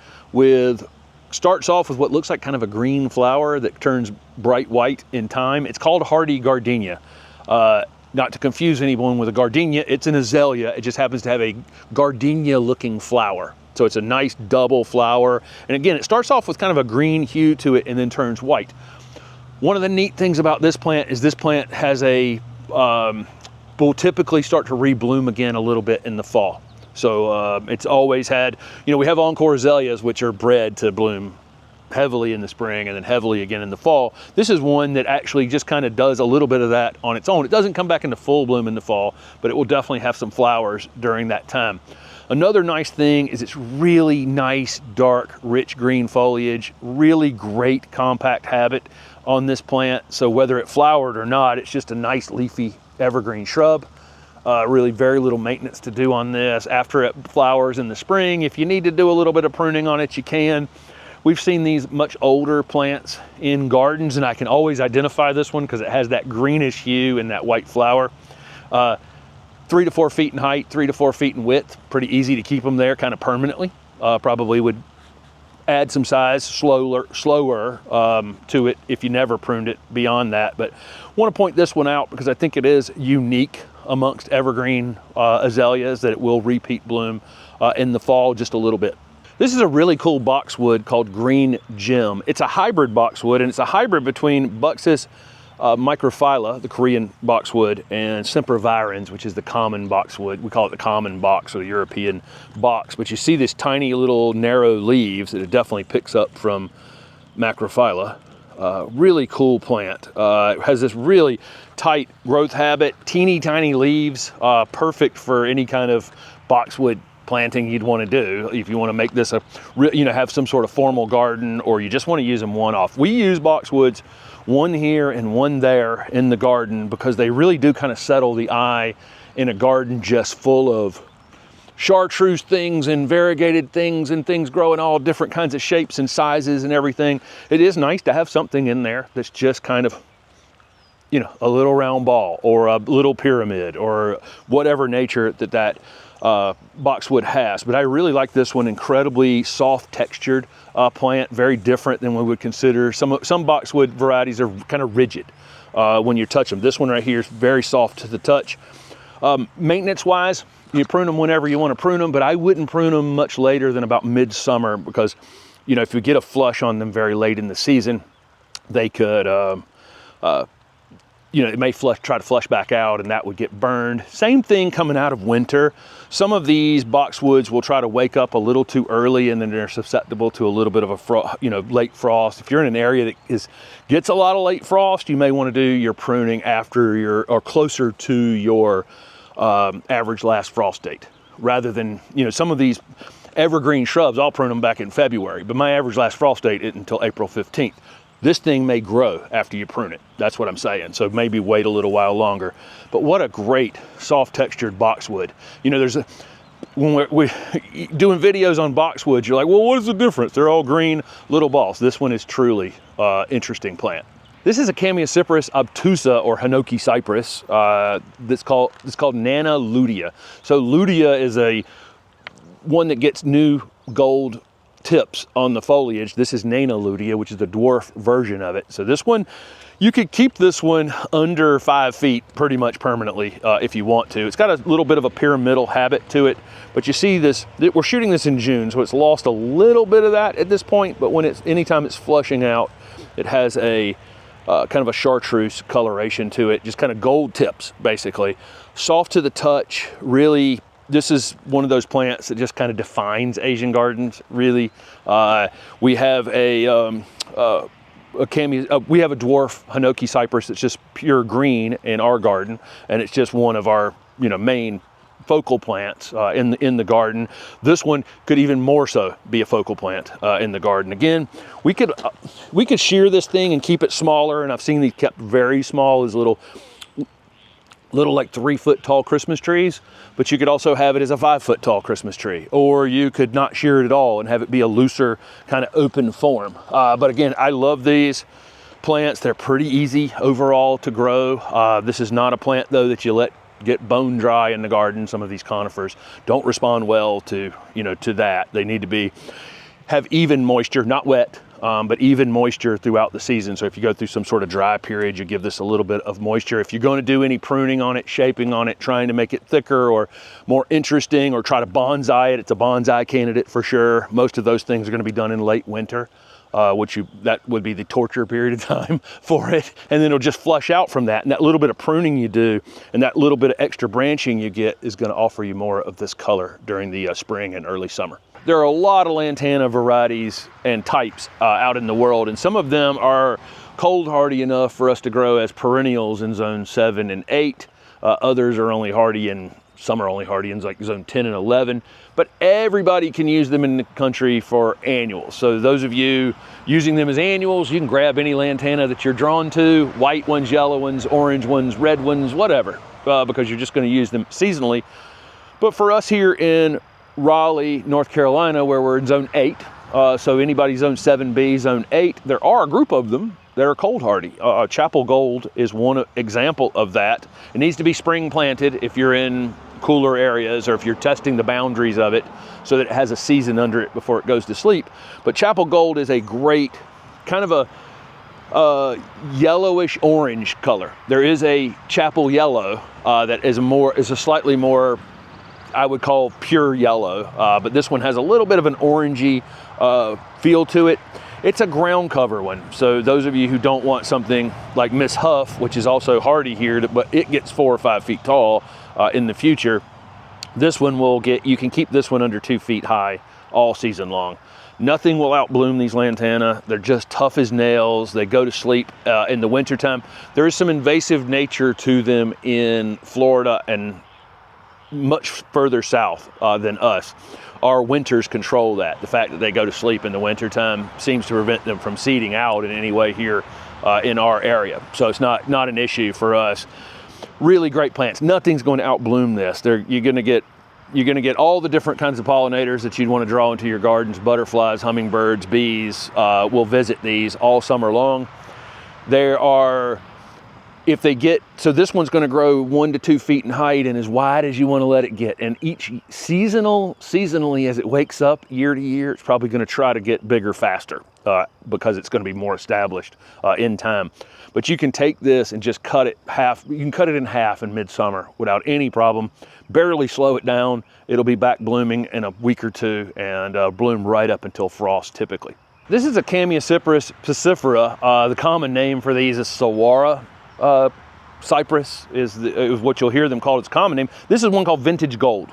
starts off with what looks like kind of a green flower that turns bright white in time. It's called hardy gardenia. Not to confuse anyone with a gardenia, it's an azalea. It just happens to have a gardenia looking flower. So it's a nice double flower. And again, it starts off with kind of a green hue to it and then turns white. One of the neat things about this plant is this plant has will typically start to rebloom again a little bit in the fall. So it's always had, we have Encore azaleas, which are bred to bloom heavily in the spring and then heavily again in the fall. This is one that actually just kind of does a little bit of that on its own. It doesn't come back into full bloom in the fall, but it will definitely have some flowers during that time. Another nice thing is it's really nice, dark, rich green foliage, really great compact habit on this plant. So whether it flowered or not, it's just a nice leafy evergreen shrub. Really very little maintenance to do on this. After it flowers in the spring, if you need to do a little bit of pruning on it, you can. We've seen these much older plants in gardens, and I can always identify this one because it has that greenish hue and that white flower. 3 to 4 feet in height, 3 to 4 feet in width. Pretty easy to keep them there kind of permanently. Probably would add some size slower to it if you never pruned it beyond that. But want to point this one out because I think it is unique amongst evergreen azaleas, that it will repeat bloom in the fall just a little bit. This is a really cool boxwood called Green Gem. It's a hybrid boxwood, and it's a hybrid between Buxus microphylla, the Korean boxwood, and sempervirens, which is the common boxwood. We call it the common box or the European box. But you see this tiny little narrow leaves that it definitely picks up from macrophylla. Really cool plant. It has this really tight growth habit, teeny tiny leaves, perfect for any kind of boxwood planting you'd want to do. If you want to make this have some sort of formal garden, or you just want to use them one-off. We use boxwoods one here and one there in the garden because they really do kind of settle the eye in a garden just full of chartreuse things and variegated things and things growing all different kinds of shapes and sizes and everything. It is nice to have something in there that's just kind of, a little round ball or a little pyramid or whatever nature that boxwood has. But I really like this one. Incredibly soft textured plant, very different than we would consider. Some boxwood varieties are kind of rigid when you touch them. This one right here is very soft to the touch. Maintenance wise, you prune them whenever you want to prune them, but I wouldn't prune them much later than about midsummer because, if you get a flush on them very late in the season, they could it may try to flush back out, and that would get burned. Same thing coming out of winter. Some of these boxwoods will try to wake up a little too early, and then they're susceptible to a little bit of a late frost. If you're in an area that gets a lot of late frost, you may want to do your pruning after or closer to your average last frost date, rather than some of these evergreen shrubs. I'll prune them back in February, but my average last frost date isn't until April 15th. This thing may grow after you prune it. That's what I'm saying. So maybe wait a little while longer. But what a great soft textured boxwood. When we're doing videos on boxwoods, you're like, well, what is the difference? They're all green little balls. This one is truly interesting plant. This is a Chamaecyparis obtusa, or Hinoki cypress. It's called Nana lutea. So lutea is one that gets new gold tips on the foliage. This is Nana lutea, which is the dwarf version of it. So this one, you could keep this one under 5 feet pretty much permanently if you want to. It's got a little bit of a pyramidal habit to it, but you see this, we're shooting this in June, so it's lost a little bit of that at this point, but anytime it's flushing out, it has a kind of a chartreuse coloration to it, just kind of gold tips, basically. Soft to the touch, really. This is one of those plants that just kind of defines Asian gardens, really. We have we have a dwarf Hinoki cypress that's just pure green in our garden, and it's just one of our main focal plants in the garden. This one could even more so be a focal plant in the garden. Again, we could shear this thing and keep it smaller, and I've seen these kept very small as little like 3 foot tall Christmas trees, but you could also have it as a 5 foot tall Christmas tree, or you could not shear it at all and have it be a looser kind of open form. But again, I love these plants. They're pretty easy overall to grow. This is not a plant though that you let get bone dry in the garden. Some of these conifers don't respond well to that. They need to have even moisture, not wet, but even moisture throughout the season. So if you go through some sort of dry period, you give this a little bit of moisture. If you're going to do any pruning on it, shaping on it, trying to make it thicker or more interesting, or try to bonsai it, it's a bonsai candidate for sure. Most of those things are going to be done in late winter, that would be the torture period of time for it. And then it'll just flush out from that. And that little bit of pruning you do and that little bit of extra branching you get is going to offer you more of this color during the spring and early summer. There are a lot of lantana varieties and types out in the world, and some of them are cold hardy enough for us to grow as perennials in zone 7 and 8. Others are only hardy in Some are only hardy in like zone 10 and 11, but everybody can use them in the country for annuals. So those of you using them as annuals, you can grab any lantana that you're drawn to, white ones, yellow ones, orange ones, red ones, whatever, because you're just going to use them seasonally. But for us here in Raleigh, North Carolina, where we're in zone 8, so anybody zone 7B, zone 8, there are a group of them that are cold hardy. Chapel Gold is one example of that. It needs to be spring planted if you're in cooler areas or if you're testing the boundaries of it so that it has a season under it before it goes to sleep. But Chapel Gold is a great kind of a yellowish orange color. There is a Chapel Yellow that is a slightly more, I would call, pure yellow, but this one has a little bit of an orangey feel to it. It's a ground cover one, so those of you who don't want something like Miss Huff, which is also hardy here, but it gets 4 or 5 feet tall in the future, this one you can keep this one under 2 feet high all season long. Nothing will outbloom these lantana. They're just tough as nails. They go to sleep in the wintertime. There is some invasive nature to them in Florida and much further south than us. Our winters control that. The fact that they go to sleep in the wintertime seems to prevent them from seeding out in any way here in our area. So it's not an issue for us. Really great plants. Nothing's going to outbloom this. You're going to get all the different kinds of pollinators that you'd want to draw into your gardens. Butterflies, hummingbirds, bees will visit these all summer long. There are, so this one's going to grow 1 to 2 feet in height and as wide as you want to let it get. And each seasonally as it wakes up year to year, it's probably going to try to get bigger faster because it's going to be more established in time. But you can take this and just cut it half. You can cut it in half in midsummer without any problem. Barely slow it down. It'll be back blooming in a week or two and bloom right up until frost typically. This is a Chamaecyparis piscifera. The common name for these is saguaro. Cypress is what you'll hear them called. Its common name. This is one called Vintage Gold.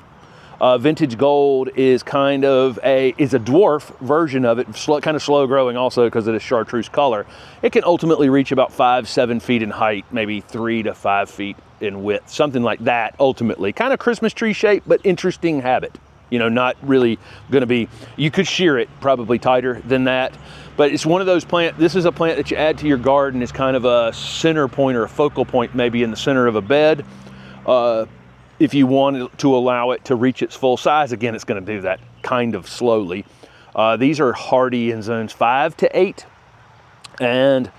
Vintage Gold is kind of a dwarf version of it, kind of slow growing also because of the chartreuse color. It can ultimately reach about 5-7 feet in height, maybe 3 to 5 feet in width, something like that ultimately. Kind of Christmas tree shape, but interesting habit. You know, not really going to be, you could shear it probably tighter than that. But it's one of those plants, this is a plant that you add to your garden as kind of a center point or a focal point maybe in the center of a bed. If you want to allow it to reach its full size, again, it's going to do that kind of slowly. These are hardy in zones 5 to 8. And,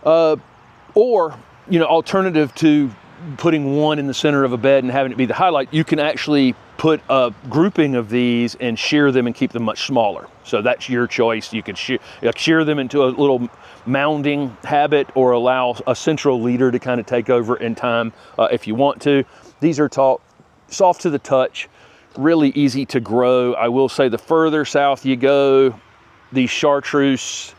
or, you know, alternative to putting one in the center of a bed and having it be the highlight, you can actually put a grouping of these and shear them and keep them much smaller. So that's your choice. You could shear them into a little mounding habit or allow a central leader to kind of take over in time if you want to. These are soft to the touch, really easy to grow. I will say the further south you go, these chartreuse,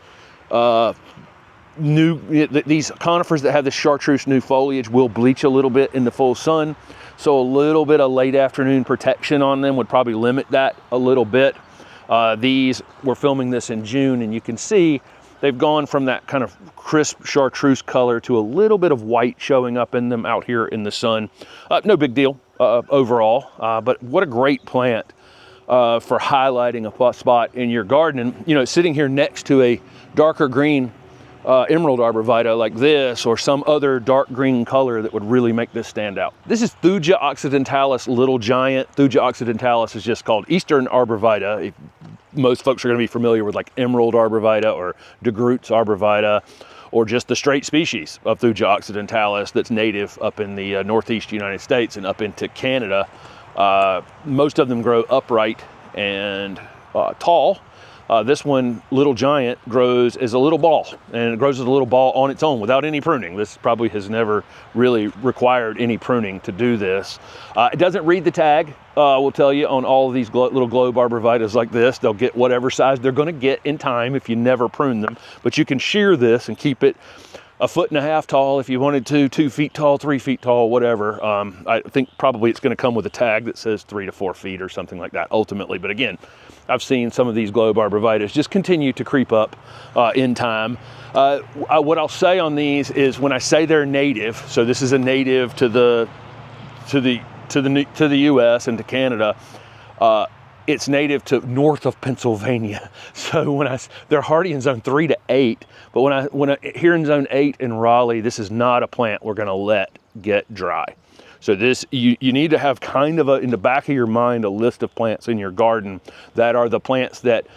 these conifers that have the chartreuse new foliage will bleach a little bit in the full sun. So a little bit of late afternoon protection on them would probably limit that a little bit. We're filming this in June and you can see they've gone from that kind of crisp chartreuse color to a little bit of white showing up in them out here in the sun. No big deal overall, but what a great plant for highlighting a spot in your garden. And, you know, sitting here next to a darker green emerald arborvitae like this or some other dark green color that would really make this stand out. This is Thuja occidentalis, little giant. Thuja occidentalis is just called Eastern arborvitae. Most folks are going to be familiar with like emerald arborvitae or de Groot's arborvitae or just the straight species of Thuja occidentalis that's native up in the northeast United States and up into Canada. Most of them grow upright and tall. This one, Little Giant, grows as a little ball, and it grows as a little ball on its own without any pruning. This probably has never really required any pruning to do this. It doesn't read the tag, I will tell you, on all of these little globe arborvitaes like this. They'll get whatever size they're going to get in time if you never prune them, but you can shear this and keep it 1.5 feet tall if you wanted to, 2 feet tall, 3 feet tall, whatever. I think probably it's going to come with a tag that says 3 to 4 feet or something like that ultimately. But again, I've seen some of these globe arborvitaes just continue to creep up in time. What I'll say on these is when I say they're native, so this is a native to to the U.S. and to Canada. It's native to north of Pennsylvania. So they're hardy in zone 3 to 8, but here in zone 8 in Raleigh, this is not a plant we're gonna let get dry. So this, you need to have kind of in the back of your mind, a list of plants in your garden that are the plants that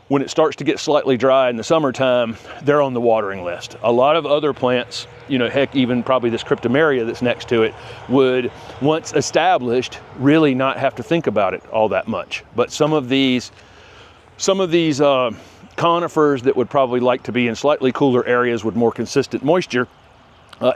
when it starts to get slightly dry in the summertime, they're on the watering list. A lot of other plants, you know, heck, even probably this Cryptomeria that's next to it would, once established, really not have to think about it all that much. But some of these conifers that would probably like to be in slightly cooler areas with more consistent moisture,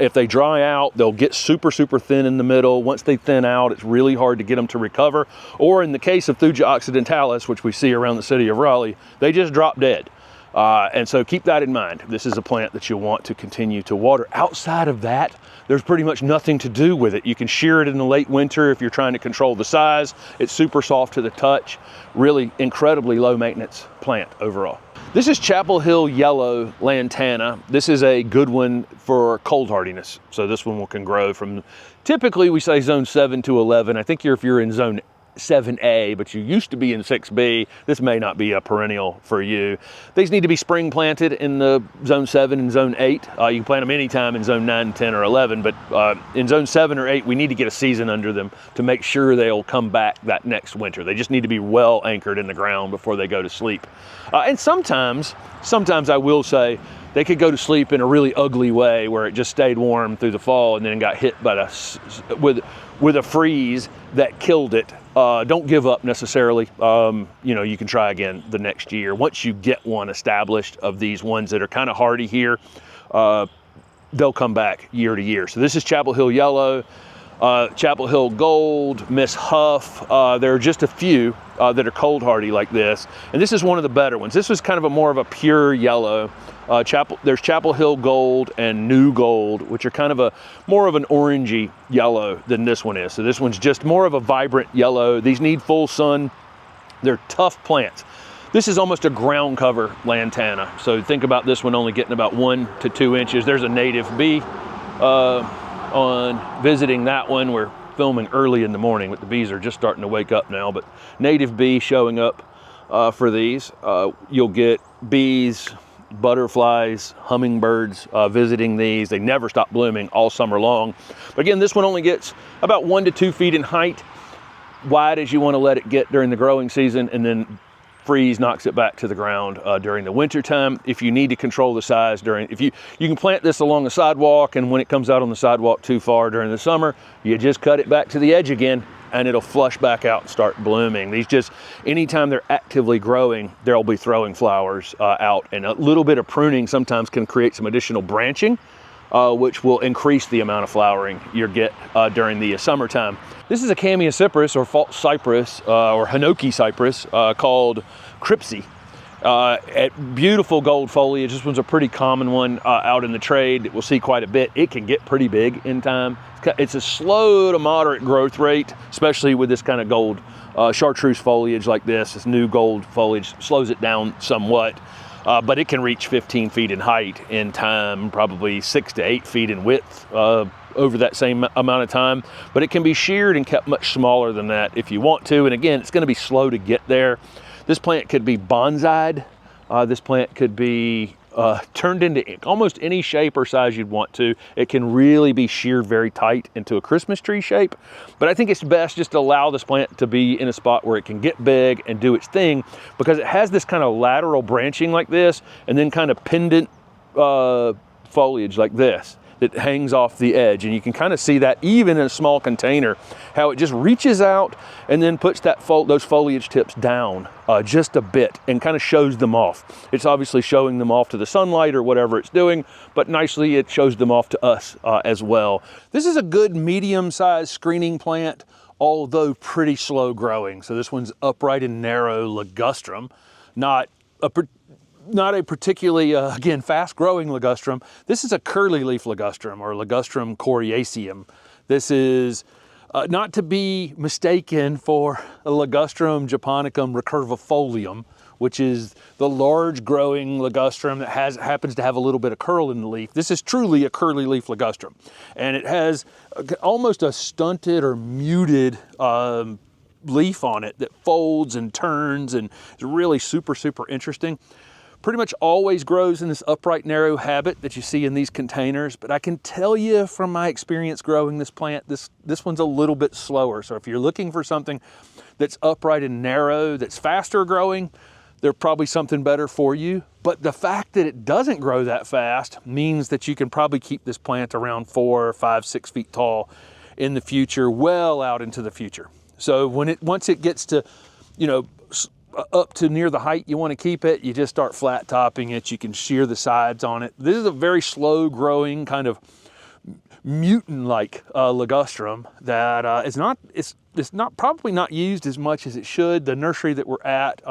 if they dry out, they'll get super, super thin in the middle. Once they thin out, it's really hard to get them to recover. Or in the case of Thuja occidentalis, which we see around the city of Raleigh, they just drop dead. And so keep that in mind. This is a plant that you'll want to continue to water. Outside of that, there's pretty much nothing to do with it. You can shear it in the late winter if you're trying to control the size. It's super soft to the touch. Really incredibly low maintenance plant overall. This is Chapel Hill Yellow Lantana. This is a good one for cold hardiness. So this one can grow from, typically we say zone 7 to 11. I think if you're in zone 7A, but you used to be in 6B, this may not be a perennial for you. These need to be spring planted in the zone 7 and zone 8. You can plant them anytime in zone 9, 10, or 11, but in zone 7 or 8, we need to get a season under them to make sure they'll come back that next winter. They just need to be well anchored in the ground before they go to sleep. And sometimes I will say, they could go to sleep in a really ugly way where it just stayed warm through the fall and then got hit by with a freeze that killed it. Don't give up necessarily. You know, you can try again the next year. Once you get one established of these ones that are kind of hardy here, they'll come back year to year. So this is Chapel Hill Yellow, Chapel Hill Gold, Miss Huff. There are just a few that are cold hardy like this. And this is one of the better ones. This was kind of more of a pure yellow. There's Chapel Hill Gold and New Gold, which are kind of more of an orangey yellow than this one is. So this one's just more of a vibrant yellow. These need full sun. They're tough plants. This is almost a ground cover lantana. So think about this one only getting about 1 to 2 inches. There's a native bee on visiting that one. We're filming early in the morning, but the bees are just starting to wake up now. But native bee showing up for these. You'll get bees, butterflies, hummingbirds visiting these. They never stop blooming all summer long. But again, this one only gets about 1 to 2 feet in height, wide as you want to let it get during the growing season, and then freeze knocks it back to the ground during the winter time. If you need to control the size you can plant this along the sidewalk, and when it comes out on the sidewalk too far during the summer, you just cut it back to the edge again and it'll flush back out and start blooming. These just, anytime they're actively growing, they'll be throwing flowers out, and a little bit of pruning sometimes can create some additional branching, which will increase the amount of flowering you get during the summertime. This is a Chamaecyparis or false cypress or Hinoki cypress called Crypsi. Beautiful gold foliage. This one's a pretty common one out in the trade. We'll see quite a bit. It can get pretty big in time. It's a slow to moderate growth rate, especially with this kind of gold chartreuse foliage like this. This new gold foliage slows it down somewhat, but it can reach 15 feet in height in time, probably 6 to 8 feet in width over that same amount of time. But it can be sheared and kept much smaller than that if you want to. And again, it's going to be slow to get there. This plant could be bonsai'd. This plant could be turned into almost any shape or size you'd want to. It can really be sheared very tight into a Christmas tree shape. But I think it's best just to allow this plant to be in a spot where it can get big and do its thing, because it has this kind of lateral branching like this, and then kind of pendant foliage like this that hangs off the edge. And you can kind of see that even in a small container, how it just reaches out and then puts those foliage tips down just a bit and kind of shows them off. It's obviously showing them off to the sunlight or whatever it's doing, but nicely it shows them off to us as well. This is a good medium-sized screening plant, although pretty slow growing. So this one's upright and narrow ligustrum, not a particularly, again, fast-growing ligustrum. This is a curly leaf ligustrum, or Ligustrum coriaceum. This is not to be mistaken for a Ligustrum japonicum recurvifolium, which is the large growing ligustrum that happens to have a little bit of curl in the leaf. This is truly a curly leaf ligustrum, and it has almost a stunted or muted leaf on it that folds and turns and is really super, super interesting. Pretty much always grows in this upright, narrow habit that you see in these containers, but I can tell you from my experience growing this plant, this one's a little bit slower. So if you're looking for something that's upright and narrow, that's faster growing, there's probably something better for you. But the fact that it doesn't grow that fast means that you can probably keep this plant around 4, 5, 6 feet tall in the future, well out into the future. So once it gets to, you know, up to near the height you want to keep it, you just start flat topping it. You can shear the sides on it. This is a very slow growing kind of mutant-like ligustrum that it's not probably not used as much as it should. The nursery that we're at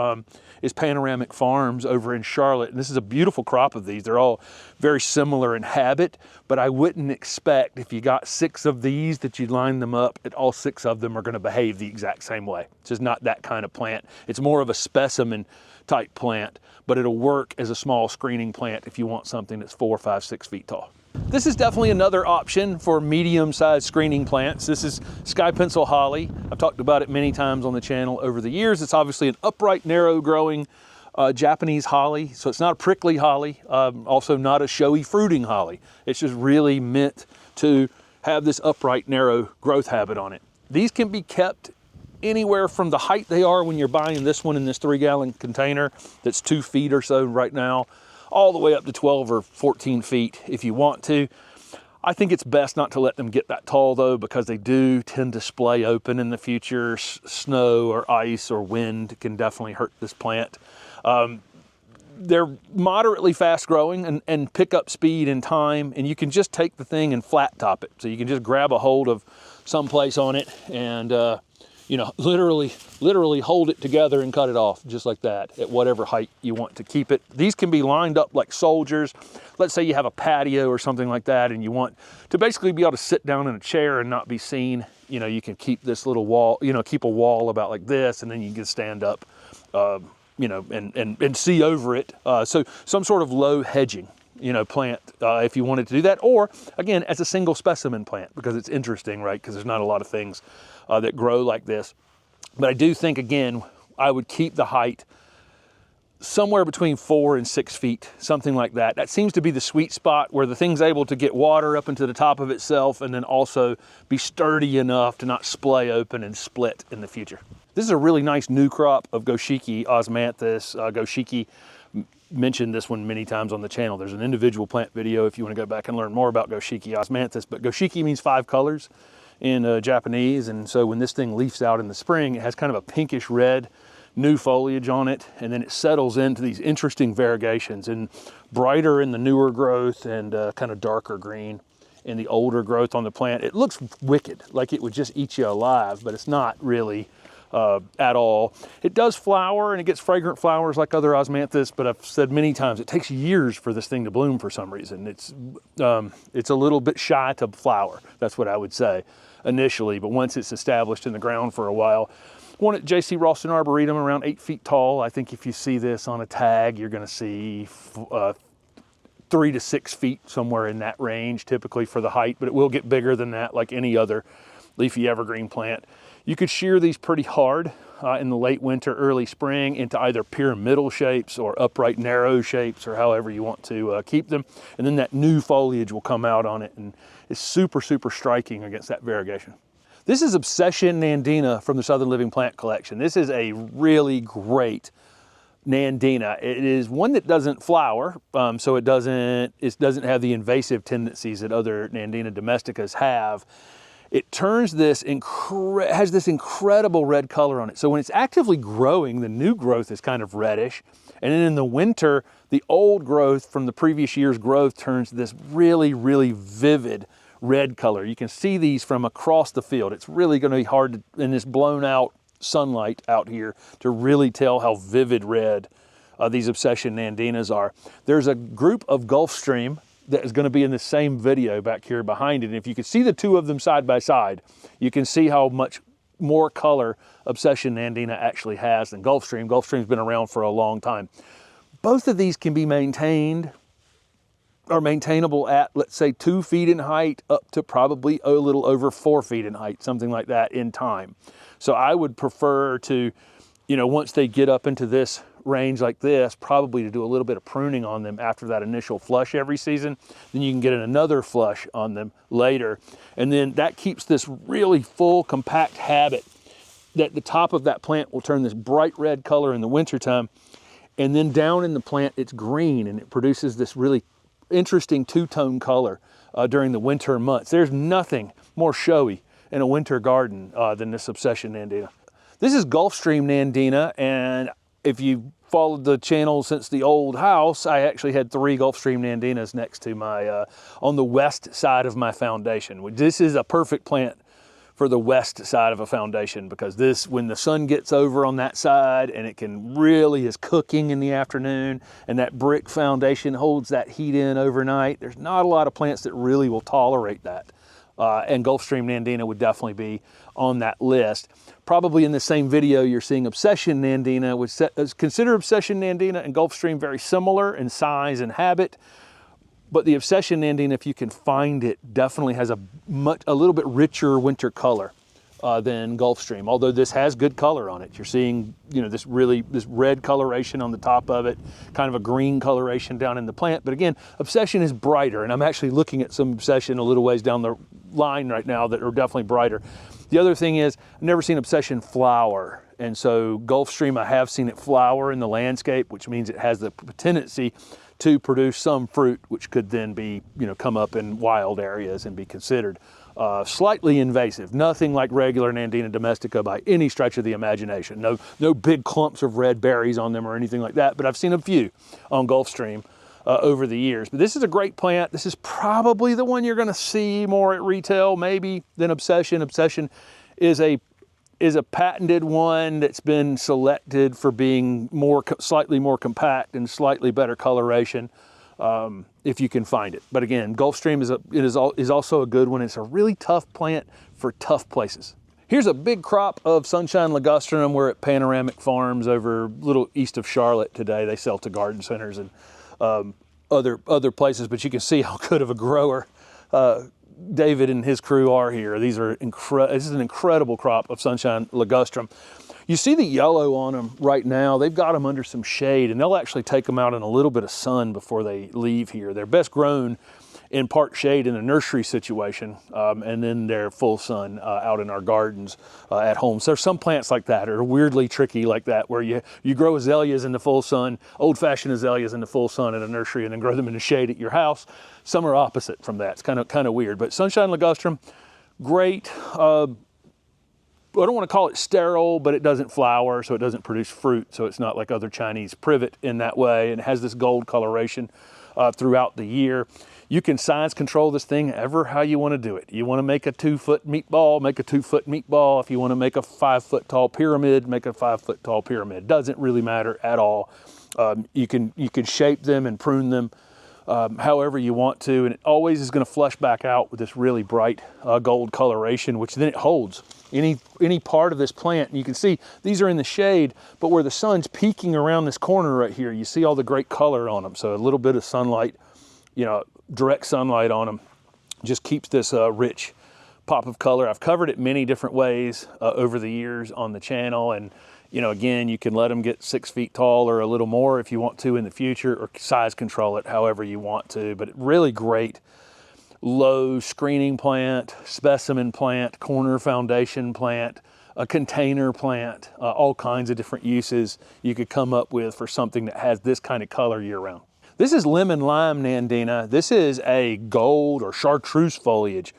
is Panoramic Farms over in Charlotte, and this is a beautiful crop of these. They're all very similar in habit, but I wouldn't expect if you got 6 of these that you'd line them up that all 6 of them are going to behave the exact same way. It's just not that kind of plant. It's more of a specimen type plant, but it'll work as a small screening plant if you want something that's 4, 5, 6 feet tall. This is definitely another option for medium-sized screening plants. This is sky pencil holly. I've talked about it many times on the channel over the years. It's obviously an upright, narrow-growing Japanese holly, so it's not a prickly holly, also not a showy fruiting holly. It's just really meant to have this upright, narrow growth habit on it. These can be kept anywhere from the height they are when you're buying this one in this 3-gallon container that's 2 feet or so right now, all the way up to 12 or 14 feet if you want to. I think it's best not to let them get that tall though, because they do tend to splay open in the future. Snow or ice or wind can definitely hurt this plant. They're moderately fast growing and pick up speed in time, and you can just take the thing and flat top it. So you can just grab a hold of some place on it and you know, literally hold it together and cut it off just like that at whatever height you want to keep it. These can be lined up like soldiers. Let's say you have a patio or something like that and you want to basically be able to sit down in a chair and not be seen. You know, you can keep this little wall, you know, keep a wall about like this, and then you can stand up, you know, and see over it. So some sort of low hedging, you know, plant if you wanted to do that, or again, as a single specimen plant, because it's interesting, right? Because there's not a lot of things that grow like this. But I do think, again, I would keep the height somewhere between 4 and 6 feet, something like that. That seems to be the sweet spot where the thing's able to get water up into the top of itself and then also be sturdy enough to not splay open and split in the future. This is a really nice new crop of Goshiki Osmanthus. Goshiki, mentioned this one many times on the channel. There's an individual plant video if you want to go back and learn more about Goshiki Osmanthus, but Goshiki means 5 colors in Japanese, and so when this thing leaves out in the spring, it has kind of a pinkish red new foliage on it, and then it settles into these interesting variegations, and brighter in the newer growth and kind of darker green in the older growth on the plant. It looks wicked, like it would just eat you alive, but it's not really at all. It does flower and it gets fragrant flowers like other Osmanthus, but I've said many times it takes years for this thing to bloom for some reason. It's a little bit shy to flower, that's what I would say initially, but once it's established in the ground for a while. One at J.C. Ralston Arboretum, around 8 feet tall. I think if you see this on a tag, you're going to see 3 to 6 feet, somewhere in that range, typically for the height, but it will get bigger than that like any other leafy evergreen plant. You could shear these pretty hard in the late winter, early spring into either pyramidal shapes or upright narrow shapes, or however you want to keep them. And then that new foliage will come out on it, and it's super, super striking against that variegation. This is Obsession Nandina from the Southern Living Plant Collection. This is a really great Nandina. It is one that doesn't flower, so it doesn't have the invasive tendencies that other Nandina domesticas have. It turns this, has this incredible red color on it. So when it's actively growing, the new growth is kind of reddish. And then in the winter, the old growth from the previous year's growth turns this really, really vivid red color. You can see these from across the field. It's really going to be hard to, in this blown out sunlight out here, to really tell how vivid red these Obsession Nandinas are. There's a group of Gulfstream that is going to be in the same video back here behind it. And if you could see the two of them side by side, you can see how much more color Obsession Nandina actually has than Gulfstream. Gulfstream's been around for a long time. Both of these can be maintained or maintainable at, let's say, 2 feet in height up to probably a little over 4 feet in height, something like that in time. So I would prefer to, you know, once they get up into this range like this, probably to do a little bit of pruning on them after that initial flush every season. Then you can get another flush on them later. And then that keeps this really full, compact habit that the top of that plant will turn this bright red color in the wintertime. And then down in the plant, it's green, and it produces this really interesting two-tone color during the winter months. There's nothing more showy in a winter garden than this Obsession Nandina. This is Gulfstream Nandina, and if you followed the channel since the old house, I actually had 3 Gulfstream Nandinas next to my, on the west side of my foundation. This is a perfect plant for the west side of a foundation, because this, when the sun gets over on that side and it can really is cooking in the afternoon, and that brick foundation holds that heat in overnight, there's not a lot of plants that really will tolerate that. And Gulfstream Nandina would definitely be on that list. Probably in the same video, you're seeing Obsession Nandina, which consider Obsession Nandina and Gulfstream very similar in size and habit. But the Obsession Nandina, if you can find it, definitely has a little bit richer winter color than Gulfstream. Although this has good color on it. You're seeing, you know, this red coloration on the top of it, kind of a green coloration down in the plant. But again, Obsession is brighter, and I'm actually looking at some Obsession a little ways down the line right now that are definitely brighter. The other thing is, I've never seen Obsession flower. And so Gulfstream, I have seen it flower in the landscape, which means it has the tendency to produce some fruit, which could then be, you know, come up in wild areas and be considered slightly invasive. Nothing like regular Nandina domestica by any stretch of the imagination. No big clumps of red berries on them or anything like that, but I've seen a few on Gulfstream over the years. But this is a great plant. This is probably the one you're gonna see more at retail, maybe, than Obsession. Obsession is a patented one that's been selected for being slightly more compact and slightly better coloration, if you can find it. But again, Gulfstream is also a good one. It's a really tough plant for tough places. Here's a big crop of Sunshine Ligustrum. We're at Panoramic Farms over a little east of Charlotte today. They sell to garden centers and other places, but you can see how good of a grower David and his crew are here. This is an incredible crop of Sunshine Ligustrum. You see the yellow on them right now. They've got them under some shade, and they'll actually take them out in a little bit of sun before they leave here. They're best grown in part shade in a nursery situation, and then they're full sun out in our gardens at home. So there's some plants like that are weirdly tricky like that, where you grow azaleas in the full sun, old-fashioned azaleas in the full sun in a nursery, and then grow them in the shade at your house. Some are opposite from that. It's kind of weird. But Sunshine Ligustrum, great. I don't want to call it sterile, but it doesn't flower, so it doesn't produce fruit. So it's not like other Chinese privet in that way, and it has this gold coloration throughout the year. You can size control this thing ever how you want to do it. You want to make a 2-foot meatball, make a 2-foot meatball. If you want to make a 5-foot tall pyramid, make a 5-foot tall pyramid. Doesn't really matter at all. You can shape them and prune them however you want to, and it always is going to flush back out with this really bright gold coloration, which then it holds any part of this plant. And you can see these are in the shade, but where the sun's peeking around this corner right here, you see all the great color on them. So a little bit of sunlight, you know, direct sunlight on them just keeps this rich pop of color. I've covered it many different ways over the years on the channel, and you know, again, you can let them get 6 feet tall or a little more if you want to in the future, or size control it however you want to. But really great low screening plant, specimen plant, corner foundation plant, a container plant, all kinds of different uses you could come up with for something that has this kind of color year round. This is Lemon Lime Nandina. This is a gold or chartreuse foliage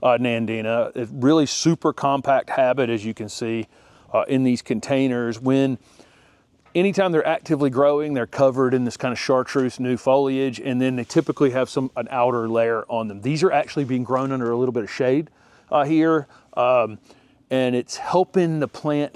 Nandina. It's really super compact habit, as you can see. In these containers. Anytime they're actively growing, they're covered in this kind of chartreuse new foliage, and then they typically have an outer layer on them. These are actually being grown under a little bit of shade here, and it's helping the plant,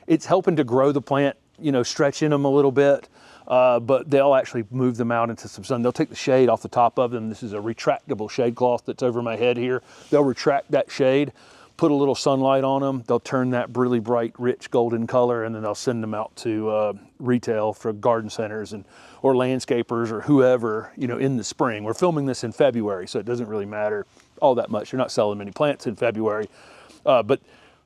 it's helping to grow the plant, you know, stretching them a little bit, but they'll actually move them out into some sun. They'll take the shade off the top of them. This is a retractable shade cloth that's over my head here. They'll retract that shade, put a little sunlight on them, they'll turn that really bright, rich golden color, and then they'll send them out to retail for garden centers or landscapers or whoever, you know, in the spring. We're filming this in February, so it doesn't really matter all that much. You're not selling many plants in February, but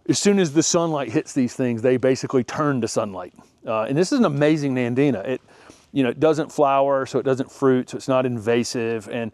as soon as the sunlight hits these things, they basically turn to sunlight. And this is an amazing Nandina. It doesn't flower, so it doesn't fruit, so it's not invasive. And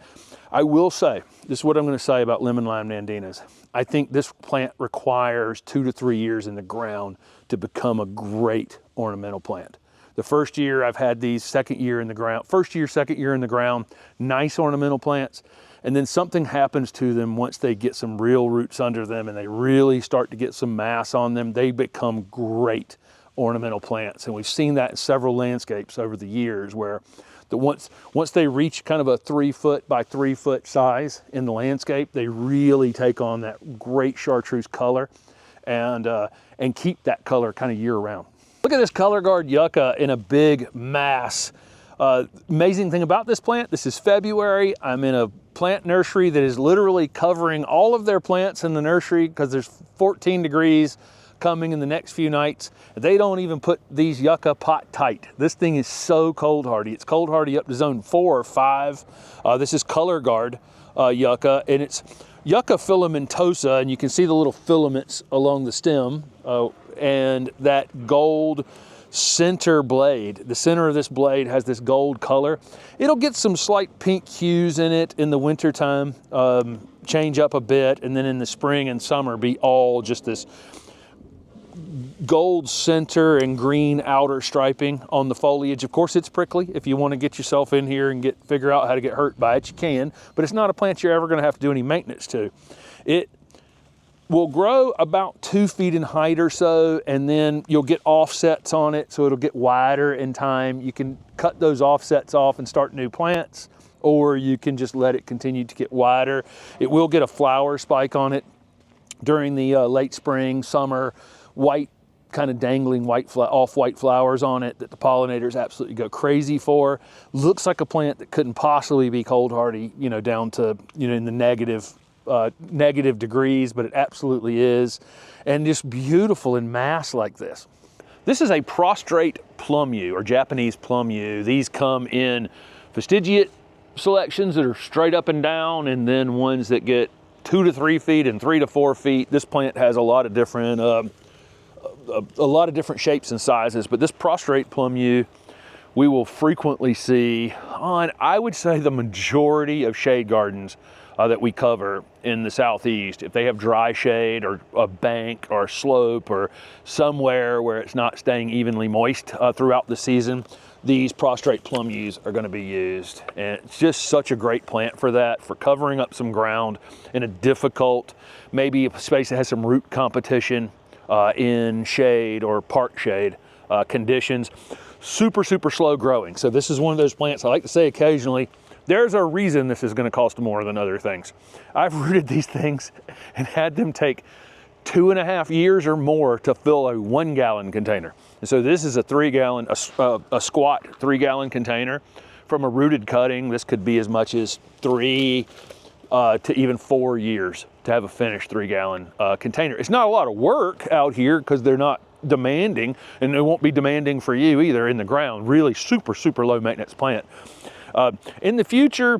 I will say, this is what I'm going to say about lemon lime Nandinas. I think this plant requires 2 to 3 years in the ground to become a great ornamental plant. The first year I've had these, second year in the ground, first year, second year in the ground, nice ornamental plants. And then something happens to them once they get some real roots under them and they really start to get some mass on them, they become great ornamental plants. And we've seen that in several landscapes over the years where once they reach kind of a 3 foot by 3 foot size in the landscape, they really take on that great chartreuse color and keep that color kind of year round. Look at this color guard yucca in a big mass. Amazing thing about this plant, this is February. I'm in a plant nursery that is literally covering all of their plants in the nursery because there's 14 degrees coming in the next few nights. They don't even put these yucca pot tight. This thing is so cold hardy. It's cold hardy up to zone 4 or 5. This is color guard yucca, and it's yucca filamentosa, and you can see the little filaments along the stem, and that gold center blade. The center of this blade has this gold color. It'll get some slight pink hues in it in the wintertime, change up a bit, and then in the spring and summer be all just this gold center and green outer striping on the foliage. Of course, it's prickly. If you want to get yourself in here and figure out how to get hurt by it, you can, but it's not a plant you're ever going to have to do any maintenance to. It will grow about 2 feet in height or so, and then you'll get offsets on it, so it'll get wider in time. You can cut those offsets off and start new plants, or you can just let it continue to get wider. It will get a flower spike on it during the late spring, summer, white, kind of dangling off-white flowers on it that the pollinators absolutely go crazy for. Looks like a plant that couldn't possibly be cold hardy, you know, down to, you know, in the negative degrees, but it absolutely is. And just beautiful in mass like this. This is a prostrate plum yew, or Japanese plum yew. These come in fastigiate selections that are straight up and down, and then ones that get 2 to 3 feet and 3 to 4 feet. This plant has a lot of different shapes and sizes, but this prostrate plum yew we will frequently see on, I would say, the majority of shade gardens that we cover in the Southeast. If they have dry shade or a bank or a slope or somewhere where it's not staying evenly moist throughout the season, these prostrate plum yews are going to be used. And it's just such a great plant for that, for covering up some ground in a difficult, maybe a space that has some root competition in shade or park shade conditions. Super, super slow growing. So this is one of those plants I like to say occasionally, there's a reason this is going to cost more than other things. I've rooted these things and had them take 2.5 years or more to fill a 1 gallon container. And so this is a 3 gallon, a squat 3 gallon container. From a rooted cutting, this could be as much as 3 to even 4 years to have a finished 3 gallon container. It's not a lot of work out here because they're not demanding, and it won't be demanding for you either in the ground. Really super, super low maintenance plant. In the future,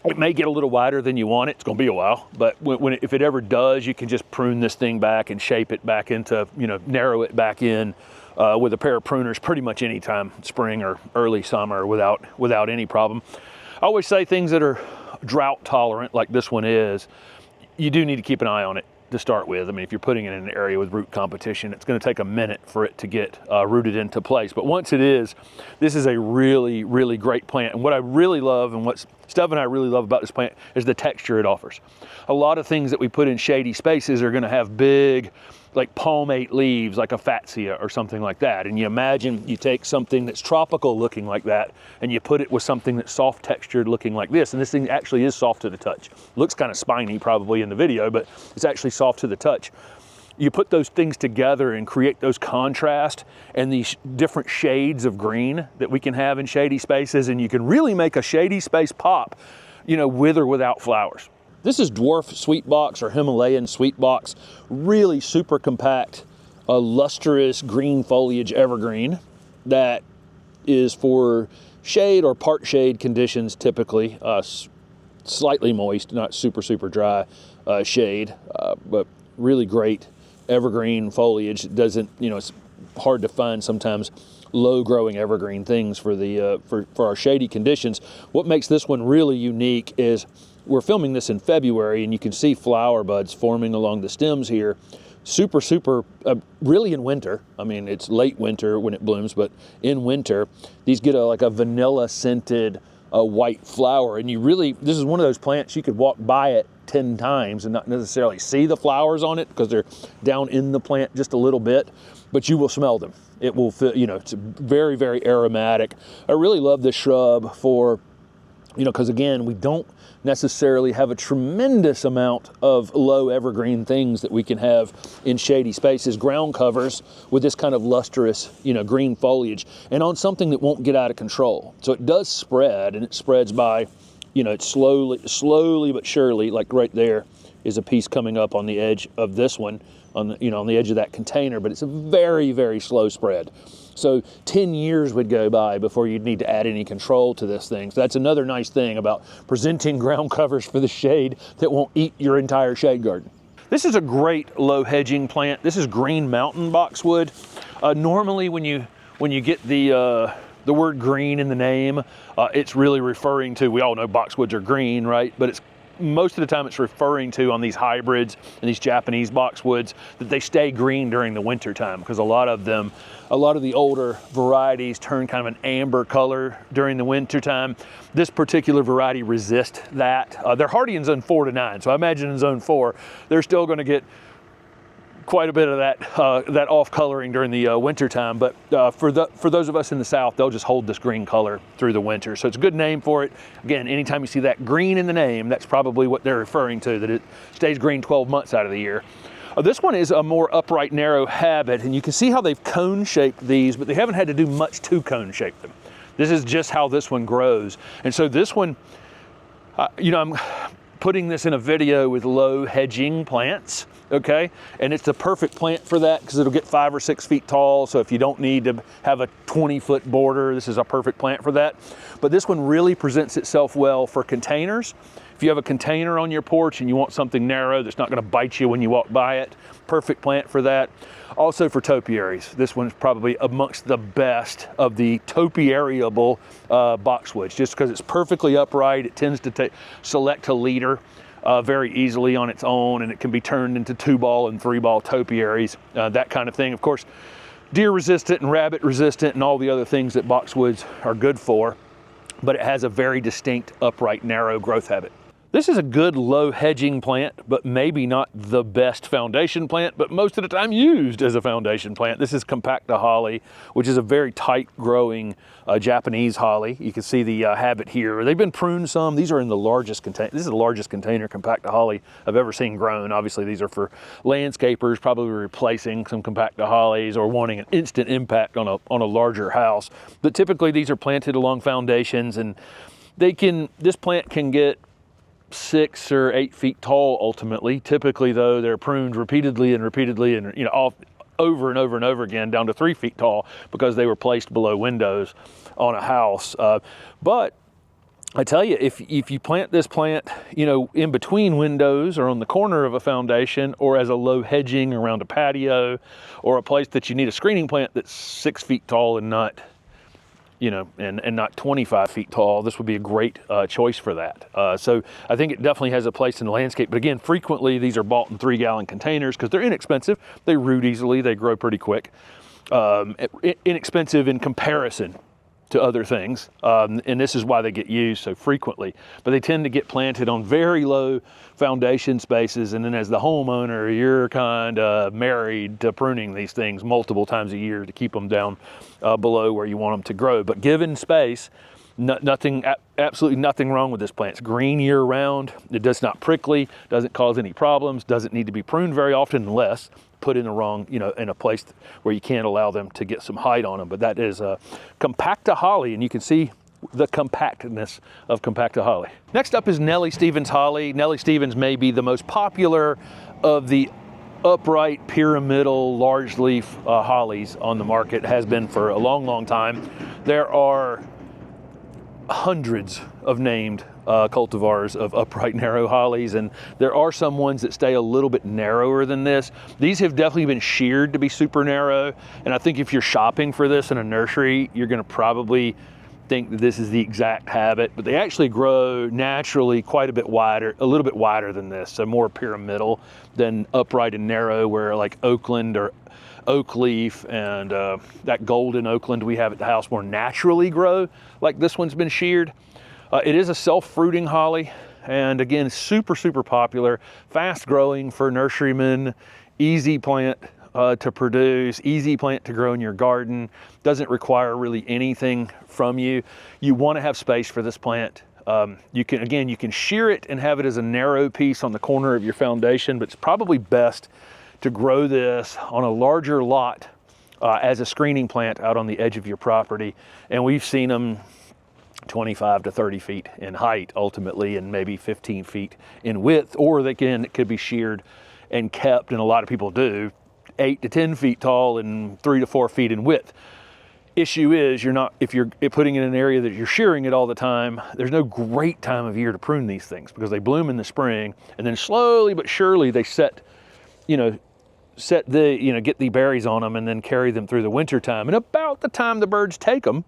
it may get a little wider than you want it. It's going to be a while, but if it ever does, you can just prune this thing back and shape it back into, you know, narrow it back in with a pair of pruners pretty much any time, spring or early summer, without any problem. I always say things that are drought tolerant, like this one is, you do need to keep an eye on it to start with. I mean, if you're putting it in an area with root competition, it's going to take a minute for it to get rooted into place. But once it is, this is a really, really great plant. And what I really love, and what Steph and I really love about this plant, is the texture it offers. A lot of things that we put in shady spaces are going to have big, like palmate leaves, like a fatsia or something like that. And you imagine you take something that's tropical looking like that and you put it with something that's soft textured looking like this. And this thing actually is soft to the touch. Looks kind of spiny probably in the video, but it's actually soft to the touch. You put those things together and create those contrast and these different shades of green that we can have in shady spaces, and you can really make a shady space pop, you know, with or without flowers. This is dwarf sweetbox or Himalayan sweetbox, really super compact, lustrous green foliage evergreen that is for shade or part shade conditions typically, slightly moist, not super, super dry shade, but really great evergreen foliage. It doesn't, you know, it's hard to find sometimes low growing evergreen things for the for our shady conditions. What makes this one really unique is we're filming this in February, and you can see flower buds forming along the stems here. Super, super, really in winter. I mean, it's late winter when it blooms, but in winter, these get like a vanilla scented white flower. And you really, this is one of those plants you could walk by it 10 times and not necessarily see the flowers on it because they're down in the plant just a little bit, but you will smell them. It will feel, you know, it's very, very aromatic. I really love this shrub for, you know, because again, we don't necessarily have a tremendous amount of low evergreen things that we can have in shady spaces, ground covers with this kind of lustrous, you know, green foliage, and on something that won't get out of control. So it does spread, and it spreads by, you know, it's slowly but surely, like right there is a piece coming up on the edge of this one, on the, you know, on the edge of that container, but it's a very, very slow spread. So 10 years would go by before you'd need to add any control to this thing. So that's another nice thing about presenting ground covers for the shade that won't eat your entire shade garden. This is a great low hedging plant. This is green mountain boxwood. Normally when you get the word green in the name, it's really referring to, we all know boxwoods are green, right? But it's most of the time it's referring to, on these hybrids and these Japanese boxwoods, that they stay green during the winter time, because a lot of the older varieties turn kind of an amber color during the winter time. This particular variety resists that. They're hardy in zone 4 to 9, so I imagine in zone 4 they're still going to get quite a bit of that off coloring during the winter time, but for those of us in the south, they'll just hold this green color through the winter. So it's a good name for it. Again, anytime you see that green in the name, that's probably what they're referring to, that it stays green 12 months out of the year. This one is a more upright, narrow habit, and you can see how they've cone shaped these, but they haven't had to do much to cone shape them. This is just how this one grows. And so this one, you know, I'm putting this in a video with low hedging plants, okay? And it's the perfect plant for that because it'll get 5 or 6 feet tall. So if you don't need to have a 20-foot border, this is a perfect plant for that. But this one really presents itself well for containers. If you have a container on your porch and you want something narrow that's not going to bite you when you walk by it, perfect plant for that. Also for topiaries, this one's probably amongst the best of the topiariable boxwoods, just because it's perfectly upright. It tends to select a leader very easily on its own, and it can be turned into 2-ball and 3-ball topiaries, that kind of thing. Of course, deer resistant and rabbit resistant and all the other things that boxwoods are good for, but it has a very distinct upright, narrow growth habit. This is a good low hedging plant, but maybe not the best foundation plant, but most of the time used as a foundation plant. This is Compacta holly, which is a very tight growing Japanese holly. You can see the habit here. They've been pruned some. These are in the largest container. This is the largest container Compacta holly I've ever seen grown. Obviously these are for landscapers, probably replacing some Compacta hollies or wanting an instant impact on a larger house. But typically these are planted along foundations, and this plant can get 6 or 8 feet tall ultimately. Typically though, they're pruned repeatedly and you know, over and over and over again down to 3 feet tall because they were placed below windows on a house. But I tell you, if you plant this plant, you know, in between windows or on the corner of a foundation, or as a low hedging around a patio, or a place that you need a screening plant that's 6 feet tall and not, you know, and not 25 feet tall, this would be a great choice for that. So I think it definitely has a place in the landscape. But again, frequently these are bought in 3-gallon containers because they're inexpensive. They root easily. They grow pretty quick. Inexpensive in comparison to other things, and this is why they get used so frequently. But they tend to get planted on very low foundation spaces, and then as the homeowner, you're kind of married to pruning these things multiple times a year to keep them down below where you want them to grow. But given space, absolutely nothing wrong with this plant. It's green year round. It does not prickly, doesn't cause any problems, doesn't need to be pruned very often unless put in the wrong, you know, in a place where you can't allow them to get some height on them. But that is Compacta holly, and you can see the compactness of compacta holly. Next up is Nellie Stevens holly. Nellie Stevens may be the most popular of the upright, pyramidal, large leaf hollies on the market, has been for a long, long time. There are hundreds of named cultivars of upright narrow hollies, and there are some ones that stay a little bit narrower than this. These have definitely been sheared to be super narrow, and I think if you're shopping for this in a nursery, you're going to probably think that this is the exact habit, but they actually grow naturally quite a bit wider, a little bit wider than this, so more pyramidal than upright and narrow, where like Oakland or oak leaf and that golden Oakland we have at the house more naturally grow like this one's been sheared. It is a self-fruiting holly, and again, super, super popular, fast growing for nurserymen, easy plant to produce, easy plant to grow in your garden, doesn't require really anything from you. You want to have space for this plant. You can shear it and have it as a narrow piece on the corner of your foundation, but it's probably best to grow this on a larger lot as a screening plant out on the edge of your property. And we've seen them 25 to 30 feet in height ultimately, and maybe 15 feet in width, or it could be sheared and kept, and a lot of people do, 8 to 10 feet tall and 3 to 4 feet in width. Issue is, if you're putting it in an area that you're shearing it all the time, there's no great time of year to prune these things, because they bloom in the spring, and then slowly but surely they get the berries on them and then carry them through the winter time. And about the time the birds take them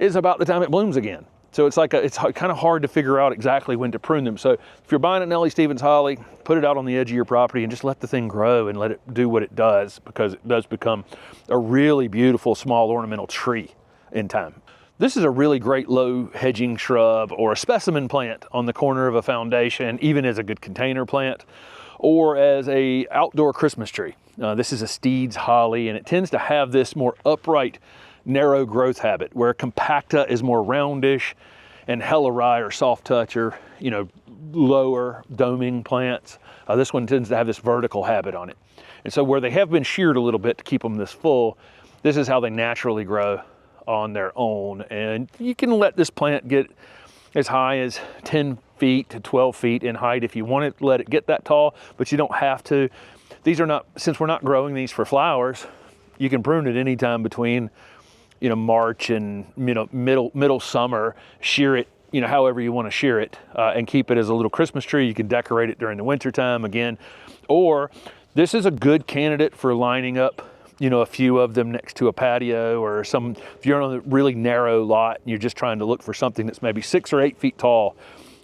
is about the time it blooms again. So it's kind of hard to figure out exactly when to prune them. So if you're buying a Nellie Stevens holly, put it out on the edge of your property and just let the thing grow and let it do what it does, because it does become a really beautiful small ornamental tree in time. This is a really great low hedging shrub or a specimen plant on the corner of a foundation, even as a good container plant, or as a outdoor Christmas tree. This is a Steed's holly, and it tends to have this more upright, narrow growth habit, where compacta is more roundish and helleri or soft touch or lower doming plants. This one tends to have this vertical habit on it. And so where they have been sheared a little bit to keep them this full, this is how they naturally grow on their own. And you can let this plant get as high as 10 feet to 12 feet in height if you want to let it get that tall, but you don't have to. These are not, since we're not growing these for flowers, you can prune it anytime between March and middle summer, shear it however you want to shear it, and keep it as a little Christmas tree. You can decorate it during the winter time again, or this is a good candidate for lining up a few of them next to a patio, or if you're on a really narrow lot and you're just trying to look for something that's maybe 6 or 8 feet tall,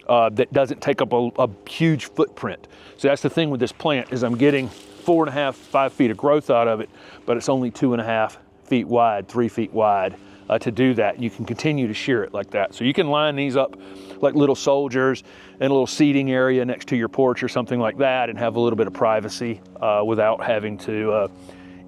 that doesn't take up a huge footprint. So that's the thing with this plant, is I'm getting 4.5, 5 feet of growth out of it, but it's only 2.5 feet wide, 3 feet wide to do that. You can continue to shear it like that. So you can line these up like little soldiers in a little seating area next to your porch or something like that, and have a little bit of privacy without having to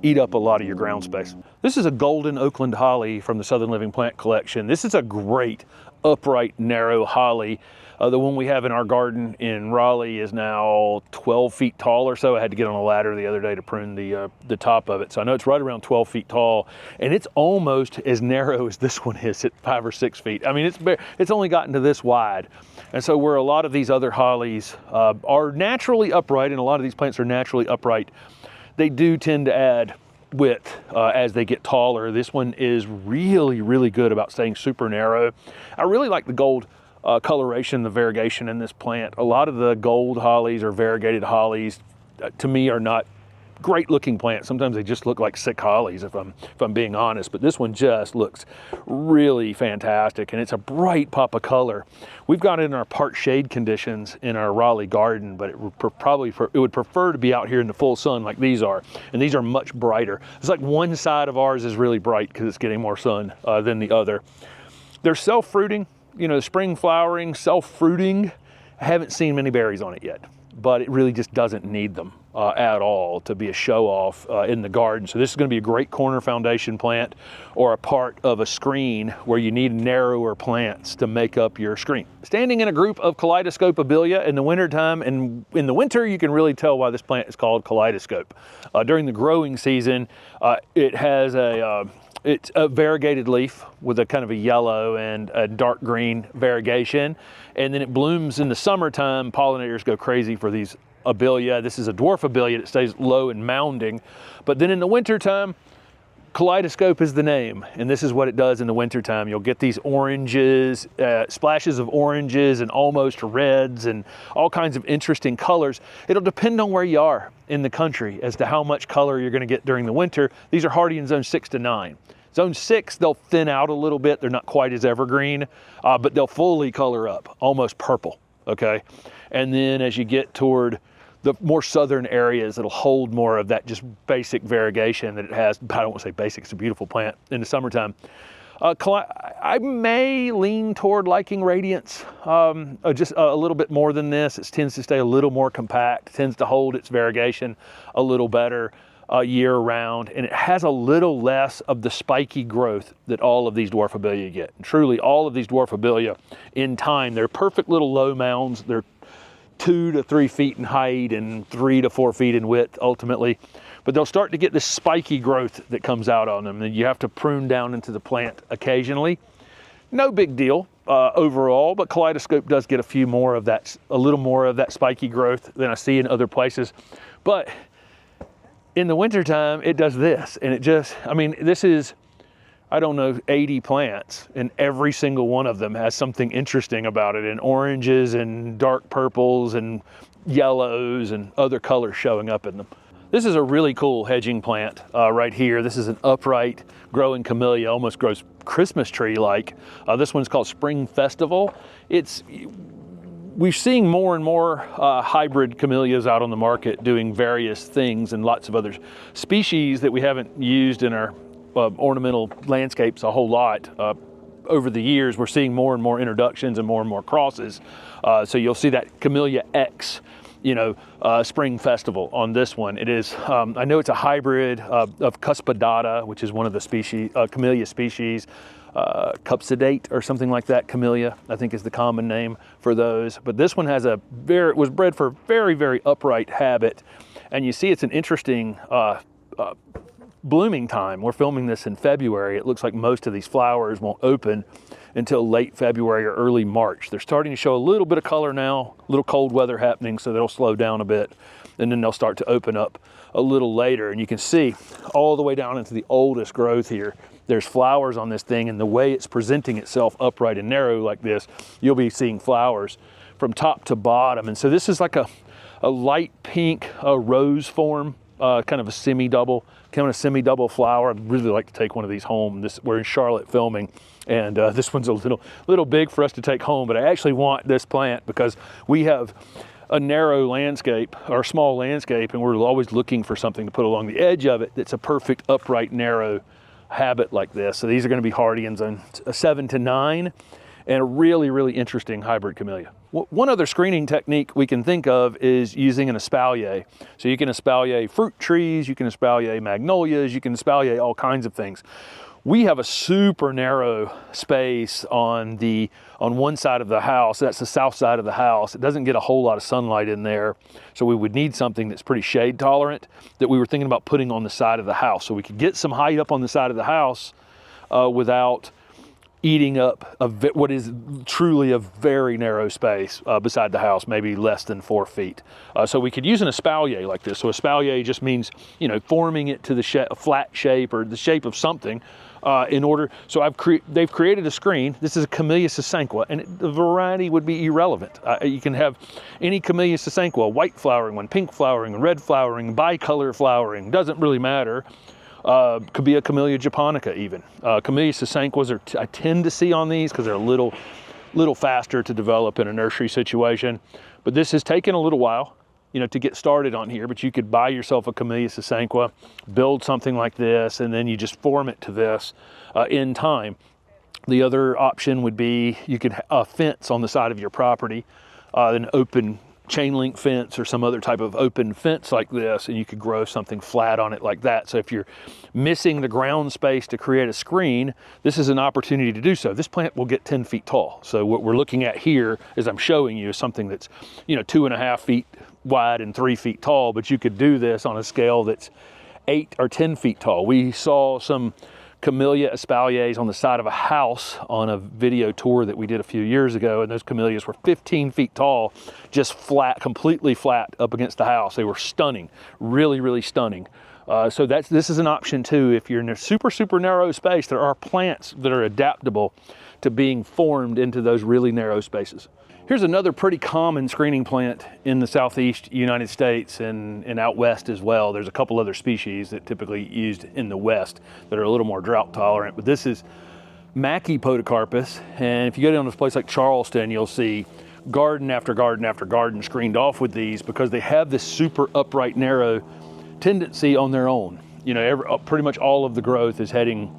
eat up a lot of your ground space. This is a golden Oakland holly from the Southern Living Plant Collection. This is a great upright, narrow holly. The one we have in our garden in Raleigh is now 12 feet tall or so. I had to get on a ladder the other day to prune the top of it. So I know it's right around 12 feet tall, and it's almost as narrow as this one is at 5 or 6 feet. I mean, it's only gotten to this wide. And so where a lot of these other hollies are naturally upright, and a lot of these plants are naturally upright, they do tend to add width as they get taller. This one is really, really good about staying super narrow. I really like the gold coloration, the variegation in this plant. A lot of the gold hollies or variegated hollies, to me, are not great looking plants. Sometimes they just look like sick hollies, if I'm being honest, but this one just looks really fantastic, and it's a bright pop of color. We've got it in our part shade conditions in our Raleigh garden, but it would prefer to be out here in the full sun like these are, and these are much brighter. It's like one side of ours is really bright because it's getting more sun than the other. They're self-fruiting, spring flowering, self-fruiting. I haven't seen many berries on it yet, but it really just doesn't need them at all to be a show-off in the garden. So this is going to be a great corner foundation plant, or a part of a screen where you need narrower plants to make up your screen. Standing in a group of Kaleidoscope Abelia in the wintertime, and in the winter you can really tell why this plant is called Kaleidoscope. During the growing season, it has a It's a variegated leaf with a kind of a yellow and a dark green variegation. And then it blooms in the summertime. Pollinators go crazy for these Abelia. This is a dwarf Abelia that stays low and mounding. But then in the wintertime, kaleidoscope is the name, and this is what it does in the wintertime. You'll get these oranges, splashes of oranges and almost reds and all kinds of interesting colors. It'll depend on where you are in the country as to how much color you're going to get during the winter. These are hardy in zone 6 to 9. Zone 6, they'll thin out a little bit. They're not quite as evergreen, but they'll fully color up, almost purple, okay? And then as you get toward the more southern areas, it'll hold more of that just basic variegation that it has. I don't want to say basic, it's a beautiful plant in the summertime. I may lean toward liking radiance just a little bit more than this. It tends to stay a little more compact, tends to hold its variegation a little better year round, and it has a little less of the spiky growth that all of these dwarf Abelia get. And truly, all of these dwarf Abelia, in time, they're perfect little low mounds. They're 2 to 3 feet in height and 3 to 4 feet in width ultimately, but they'll start to get this spiky growth that comes out on them, and you have to prune down into the plant occasionally. No big deal overall, but kaleidoscope does get a little more of that spiky growth than I see in other places. But in the wintertime, it does this, and it just, I mean, this is, I don't know, 80 plants, and every single one of them has something interesting about it, and oranges and dark purples and yellows and other colors showing up in them. This is a really cool hedging plant right here. This is an upright growing camellia, almost grows Christmas tree-like. This one's called Spring Festival. We're seeing more and more hybrid camellias out on the market doing various things, and lots of other species that we haven't used in our ornamental landscapes a whole lot. Over the years, we're seeing more and more introductions and more crosses. So you'll see that Camellia X, Spring Festival on this one. It is, I know it's a hybrid of Cuspidata, which is one of the species, Camellia species. Cupsidate or something like that, Camellia, I think is the common name for those. But this one has it was bred for a very, very upright habit. And you see it's an interesting blooming time. We're filming this in February. It looks like most of these flowers won't open until late February or early March. They're starting to show a little bit of color now, a little cold weather happening, so they'll slow down a bit, and then they'll start to open up a little later. And you can see all the way down into the oldest growth here, there's flowers on this thing, and the way it's presenting itself upright and narrow like this, you'll be seeing flowers from top to bottom. And so this is like a light pink rose form, kind of a semi-double flower. I'd really like to take one of these home. We're in Charlotte filming, and this one's a little big for us to take home, but I actually want this plant because we have a narrow landscape or small landscape, and we're always looking for something to put along the edge of it that's a perfect upright narrow habit like this. So these are going to be hardy in zone 7 to 9, and a really, really interesting hybrid camellia. One other screening technique we can think of is using an espalier. So you can espalier fruit trees, you can espalier magnolias, you can espalier all kinds of things. We have a super narrow space on one side of the house. That's the south side of the house. It doesn't get a whole lot of sunlight in there. So we would need something that's pretty shade tolerant that we were thinking about putting on the side of the house. So we could get some height up on the side of the house without eating up what is truly a very narrow space beside the house, maybe less than 4 feet. So we could use an espalier like this. So espalier just means, forming it to the flat shape or the shape of something in order. So they've created a screen. This is a Camellia sasanqua, and the variety would be irrelevant. You can have any Camellia sasanqua, white flowering one, pink flowering, red flowering, bicolor flowering, doesn't really matter. Could be a Camellia japonica even. Camellia sasanquas I tend to see on these because they're a little faster to develop in a nursery situation. But this has taken a little while, to get started on here. But you could buy yourself a Camellia sasanqua, build something like this, and then you just form it to this in time. The other option would be you could fence on the side of your property, an open chain link fence or some other type of open fence like this, and you could grow something flat on it like that. So if you're missing the ground space to create a screen, this is an opportunity to do so. This plant will get 10 feet tall. So what we're looking at here, as I'm showing you, is something that's 2.5 feet wide and 3 feet tall, but you could do this on a scale that's 8 or 10 feet tall. We saw some Camellia espaliers on the side of a house on a video tour that we did a few years ago, and those camellias were 15 feet tall, just flat, completely flat up against the house. They were stunning, really, really stunning. So this is an option too. If you're in a super, super narrow space, there are plants that are adaptable to being formed into those really narrow spaces. Here's another pretty common screening plant in the southeast United States and out west as well. There's a couple other species that typically used in the west that are a little more drought tolerant, but this is Mackie podocarpus. And if you go down to a place like Charleston, you'll see garden after garden after garden screened off with these because they have this super upright, narrow tendency on their own. You know, pretty much all of the growth is heading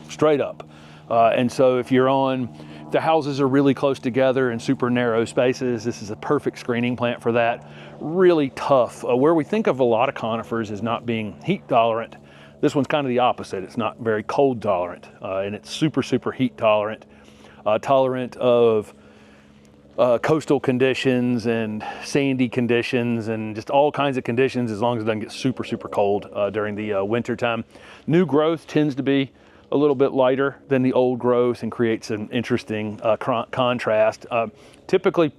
straight up. And so if you're on, the houses are really close together in super narrow spaces, this is a perfect screening plant for that. Really tough. Where we think of a lot of conifers as not being heat tolerant, this one's kind of the opposite. It's not very cold tolerant, and it's super, super heat tolerant. Tolerant of coastal conditions and sandy conditions and just all kinds of conditions as long as it doesn't get super, super cold during the winter time. New growth tends to be a little bit lighter than the old growth and creates an interesting contrast. Typically,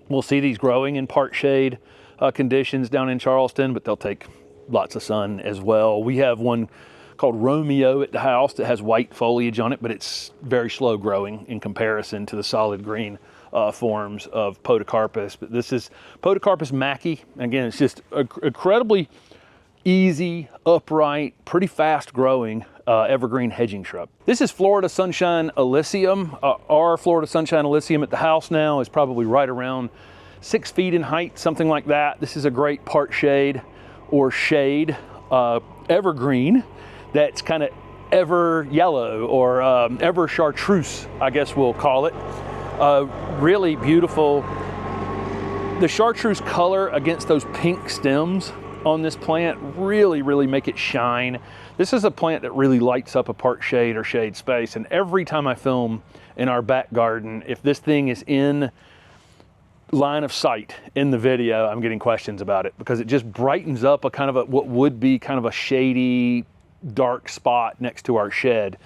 we'll see these growing in part shade conditions down in Charleston, but they'll take lots of sun as well. We have one called Romeo at the house that has white foliage on it, but it's very slow growing in comparison to the solid green forms of podocarpus. But this is Podocarpus Mackie. Again, it's just incredibly easy, upright, pretty fast growing evergreen hedging shrub. This is Florida Sunshine Alyssium. Our Florida Sunshine Alyssium at the house now is probably right around 6 feet in height, something like that. This is a great part shade or shade evergreen that's kind of ever yellow or ever chartreuse, I guess we'll call it. Really beautiful. The chartreuse color against those pink stems on this plant really, really make it shine. This is a plant that really lights up a part shade or shade space. And every time I film in our back garden, if this thing is in line of sight in the video, I'm getting questions about it because it just brightens up a kind of what would be kind of a shady, dark spot next to our shed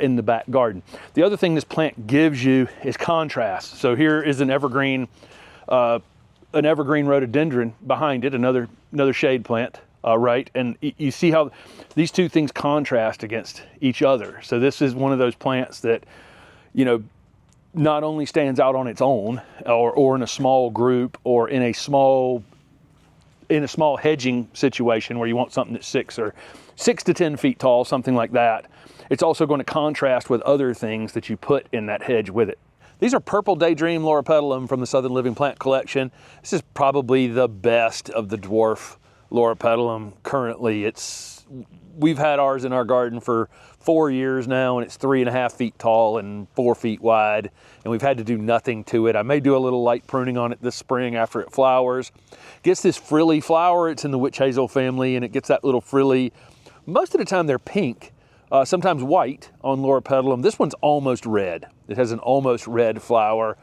in the back garden. The other thing this plant gives you is contrast. So here is an evergreen rhododendron behind it, another shade plant, right? And you see how these two things contrast against each other. So this is one of those plants that, you know, not only stands out on its own or in a small group or in a small hedging situation where you want something that's 6 to 10 feet tall, something like that. It's also going to contrast with other things that you put in that hedge with it. These are Purple Daydream Loropetalum from the Southern Living Plant Collection. This is probably the best of the dwarf Loropetalum currently. We've had ours in our garden for 4 years now, and it's 3.5 feet tall and 4 feet wide, and we've had to do nothing to it. I may do a little light pruning on it this spring after it flowers. Gets this frilly flower. It's in the witch hazel family, and it gets that little frilly. Most of the time they're pink, sometimes white on Loropetalum. This one's almost red. It has an almost red flower.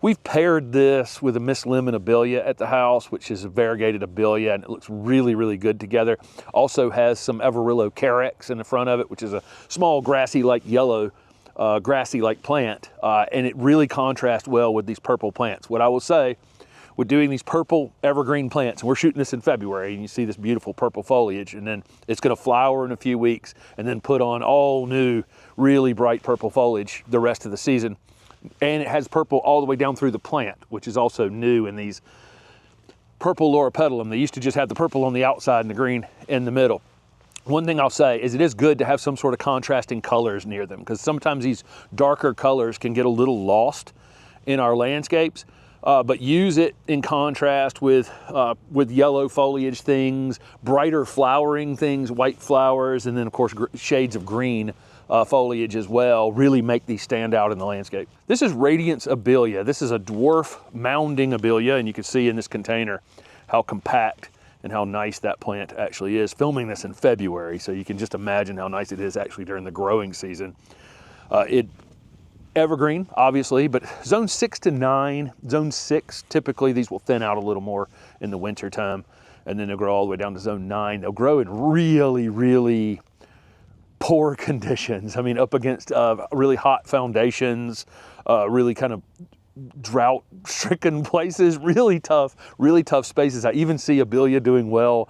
We've paired this with a Miss Lemon Abelia at the house, which is a variegated Abelia, and it looks really, really good together. Also has some Everillo carex in the front of it, which is a small grassy-like yellow, grassy-like plant, and it really contrasts well with these purple plants. What I will say, with doing these purple evergreen plants, and we're shooting this in February, and you see this beautiful purple foliage, and then it's gonna flower in a few weeks, and then put on all new, really bright purple foliage the rest of the season. And it has purple all the way down through the plant, which is also new in these purple Loropetalum. They used to just have the purple on the outside and the green in the middle. One thing I'll say is it is good to have some sort of contrasting colors near them, because sometimes these darker colors can get a little lost in our landscapes. But use it in contrast with yellow foliage things, brighter flowering things, white flowers, and then of course shades of green foliage as well, really make these stand out in the landscape. This is Radiance Abelia. This is a dwarf mounding Abelia, and you can see in this container how compact and how nice that plant actually is. Filming this in February, so you can just imagine how nice it is actually during the growing season. Evergreen, obviously, but zone 6 to 9, zone 6, typically these will thin out a little more in the winter time, and then they'll grow all the way down to zone 9. They'll grow in really, really poor conditions. I mean, up against really hot foundations, really kind of drought-stricken places, really tough spaces. I even see Abelia doing well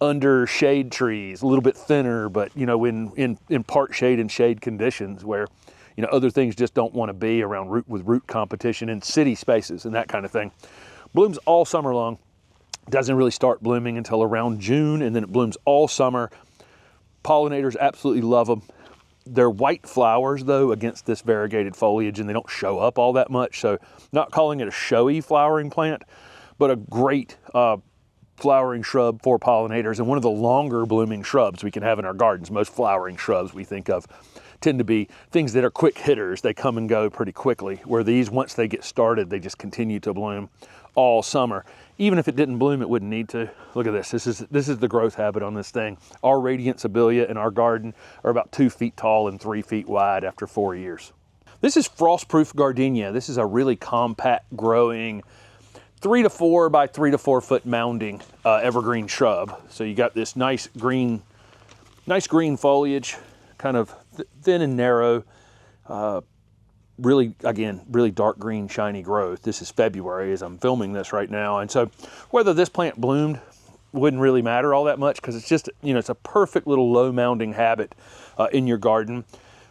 under shade trees, a little bit thinner, but you know, in part shade and shade conditions where, you know, other things just don't want to be around root competition in city spaces and that kind of thing. Blooms all summer long. Doesn't really start blooming until around June, and then it blooms all summer. Pollinators absolutely love them. They're white flowers though against this variegated foliage, and they don't show up all that much. So not calling it a showy flowering plant, but a great flowering shrub for pollinators, and one of the longer blooming shrubs we can have in our gardens. Most flowering shrubs we think of tend to be things that are quick hitters. They come and go pretty quickly, where these, once they get started, they just continue to bloom all summer. Even if it didn't bloom, it wouldn't need to. Look at this. This is the growth habit on this thing. Our Radiance Abelia in our garden are about 2 feet tall and 3 feet wide after 4 years. This is frost-proof Gardenia. This is a really compact growing 3 to 4 by 3 to 4 foot mounding evergreen shrub. So you got this nice green foliage, kind of thin and narrow. Really, again, really dark green, shiny growth. This is February as I'm filming this right now. And so whether this plant bloomed wouldn't really matter all that much, because it's just, you know, it's a perfect little low mounding habit in your garden.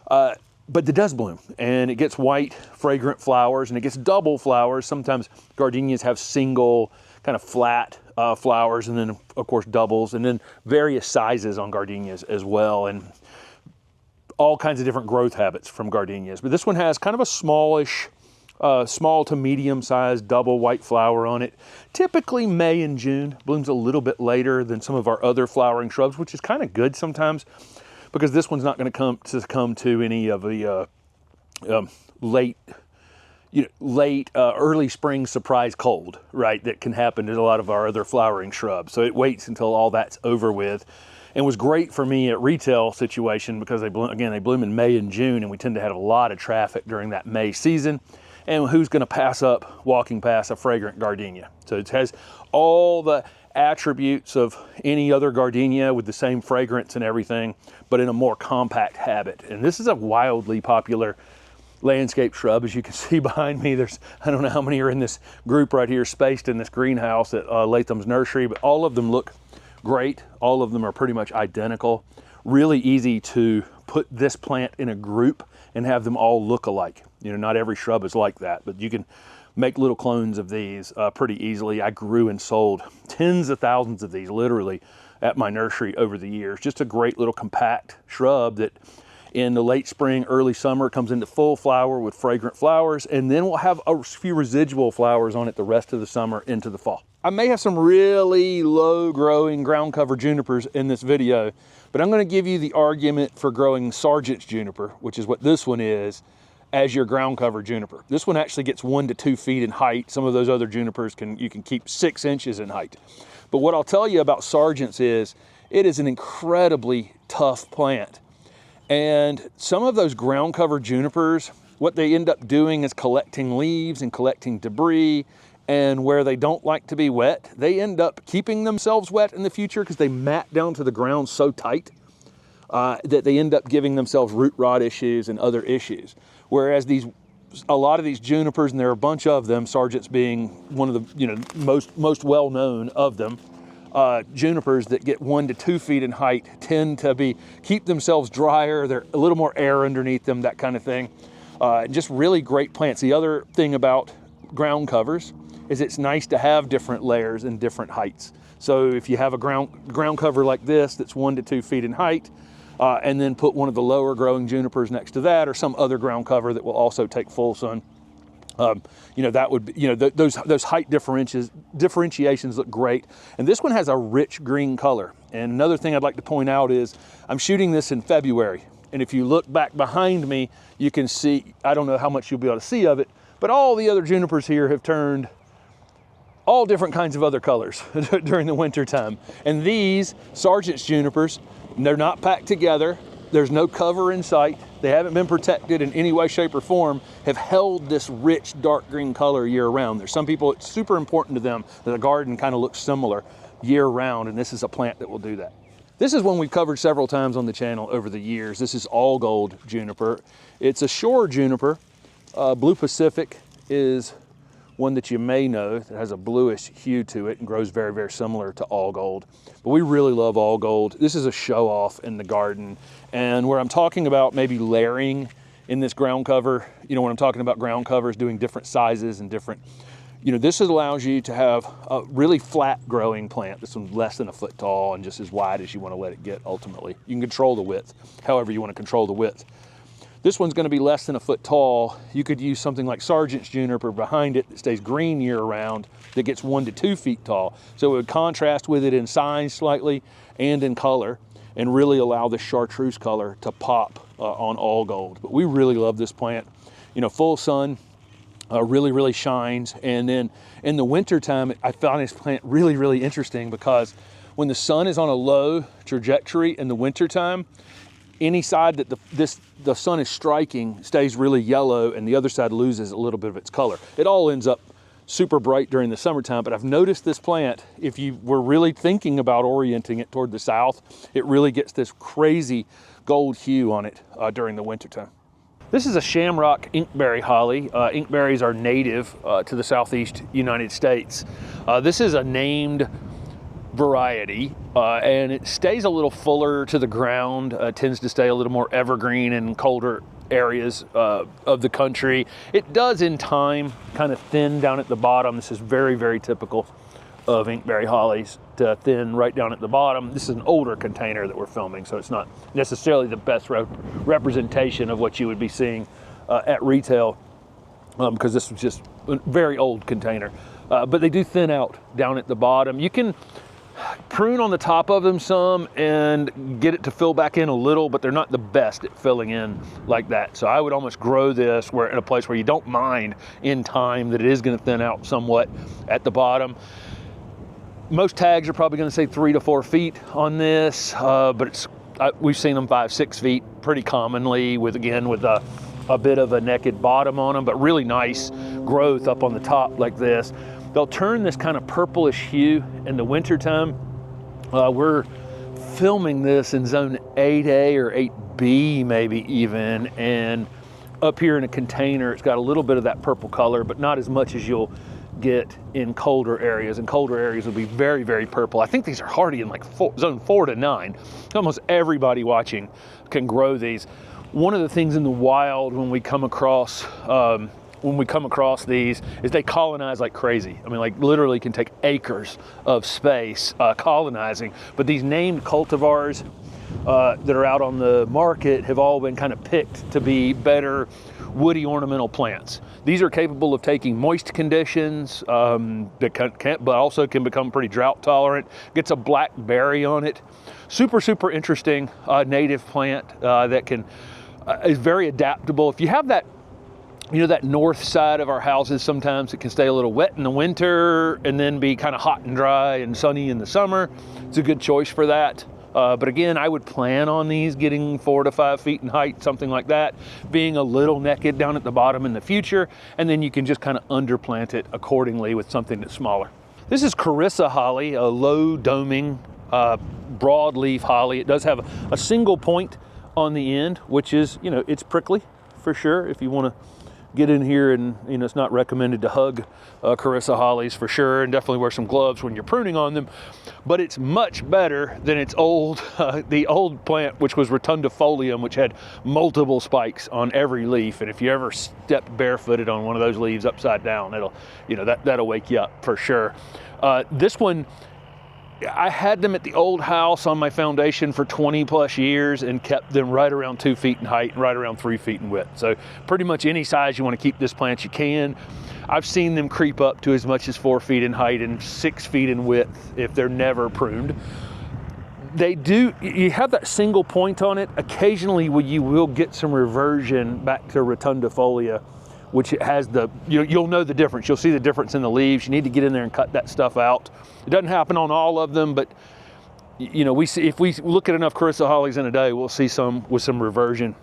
But it does bloom, and it gets white, fragrant flowers, and it gets double flowers. Sometimes gardenias have single, kind of flat flowers, and then, of course, doubles, and then various sizes on gardenias as well. And all kinds of different growth habits from gardenias. But this one has kind of a smallish, small to medium-sized double white flower on it. Typically May and June. Blooms a little bit later than some of our other flowering shrubs, which is kind of good sometimes, because this one's not going to succumb to any of the early spring surprise cold, right, that can happen to a lot of our other flowering shrubs. So it waits until all that's over with. And was great for me at retail situation, because they bloom in May and June, and we tend to have a lot of traffic during that May season. And who's going to pass up walking past a fragrant gardenia? So it has all the attributes of any other gardenia with the same fragrance and everything, but in a more compact habit. And this is a wildly popular landscape shrub. As you can see behind me, there's, I don't know how many are in this group right here spaced in this greenhouse at Latham's Nursery, but all of them look great. All of them are pretty much identical. Really easy to put this plant in a group and have them all look alike. You know, not every shrub is like that, but you can make little clones of these pretty easily. I grew and sold tens of thousands of these literally at my nursery over the years. Just a great little compact shrub that in the late spring, early summer comes into full flower with fragrant flowers, and then we'll have a few residual flowers on it the rest of the summer into the fall. I may have some really low growing ground cover junipers in this video, but I'm going to give you the argument for growing Sargent's juniper, which is what this one is, as your ground cover juniper. This one actually gets 1 to 2 feet in height. Some of those other junipers you can keep 6 inches in height. But what I'll tell you about Sargent's is it is an incredibly tough plant. And some of those ground cover junipers, what they end up doing is collecting leaves and collecting debris, and where they don't like to be wet, they end up keeping themselves wet in the future because they mat down to the ground so tight that they end up giving themselves root rot issues and other issues. Whereas a lot of these junipers, and there are a bunch of them, Sargent's being one of the most well known of them, junipers that get 1 to 2 feet in height tend to keep themselves drier. They're a little more air underneath them, that kind of thing. Just really great plants. The other thing about ground covers is it's nice to have different layers and different heights. So if you have a ground cover like this that's 1 to 2 feet in height, and then put one of the lower growing junipers next to that, or some other ground cover that will also take full sun, that would be, those height differentiations look great. And this one has a rich green color. And another thing I'd like to point out is I'm shooting this in February. And if you look back behind me, you can see, I don't know how much you'll be able to see of it, but all the other junipers here have turned all different kinds of other colors during the winter time. And these Sargent's junipers, they're not packed together. There's no cover in sight. They haven't been protected in any way, shape, or form, have held this rich dark green color year round. There's some people, it's super important to them that the garden kind of looks similar year round, and this is a plant that will do that. This is one we've covered several times on the channel over the years. This is all gold juniper. It's a shore juniper. Blue Pacific is one that you may know that has a bluish hue to it and grows very, very similar to all gold. But we really love all gold. This is a show off in the garden. And where I'm talking about maybe layering in this ground cover, you know, when I'm talking about ground covers, doing different sizes and different, you know, this allows you to have a really flat growing plant. This one's less than a foot tall and just as wide as you want to let it get ultimately. You can control the width, however you want to control the width. This one's going to be less than a foot tall. You could use something like Sargent's juniper behind it that stays green year round, that gets 1 to 2 feet tall. So it would contrast with it in size slightly and in color and really allow the chartreuse color to pop on all gold. But we really love this plant. You know, full sun really, really shines. And then in the winter time, I found this plant really, really interesting because when the sun is on a low trajectory in the winter time, any side that the sun is striking stays really yellow and the other side loses a little bit of its color. It all ends up super bright during the summertime, but I've noticed this plant, if you were really thinking about orienting it toward the south, it really gets this crazy gold hue on it during the wintertime. This is a shamrock inkberry holly. Inkberries are native to the southeast United States. This is a named variety and it stays a little fuller to the ground, tends to stay a little more evergreen in colder areas of the country. It does in time kind of thin down at the bottom. This is very, very typical of inkberry hollies to thin right down at the bottom. This is an older container that we're filming, so it's not necessarily the best representation of what you would be seeing at retail because this was just a very old container. But they do thin out down at the bottom. You can prune on the top of them some and get it to fill back in a little, but they're not the best at filling in like that. So I would almost grow this in a place where you don't mind in time that it is going to thin out somewhat at the bottom. Most tags are probably going to say 3 to 4 feet on this, but we've seen them 5, 6 feet pretty commonly with a bit of a naked bottom on them, but really nice growth up on the top like this. They'll turn this kind of purplish hue in the wintertime. We're filming this in zone 8A or 8B maybe even, and up here in a container, it's got a little bit of that purple color, but not as much as you'll get in colder areas. And colder areas will be very, very purple. I think these are hardy in like zone 4 to 9. Almost everybody watching can grow these. One of the things in the wild when we come across these is they colonize like crazy. I mean, like literally can take acres of space colonizing. But these named cultivars that are out on the market have all been kind of picked to be better woody ornamental plants. These are capable of taking moist conditions, but also can become pretty drought tolerant. Gets a black berry on it. Super, super interesting native plant that is very adaptable. If you have that, you know, that north side of our houses, sometimes it can stay a little wet in the winter and then be kind of hot and dry and sunny in the summer. It's a good choice for that. But again, I would plan on these getting 4 to 5 feet in height, something like that, being a little naked down at the bottom in the future, and then you can just kind of underplant it accordingly with something that's smaller. This is Carissa holly, a low doming broadleaf holly. It does have a single point on the end, which is, you know, it's prickly for sure. If you want to get in here, and you know, it's not recommended to hug Carissa hollies for sure, and definitely wear some gloves when you're pruning on them. But it's much better than its old, the old plant, which was rotundifolium, which had multiple spikes on every leaf. And if you ever step barefooted on one of those leaves upside down, it'll, you know, that'll wake you up for sure. This one, I had them at the old house on my foundation for 20 plus years and kept them right around 2 feet in height and right around 3 feet in width. So pretty much any size you want to keep this plant, you can. I've seen them creep up to as much as 4 feet in height and 6 feet in width if they're never pruned. They do, you have that single point on it. Occasionally you will get some reversion back to rotundifolia, which has you'll know the difference. You'll see the difference in the leaves. You need to get in there and cut that stuff out. It doesn't happen on all of them, but you know, if we look at enough Carissa hollies in a day, we'll see some with some reversion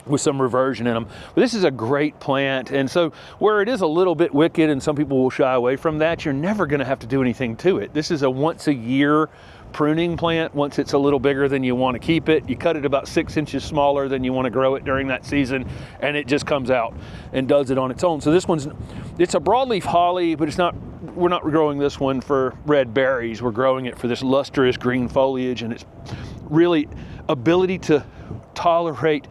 with some reversion in them. But this is a great plant, and so where it is a little bit wicked and some people will shy away from that, you're never going to have to do anything to it. This is a once a year pruning plant. Once it's a little bigger than you want to keep it, you cut it about 6 inches smaller than you want to grow it during that season, and it just comes out and does it on its own. So this one's, it's a broadleaf holly, but it's not, we're not growing this one for red berries. We're growing it for this lustrous green foliage, and its really ability to tolerate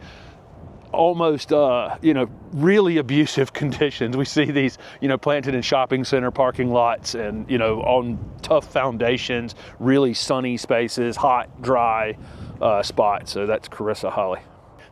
almost, you know, really abusive conditions. We see these, you know, planted in shopping center parking lots and, you know, on tough foundations, really sunny spaces, hot, dry spots. So that's Carissa holly.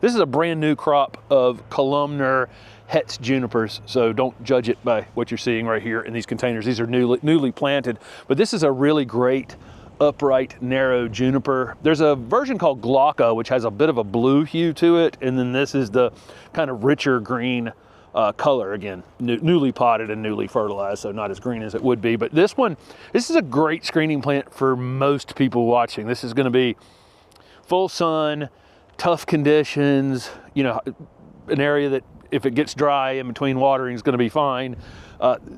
This is a brand new crop of columnar Hetz junipers, so don't judge it by what you're seeing right here in these containers. These are newly planted, but this is a really great upright, narrow juniper. There's a version called Glauca, which has a bit of a blue hue to it, and then this is the kind of richer green color, again, newly potted and newly fertilized, so not as green as it would be. But this one, this is a great screening plant for most people watching. This is going to be full sun, tough conditions, you know, an area that if it gets dry in between watering is going to be fine.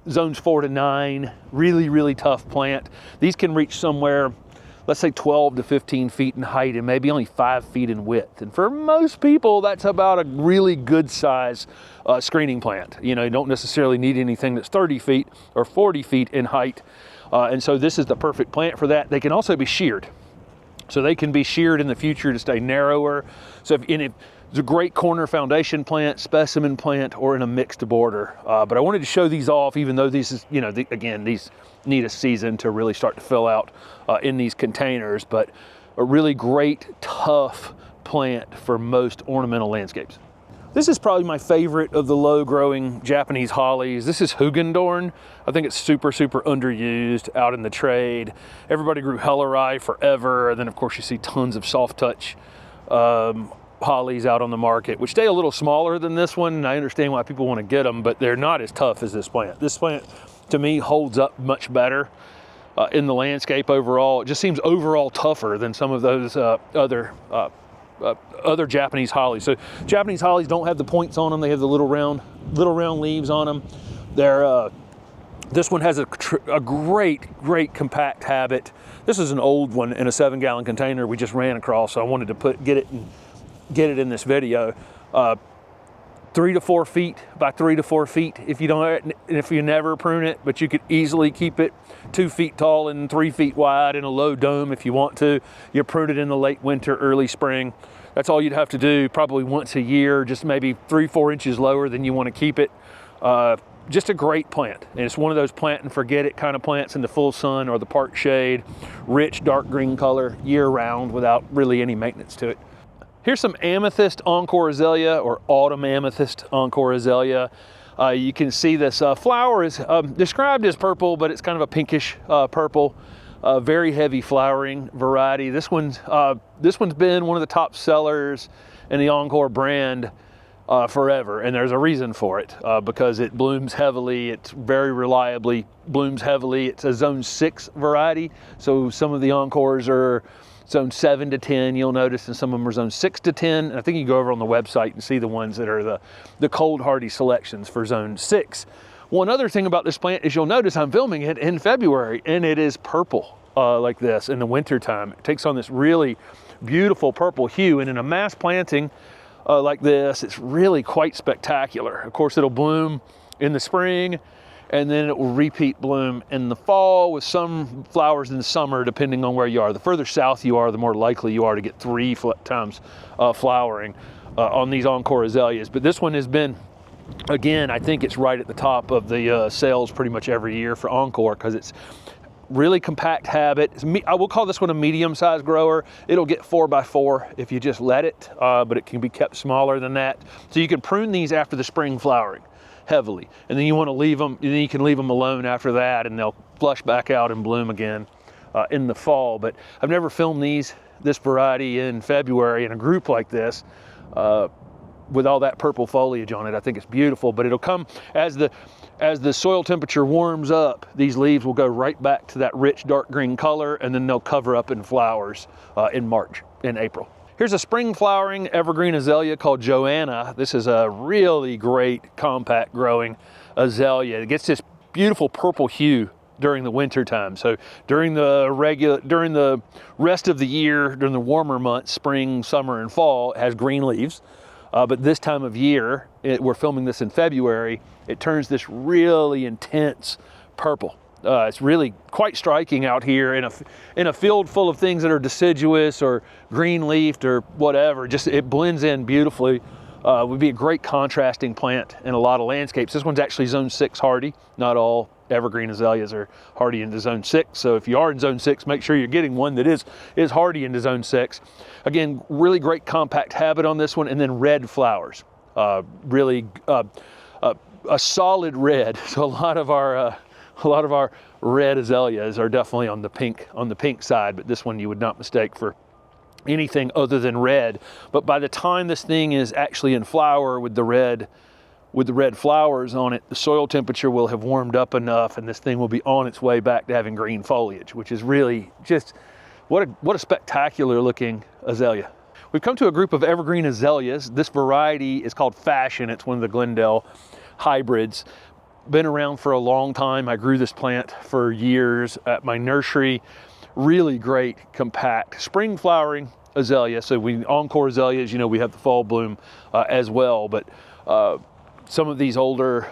Zones 4 to 9, really, really tough plant. These can reach somewhere, let's say 12 to 15 feet in height and maybe only 5 feet in width. And for most people, that's about a really good size screening plant. You know, you don't necessarily need anything that's 30 feet or 40 feet in height. And so this is the perfect plant for that. They can also be sheared. So they can be sheared in the future to stay narrower. So if it's a great corner foundation plant, specimen plant, or in a mixed border. But I wanted to show these off, even though these is, you know, again, these need a season to really start to fill out in these containers, but a really great, tough plant for most ornamental landscapes. This is probably my favorite of the low-growing Japanese hollies. This is Hugendorn. I think it's super, super underused out in the trade. Everybody grew Hellerai forever, and then of course you see tons of soft touch hollies out on the market, which stay a little smaller than this one, and I understand why people want to get them, but they're not as tough as this plant. This plant, to me, holds up much better in the landscape overall. It just seems overall tougher than some of those other Japanese hollies. So Japanese hollies don't have the points on them. They have the little round leaves on them. They're this one has a great compact habit. This is an old one in a 7-gallon container we just ran across, so I wanted to get it in this video. 3 to 4 feet by 3 to 4 feet if you never prune it, but you could easily keep it 2 feet tall and 3 feet wide in a low dome if you want to. You prune it in the late winter, early spring. That's all you'd have to do, probably once a year, just maybe 3-4 inches lower than you want to keep it. Just a great plant, and it's one of those plant and forget it kind of plants in the full sun or the park shade, rich dark green color year round without really any maintenance to it. Here's some amethyst encore azalea, or autumn amethyst encore azalea. You can see this flower is described as purple, but it's kind of a pinkish purple, very heavy flowering variety. This one's been one of the top sellers in the Encore brand forever, and there's a reason for it, because it blooms heavily. It's very reliably blooms heavily. It's a zone 6 variety, so some of the Encores are zone 7 to 10, you'll notice, and some of them are zone 6 to 10. And I think you can go over on the website and see the ones that are the cold hardy selections for zone 6. One other thing about this plant is you'll notice I'm filming it in February, and it is purple like this in the winter time. It takes on this really beautiful purple hue, and in a mass planting like this, it's really quite spectacular. Of course, it'll bloom in the spring, and then it will repeat bloom in the fall with some flowers in the summer, depending on where you are. The further south you are, the more likely you are to get 3 times flowering on these Encore azaleas. But this one has been, again, I think it's right at the top of the sales pretty much every year for Encore, because it's really compact habit. I will call this one a medium-sized grower. It'll get 4 by 4 if you just let it, but it can be kept smaller than that. So you can prune these after the spring flowering heavily, and then you want to leave them, and then you can leave them alone after that, and they'll flush back out and bloom again in the fall. But I've never filmed this variety in February in a group like this with all that purple foliage on it. I think it's beautiful, but it'll come as the soil temperature warms up, these leaves will go right back to that rich dark green color, and then they'll cover up in flowers in March and April. Here's a spring flowering evergreen azalea called Joanna. This is a really great compact growing azalea. It gets this beautiful purple hue during the winter time. So during the rest of the year, during the warmer months, spring, summer, and fall, it has green leaves. But this time of year, we're filming this in February, it turns this really intense purple. It's really quite striking out here in a field full of things that are deciduous or green leafed or whatever. Just it blends in beautifully. Would be a great contrasting plant in a lot of landscapes. This one's actually zone 6 hardy. Not all evergreen azaleas are hardy into zone 6. So if you are in zone 6, make sure you're getting one that is hardy into zone 6. Again, really great compact habit on this one, and then red flowers. Really a solid red. So a lot of our red azaleas are definitely on the pink side, but this one you would not mistake for anything other than red. But by the time this thing is actually in flower with the red flowers on it, the soil temperature will have warmed up enough and this thing will be on its way back to having green foliage, which is really just what a spectacular looking azalea. We've come to a group of evergreen azaleas. This variety is called Fashion. It's one of the Glendale hybrids. Been around for a long time. I grew this plant for years at my nursery. Really great, compact, spring flowering azalea. So encore azaleas, you know, we have the fall bloom as well, but some of these older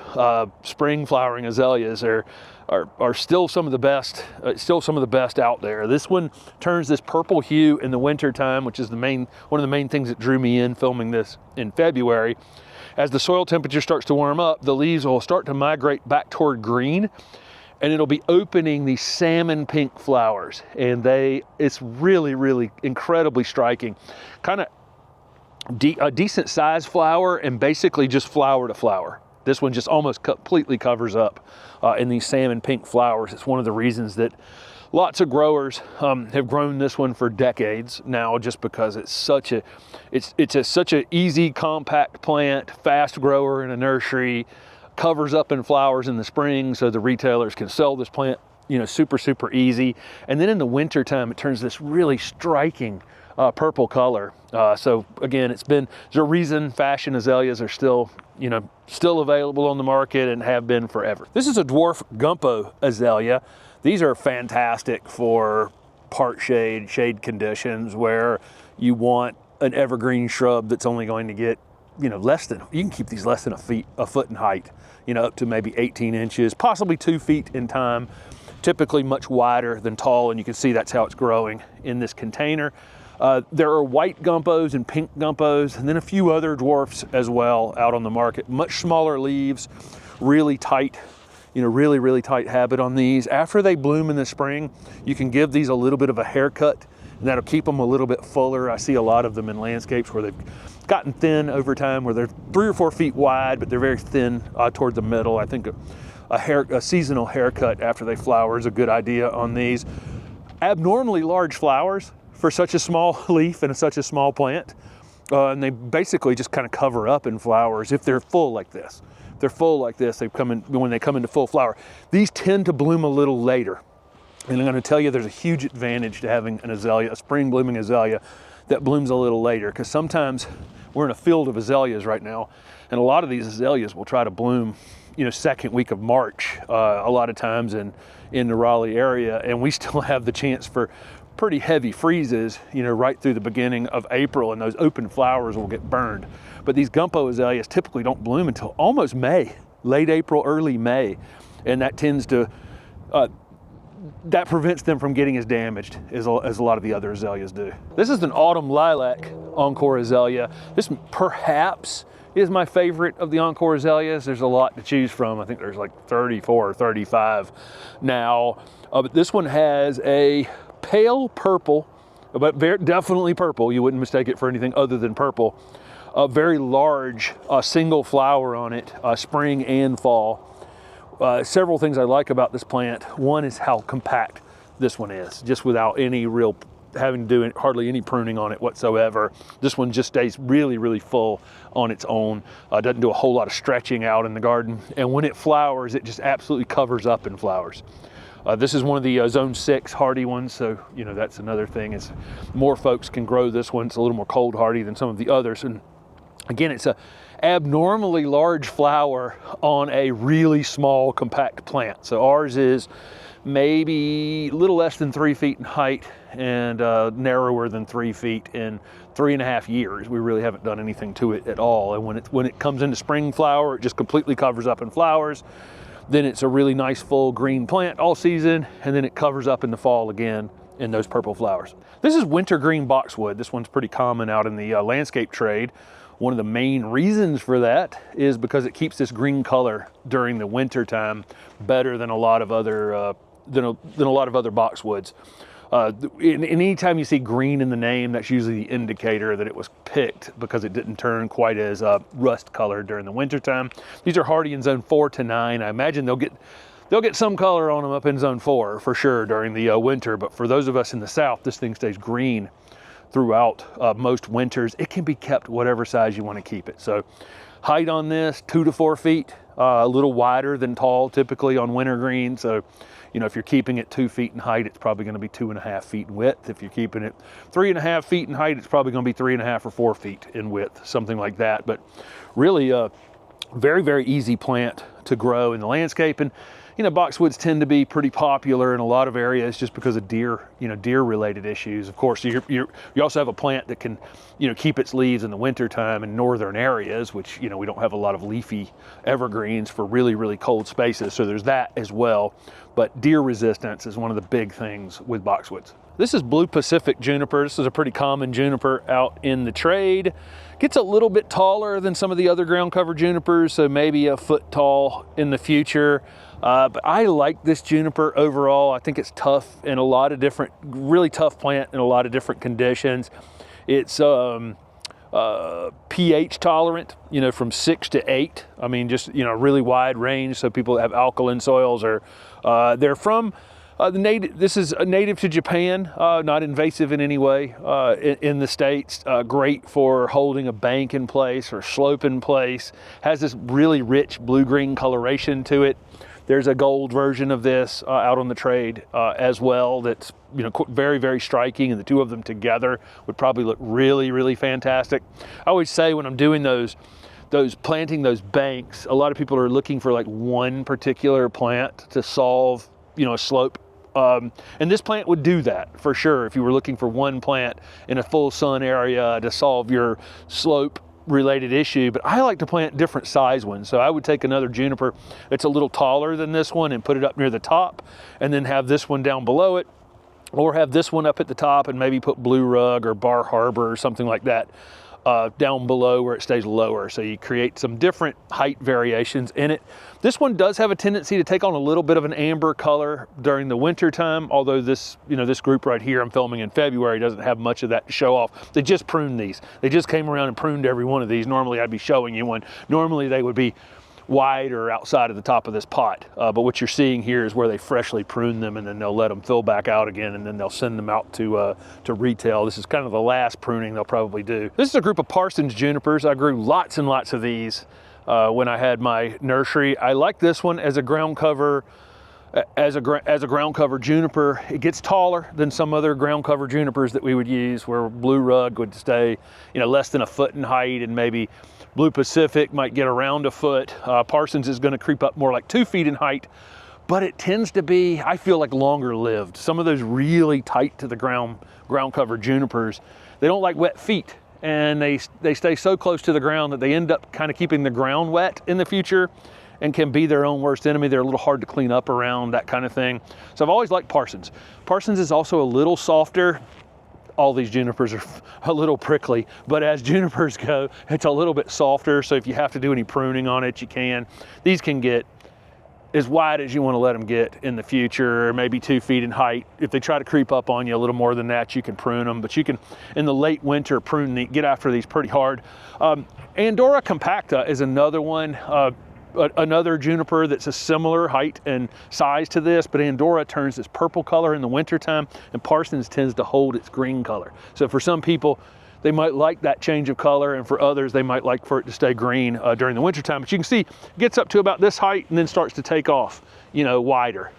spring flowering azaleas are still some of the best, out there. This one turns this purple hue in the winter time, which is one of the main things that drew me in filming this in February. As the soil temperature starts to warm up, the leaves will start to migrate back toward green, and it'll be opening these salmon pink flowers. And it's really, really incredibly striking. Kind of a decent sized flower, and basically just flower to flower. This one just almost completely covers up in these salmon pink flowers. It's one of the reasons that lots of growers have grown this one for decades now, just because it's such an easy, compact plant, fast grower in a nursery, covers up in flowers in the spring, so the retailers can sell this plant, you know, super, super easy. And then in the winter time, it turns this really striking purple color. So again, there's a reason Fashion azaleas are still available on the market and have been forever. This is a dwarf gumpo azalea. These are fantastic for part shade conditions where you want an evergreen shrub that's only going to get, you can keep these less than a foot in height, up to maybe 18 inches, possibly 2 feet in time, typically much wider than tall, and you can see that's how it's growing in this container. There are white gumpos and pink gumpos, and then a few other dwarfs as well out on the market. Much smaller leaves, really tight, really, really tight habit on these. After they bloom in the spring, you can give these a little bit of a haircut, and that'll keep them a little bit fuller. I see a lot of them in landscapes where they've gotten thin over time, where they're 3 or 4 feet wide, but they're very thin toward the middle. I think a seasonal haircut after they flower is a good idea on these. Abnormally large flowers for such a small leaf and such a small plant. And they basically just kind of cover up in flowers if they're full like this. If they're full like this, when they come into full flower. These tend to bloom a little later. And I'm going to tell you there's a huge advantage to having an azalea, a spring blooming azalea that blooms a little later, because sometimes we're in a field of azaleas right now, and a lot of these azaleas will try to bloom, second week of March, a lot of times in the Raleigh area, and we still have the chance for pretty heavy freezes, right through the beginning of April, and those open flowers will get burned. But these gumpo azaleas typically don't bloom until almost May, late April, early May, and that tends to that prevents them from getting as damaged as a lot of the other azaleas do. This is an autumn lilac encore azalea. This perhaps is my favorite of the encore azaleas. There's a lot to choose from. I think there's like 34 or 35 now. But this one has a pale purple, but definitely purple. You wouldn't mistake it for anything other than purple. A very large single flower on it, spring and fall. Several things I like about this plant. One is how compact this one is, just without any real having to do hardly any pruning on it whatsoever. This one just stays really, really full on its own. Doesn't do a whole lot of stretching out in the garden. And when it flowers, it just absolutely covers up in flowers. This is one of the zone 6 hardy ones, so you know that's another thing, is more folks can grow this one. It's a little more cold hardy than some of the others. And again, it's a abnormally large flower on a really small compact plant. So ours is maybe a little less than 3 feet in height and narrower than 3 feet in 3.5 years. We really haven't done anything to it at all. And when it comes into spring flower, it just completely covers up in flowers. Then it's a really nice full green plant all season, and then it covers up in the fall again in those purple flowers. This is wintergreen boxwood. This one's pretty common out in the landscape trade. One of the main reasons for that is because it keeps this green color during the winter time better than a lot of other than a lot of other boxwoods. Anytime you see green in the name, that's usually the indicator that it was picked because it didn't turn quite as rust colored during the winter time. These are hardy in zone 4 to 9. I imagine they'll get some color on them up in zone 4 for sure during the winter, but for those of us in the south, this thing stays green throughout most winters. It can be kept whatever size you want to keep it. So height on this, 2 to 4 feet, a little wider than tall typically on wintergreen. So, you know, if you're keeping it 2 feet in height, it's probably going to be 2.5 feet in width. If you're keeping it 3.5 feet in height, it's probably going to be 3.5 or 4 feet in width, something like that. But really a very, very easy plant to grow in the landscape. And you know, boxwoods tend to be pretty popular in a lot of areas just because of deer related issues. Of course, you also have a plant that can, you know, keep its leaves in the winter time in northern areas, which, you know, we don't have a lot of leafy evergreens for really, really cold spaces. So there's that as well. But deer resistance is one of the big things with boxwoods. This is blue Pacific juniper. This is a pretty common juniper out in the trade. Gets a little bit taller than some of the other ground cover junipers, so maybe a foot tall in the future. But I like this juniper overall. I think it's tough in a lot of different, really tough plant in a lot of different conditions. It's pH tolerant, you know, from 6 to 8. I mean, just, you know, really wide range. So people that have alkaline soils or they're from this is native to Japan, not invasive in any way in the States. Great for holding a bank in place or slope in place. Has this really rich blue-green coloration to it. There's a gold version of this out on the trade as well that's, you know, very, very striking, and the two of them together would probably look really, really fantastic. I always say when I'm doing planting those banks, a lot of people are looking for like one particular plant to solve, you know, a slope. And this plant would do that for sure if you were looking for one plant in a full sun area to solve your slope related issue. But I like to plant different size ones. So I would take another juniper that's a little taller than this one and put it up near the top, and then have this one down below it, or have this one up at the top and maybe put blue rug or Bar Harbor or something like that down below where it stays lower. So you create some different height variations in it. This one does have a tendency to take on a little bit of an amber color during the winter time, although this, you know, this group right here I'm filming in February doesn't have much of that to show off. They just pruned these. They just came around and pruned every one of these. Normally I'd be showing you one. Normally they would be wide or outside of the top of this pot. But what you're seeing here is where they freshly prune them, and then they'll let them fill back out again, and then they'll send them out to retail. This is kind of the last pruning they'll probably do. This is a group of Parsons junipers. I grew lots and lots of these when I had my nursery. I like this one as a ground cover. As a ground cover juniper. It gets taller than some other ground cover junipers that we would use, where blue rug would stay, you know, less than a foot in height, and maybe blue Pacific might get around a foot. Parsons is going to creep up more like 2 feet in height, but it tends to be, I feel like, longer lived. Some of those really tight to the ground cover junipers, they don't like wet feet, and they stay so close to the ground that they end up kind of keeping the ground wet in the future, and can be their own worst enemy. They're a little hard to clean up around, that kind of thing. So I've always liked Parsons. Parsons is also a little softer. All these junipers are a little prickly, but as junipers go, it's a little bit softer. So if you have to do any pruning on it, you can. These can get as wide as you want to let them get in the future, maybe 2 feet in height. If they try to creep up on you a little more than that, you can prune them, but you can, in the late winter, get after these pretty hard. Andorra compacta is another one. Another juniper that's a similar height and size to this, but Andorra turns this purple color in the wintertime, and Parsons tends to hold its green color. So for some people, they might like that change of color, and for others, they might like for it to stay green during the wintertime. But you can see it gets up to about this height and then starts to take off, you know, wider.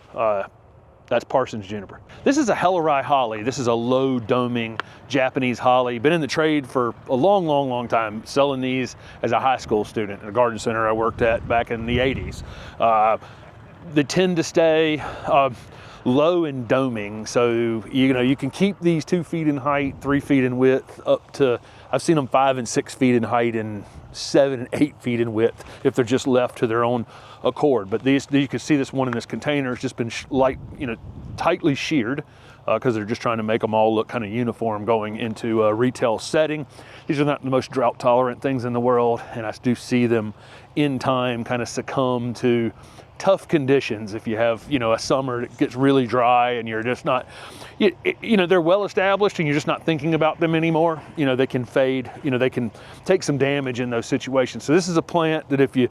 That's Parsons juniper. This is a Hellerai holly. This is a low doming Japanese holly. Been in the trade for a long, long, long time, selling these as a high school student at a garden center I worked at back in the 80s. They tend to stay low in doming, so you can keep these 2 feet in height, 3 feet in width, up to, I've seen them 5 and 6 feet in height and 7 and 8 feet in width if they're just left to their own accord. But these, you can see this one in this container has just been tightly sheared because they're just trying to make them all look kind of uniform going into a retail setting. These are not the most drought tolerant things in the world, and I do see them in time kind of succumb to tough conditions. If you have, a summer that gets really dry and you're just not, they're well established and you're just not thinking about them anymore, they can fade, they can take some damage in those situations. So this is a plant that if you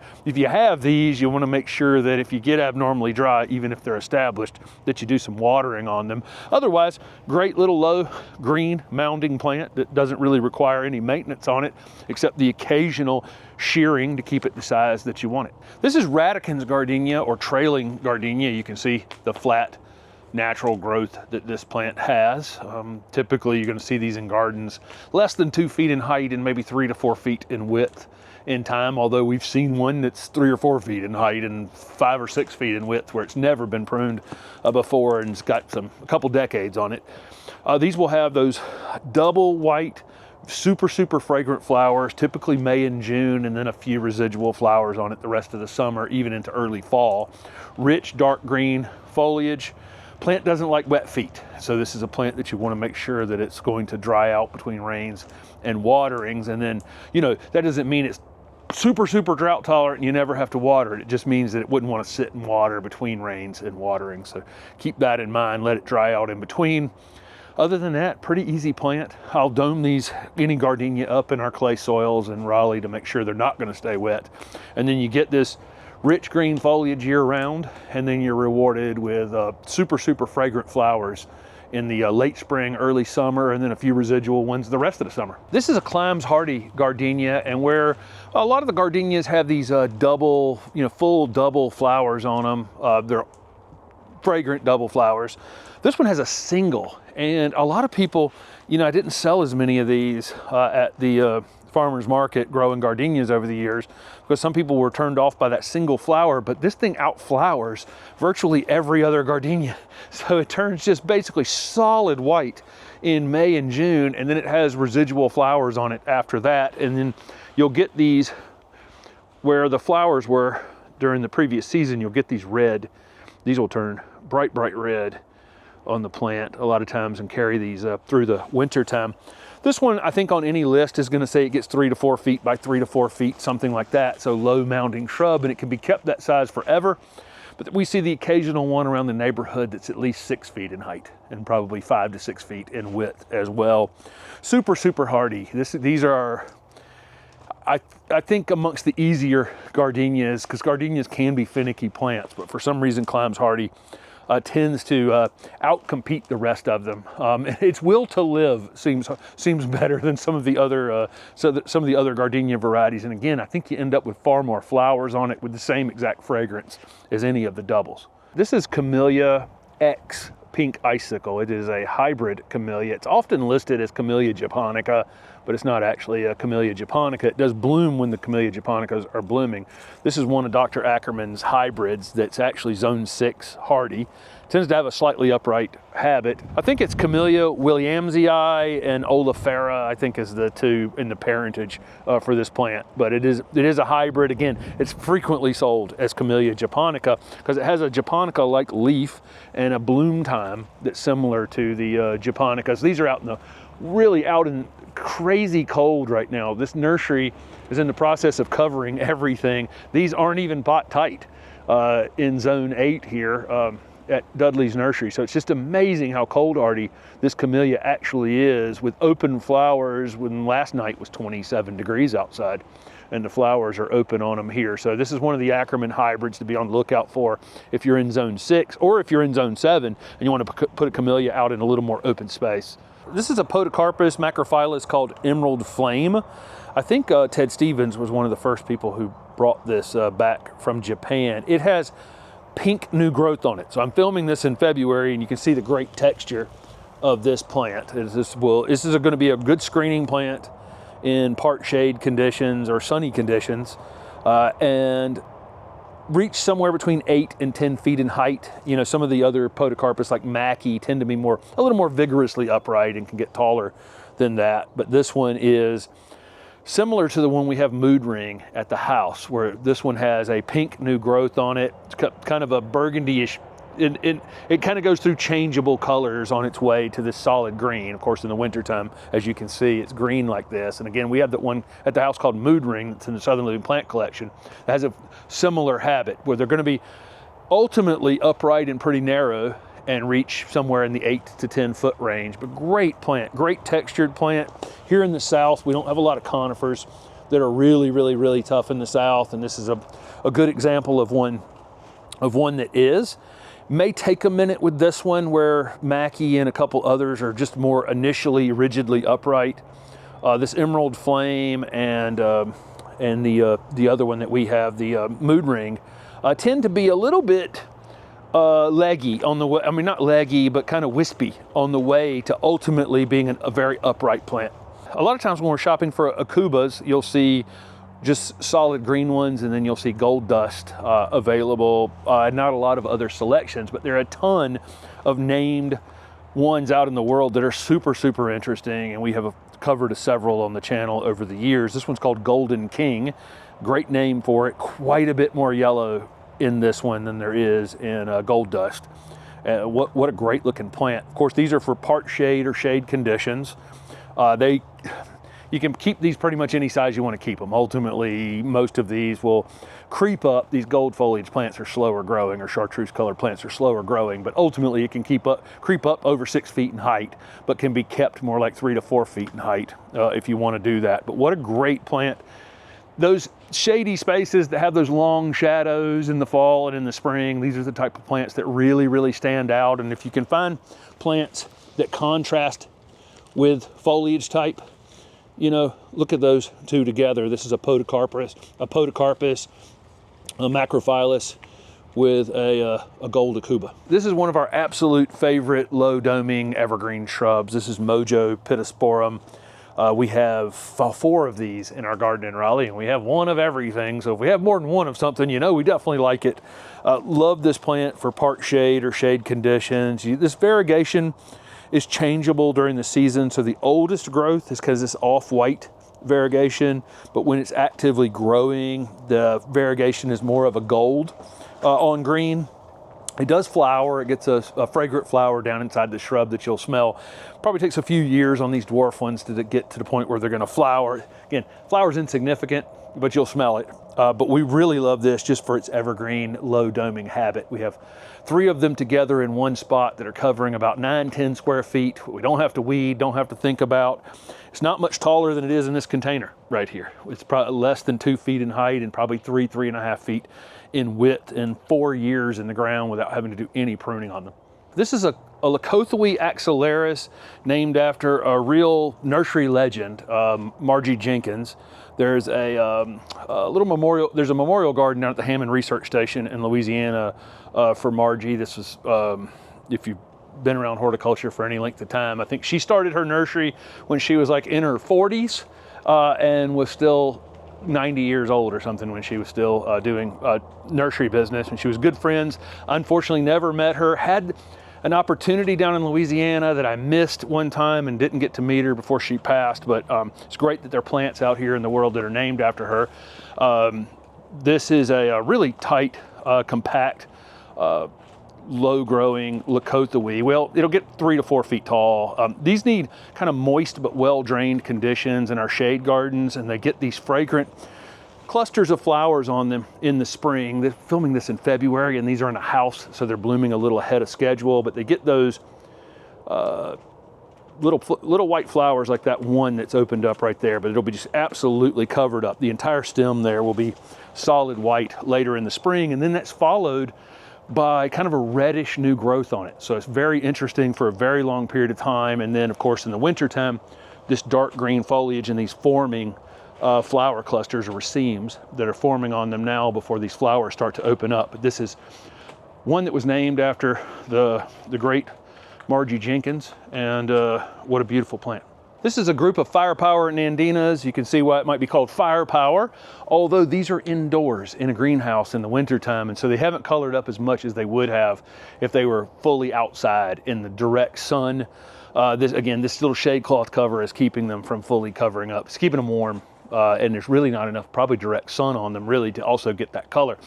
have these, you want to make sure that if you get abnormally dry, even if they're established, that you do some watering on them. Otherwise, great little low green mounding plant that doesn't really require any maintenance on it, except the occasional shearing to keep it the size that you want it. This is Radican's gardenia or trailing gardenia. You can see the flat natural growth that this plant has. Typically you're going to see these in gardens less than 2 feet in height and maybe 3 to 4 feet in width in time, although we've seen one that's 3 or 4 feet in height and 5 or 6 feet in width where it's never been pruned before and it's got a couple decades on it. These will have those double white super fragrant flowers, typically May and June, and then a few residual flowers on it the rest of the summer, even into early fall. Rich dark green foliage. Plant doesn't like wet feet, so this is a plant that you want to make sure that it's going to dry out between rains and waterings. And then that doesn't mean it's super drought tolerant and you never have to water it. It just means that it wouldn't want to sit in water between rains and watering, so keep that in mind. Let it dry out in between. Other than that, pretty easy plant. I'll dome any gardenia up in our clay soils in Raleigh to make sure they're not going to stay wet. And then you get this rich green foliage year round, and then you're rewarded with super fragrant flowers in the late spring, early summer, and then a few residual ones the rest of the summer. This is a climbs hardy gardenia, and where a lot of the gardenias have these full double flowers on them. They're fragrant double flowers. This one has a single, and a lot of people, I didn't sell as many of these at the farmer's market growing gardenias over the years because some people were turned off by that single flower, but this thing outflowers virtually every other gardenia. So it turns just basically solid white in May and June, and then it has residual flowers on it after that. And then you'll get these where the flowers were during the previous season, you'll get these red. These will turn bright red on the plant a lot of times and carry these up through the winter time. This one, I think on any list is going to say it gets 3 to 4 feet by 3 to 4 feet, something like that. So low mounding shrub, and it can be kept that size forever. But we see the occasional one around the neighborhood that's at least 6 feet in height and probably 5 to 6 feet in width as well. Super hardy. These are, I think, amongst the easier gardenias, because gardenias can be finicky plants, but for some reason climbs hardy tends to outcompete the rest of them. Its will to live seems better than some of the other gardenia varieties. And again, I think you end up with far more flowers on it with the same exact fragrance as any of the doubles. This is Camellia X Pink Icicle. It is a hybrid camellia. It's often listed as Camellia japonica, but it's not actually a Camellia japonica. It does bloom when the Camellia japonicas are blooming. This is one of Dr. Ackerman's hybrids that's actually zone 6 hardy. Tends to have a slightly upright habit. I think it's Camellia williamsii and olifera, I think, is the two in the parentage for this plant. But it is a hybrid. Again, it's frequently sold as Camellia japonica because it has a japonica-like leaf and a bloom time that's similar to the japonicas. These are really out in crazy cold right now. This nursery is in the process of covering everything. These aren't even pot tight in zone 8 here at Dudley's nursery. So it's just amazing how cold hardy this camellia actually is, with open flowers when last night was 27 degrees outside, and the flowers are open on them here. So this is one of the Ackerman hybrids to be on the lookout for if you're in zone 6 or if you're in zone 7 and you want to put a camellia out in a little more open space. This is a Podocarpus macrophyllus called Emerald Flame. I think Ted Stevens was one of the first people who brought this back from Japan. It has pink new growth on it. So I'm filming this in February, and you can see the great texture of this plant. This is going to be a good screening plant in part shade conditions or sunny conditions, and reach somewhere between 8 and 10 feet in height. You know, some of the other podocarpus like Mackie tend to be a little more vigorously upright and can get taller than that. But this one is similar to the one we have mood ring at the house, where this one has a pink new growth on it. It's kind of a burgundy-ish. It kind of goes through changeable colors on its way to this solid green. Of course, in the wintertime, as you can see, it's green like this. And again, we have that one at the house called Mood Ring that's in the Southern Living Plant Collection. It has a similar habit where they're going to be ultimately upright and pretty narrow and reach somewhere in the 8 to 10 foot range. But great plant, great textured plant. Here in the South, we don't have a lot of conifers that are really, really, really tough in the South. And this is a good example of one that is. May take a minute with this one, where Mackie and a couple others are just more initially rigidly upright. This Emerald Flame and the other one that we have, the Mood Ring, tend to be a little bit leggy on the way. I mean, not leggy, but kind of wispy on the way to ultimately being a very upright plant. A lot of times when we're shopping for Aucubas, you'll see just solid green ones, and then you'll see gold dust available. Not a lot of other selections, but there are a ton of named ones out in the world that are super, super interesting, and we have covered several on the channel over the years. This one's called Golden King. Great name for it. Quite a bit more yellow in this one than there is in gold dust. What a great looking plant. Of course, these are for part shade or shade conditions. You can keep these pretty much any size you want to keep them. Ultimately, most of these will creep up. These gold foliage plants are slower growing, or chartreuse colored plants are slower growing, but ultimately it can creep up over 6 feet in height, but can be kept more like 3 to 4 feet in height if you want to do that. But what a great plant. Those shady spaces that have those long shadows in the fall and in the spring, these are the type of plants that really, really stand out. And if you can find plants that contrast with foliage type, you know, look at those two together. This is a podocarpus, a macrophyllus with a gold Aucuba. This is one of our absolute favorite low doming evergreen shrubs. This is Mojo pittosporum. We have 4 of these in our garden in Raleigh, and we have one of everything. So if we have more than one of something, you know, we definitely like it. Love this plant for part shade or shade conditions. This variegation is changeable during the season. So the oldest growth is because it's off-white variegation, but when it's actively growing, the variegation is more of a gold on green. It does flower. It gets a fragrant flower down inside the shrub that you'll smell. Probably takes a few years on these dwarf ones to get to the point where they're going to flower. Again, flower's insignificant, but you'll smell it. But we really love this just for its evergreen low doming habit. We have 3 of them together in one spot that are covering about 9-10 square feet. We don't have to weed, don't have to think about. It's not much taller than it is in this container right here. It's probably less than 2 feet in height and probably 3.5 feet in width, and 4 years in the ground without having to do any pruning on them. This is a Leucothoi axillaris, named after a real nursery legend, Margie Jenkins. There's a little memorial. There's a memorial garden down at the Hammond Research Station in Louisiana for Margie. This was, if you've been around horticulture for any length of time, I think she started her nursery when she was like in her 40s and was still 90 years old or something when she was still doing nursery business. And she was good friends. Unfortunately, never met her. Had an opportunity down in Louisiana that I missed one time and didn't get to meet her before she passed. But it's great that there are plants out here in the world that are named after her. This is a really tight, compact, low-growing Leucothoi. Well, it'll get 3 to 4 feet tall. These need kind of moist but well-drained conditions in our shade gardens, and they get these fragrant clusters of flowers on them in the spring. They're filming this in February, and these are in a house, so they're blooming a little ahead of schedule, but they get those little white flowers like that one that's opened up right there, but it'll be just absolutely covered up. The entire stem there will be solid white later in the spring, and then that's followed by kind of a reddish new growth on it. So it's very interesting for a very long period of time. And then of course in the wintertime, this dark green foliage and these forming flower clusters or racemes that are forming on them now before these flowers start to open up. But this is one that was named after the great Margie Jenkins, and what a beautiful plant. This is a group of firepower Nandinas. You can see why it might be called firepower, although these are indoors in a greenhouse in the wintertime, and so they haven't colored up as much as they would have if they were fully outside in the direct sun. This little shade cloth cover is keeping them from fully covering up. It's keeping them warm, and there's really not enough probably direct sun on them really to also get that color.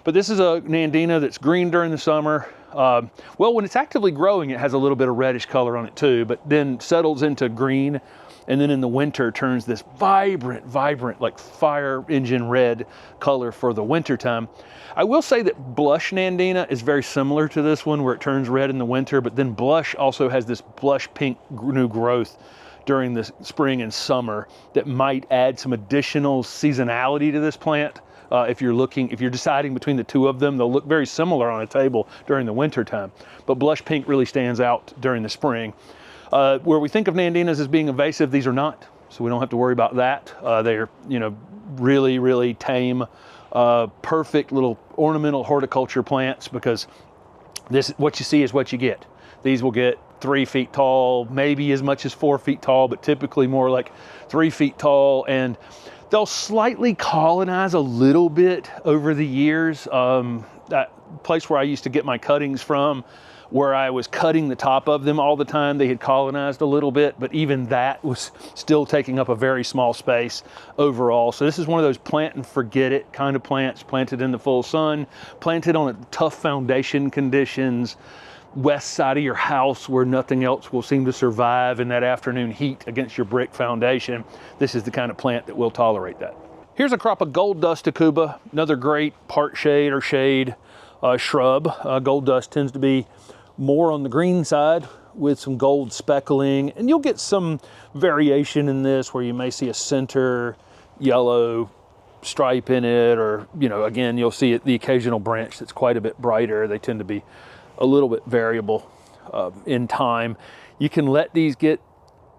But this is a Nandina that's green during the summer. Well, when it's actively growing, it has a little bit of reddish color on it too, but then settles into green, and then in the winter turns this vibrant, like fire engine red color for the winter time. I will say that blush Nandina is very similar to this one, where it turns red in the winter, but then blush also has this blush pink new growth during the spring and summer that might add some additional seasonality to this plant. If you're deciding between the two of them, they'll look very similar on a table during the winter time. But blush pink really stands out during the spring. Where we think of Nandinas as being invasive, these are not, so we don't have to worry about that. They're, really, really tame, perfect little ornamental horticulture plants, because what you see is what you get. These will get 3 feet tall, maybe as much as 4 feet tall, but typically more like 3 feet tall, and they'll slightly colonize a little bit over the years. That place where I used to get my cuttings from, where I was cutting the top of them all the time, they had colonized a little bit, but even that was still taking up a very small space overall. So this is one of those plant and forget it kind of plants, planted in the full sun, planted on tough foundation conditions, west side of your house where nothing else will seem to survive in that afternoon heat against your brick foundation. This is the kind of plant that will tolerate that. Here's a crop of gold dust Aucuba, another great part shade or shade shrub. Gold dust tends to be more on the green side with some gold speckling, and you'll get some variation in this where you may see a center yellow stripe in it, or again, you'll see the occasional branch that's quite a bit brighter. They tend to be a little bit variable in time. You can let these get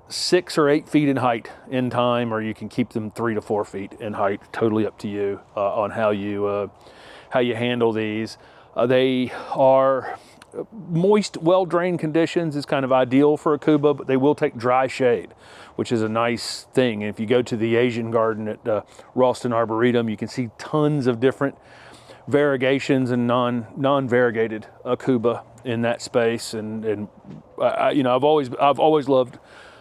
6 or 8 feet in height in time, or you can keep them 3 to 4 feet in height. Totally up to you on how you handle these. They are moist, well-drained conditions is kind of ideal for Aucuba, but they will take dry shade, which is a nice thing. And if you go to the Asian garden at Ralston Arboretum, you can see tons of different variegations and non-variegated Aucuba in that space, and I've always loved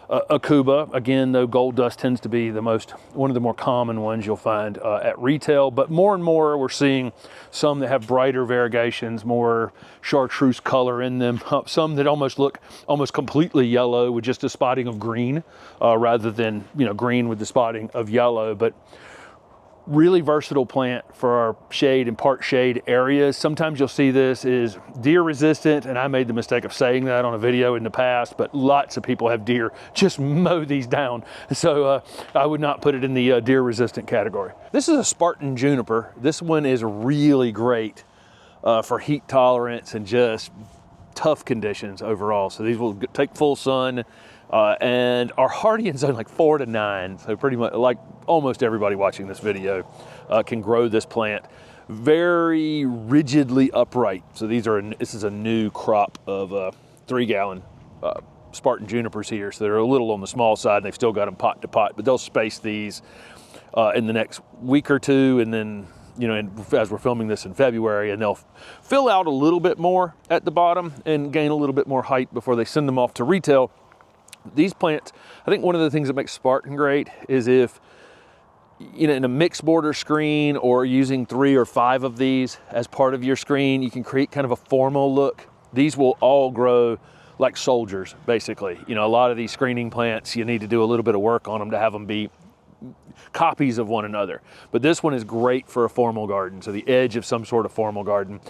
Aucuba. Again, though, gold dust tends to be one of the more common ones you'll find at retail, but more and more we're seeing some that have brighter variegations, more chartreuse color in them, some that look almost completely yellow with just a spotting of green, rather than green with the spotting of yellow. But really versatile plant for our shade and part shade areas. Sometimes you'll see this is deer resistant, and I made the mistake of saying that on a video in the past, but lots of people have deer just mow these down. So I would not put it in the deer resistant category. This is a Spartan juniper. This one is really great for heat tolerance and just tough conditions overall. So these will take full sun, and are hardy in zone like 4 to 9. So pretty much like almost everybody watching this video can grow this plant. Very rigidly upright. So this is a new crop of 3-gallon Spartan junipers here. So they're a little on the small side, and they've still got them pot to pot, but they'll space these in the next week or two, and then as we're filming this in February, and they'll fill out a little bit more at the bottom and gain a little bit more height before they send them off to retail. These plants, I think one of the things that makes Spartan great is if, in a mixed border screen or using 3 or 5 of these as part of your screen, you can create kind of a formal look. These will all grow like soldiers, basically. A lot of these screening plants, you need to do a little bit of work on them to have them be copies of one another. But this one is great for a formal garden, so the edge of some sort of formal garden.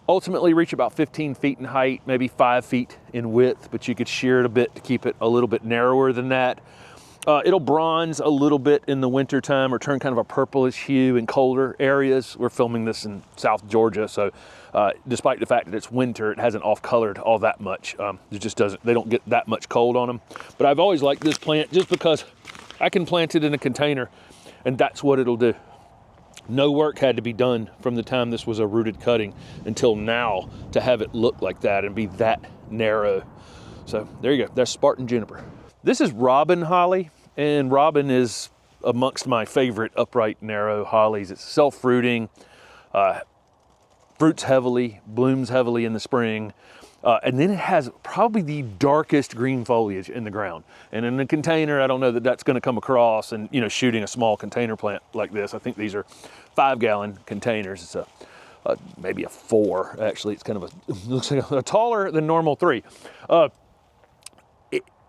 Ultimately reach about 15 feet in height, maybe 5 feet in width, but you could shear it a bit to keep it a little bit narrower than that. It'll bronze a little bit in the winter time or turn kind of a purplish hue in colder areas. We're filming this in South Georgia, so despite the fact that it's winter, it hasn't off-colored all that much. They don't get that much cold on them. But I've always liked this plant just because I can plant it in a container and that's what it'll do. No work had to be done from the time this was a rooted cutting until now to have it look like that and be that narrow. So there you go, that's Spartan juniper. This is robin holly, and robin is amongst my favorite upright narrow hollies. It's self-fruiting, fruits heavily, blooms heavily in the spring, and then it has probably the darkest green foliage in the ground. And in a container, I don't know that that's going to come across, and you know, shooting a small container plant like this, I think these are 5-gallon containers. It's maybe a 4 actually. It's kind of looks like a taller than normal 3.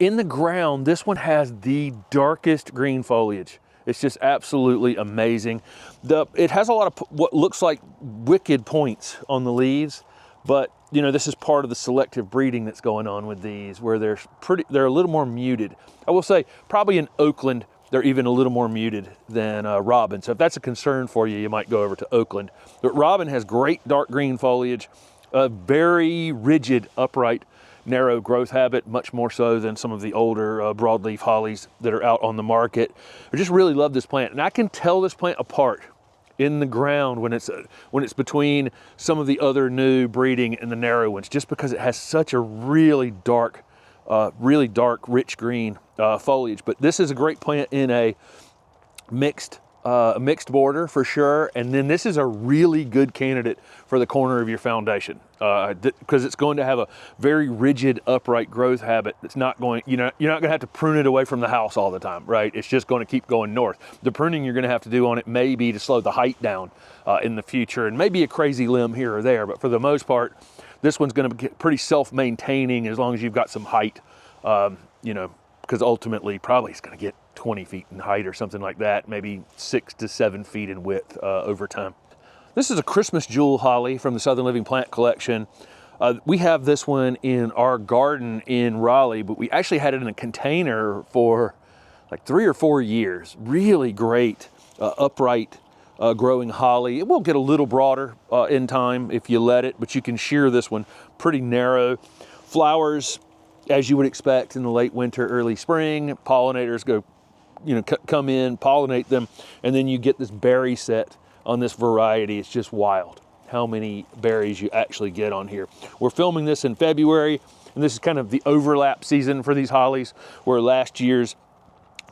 In the ground, this one has the darkest green foliage. It's just absolutely amazing. It has a lot of what looks like wicked points on the leaves, but you know, this is part of the selective breeding that's going on with these, where they're a little more muted. I will say, probably in Oakland, they're even a little more muted than robin. So if that's a concern for you, you might go over to Oakland. But robin has great dark green foliage, a very rigid, upright, narrow growth habit, much more so than some of the older broadleaf hollies that are out on the market. I just really love this plant, and I can tell this plant apart in the ground when it's between some of the other new breeding and the narrow ones, just because it has such a really dark, rich green foliage. But this is a great plant in a mixed border for sure. And then this is a really good candidate for the corner of your foundation, because it's going to have a very rigid upright growth habit. That's not going, you're not going to have to prune it away from the house all the time, right? It's just going to keep going north. The pruning you're going to have to do on it may be to slow the height down in the future, and maybe a crazy limb here or there, but for the most part, this one's going to be pretty self-maintaining as long as you've got some height, because ultimately probably it's going to get 20 feet in height or something like that, maybe 6 to 7 feet in width over time. This is a Christmas jewel holly from the Southern Living Plant Collection. We have this one in our garden in Raleigh, but we actually had it in a container for like 3 or 4 years. Really great, upright growing holly. It will get a little broader in time if you let it, but you can shear this one pretty narrow. Flowers, as you would expect in the late winter, early spring. Pollinators come in, pollinate them, and then you get this berry set on this variety. It's just wild how many berries you actually get on here. We're filming this in February, and this is kind of the overlap season for these hollies, where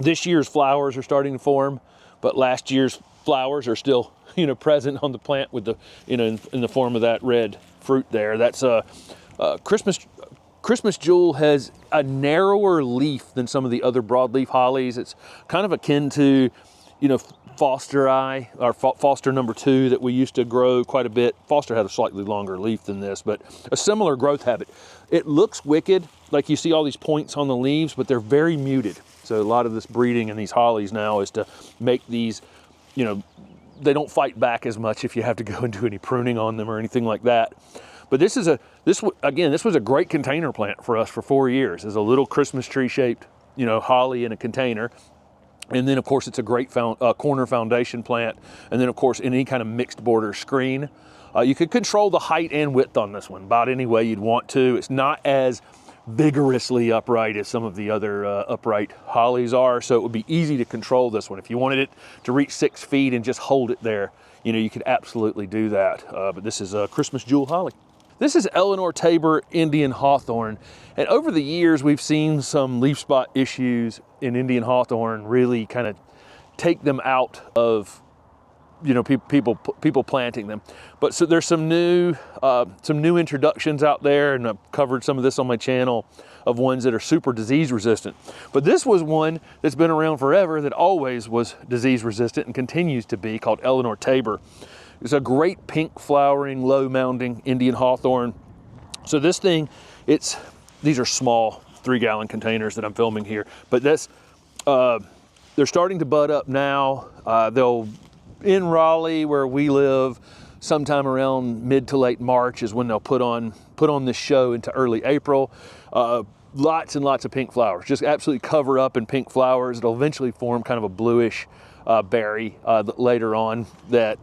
this year's flowers are starting to form, but last year's flowers are still, present on the plant with the, in the form of that red fruit there. That's Christmas jewel has a narrower leaf than some of the other broadleaf hollies. It's kind of akin to, Foster I, or Foster number 2 that we used to grow quite a bit. Foster had a slightly longer leaf than this, but a similar growth habit. It looks wicked, like you see all these points on the leaves, but they're very muted. So a lot of this breeding in these hollies now is to make these, they don't fight back as much if you have to go and do any pruning on them or anything like that. But this was a great container plant for us for 4 years. As a little Christmas tree shaped, holly in a container. And then of course it's a great corner foundation plant. And then of course any kind of mixed border screen. You could control the height and width on this one about any way you'd want to. It's not as vigorously upright as some of the other upright hollies are. So it would be easy to control this one. If you wanted it to reach 6 feet and just hold it there, you could absolutely do that. But this is a Christmas jewel holly. This is Eleanor Tabor Indian Hawthorn, and over the years we've seen some leaf spot issues in Indian Hawthorn really kind of take them out of people planting them. But so there's some new introductions out there, and I've covered some of this on my channel, of ones that are super disease resistant. But this was one that's been around forever that always was disease resistant and continues to be, called Eleanor Tabor. It's a great pink flowering, low mounding Indian hawthorn. So this thing, these are small 3-gallon containers that I'm filming here, but they're starting to bud up now. In Raleigh, where we live, sometime around mid to late March is when they'll put on this show into early April. Lots and lots of pink flowers, just absolutely cover up in pink flowers. It'll eventually form kind of a bluish berry later on that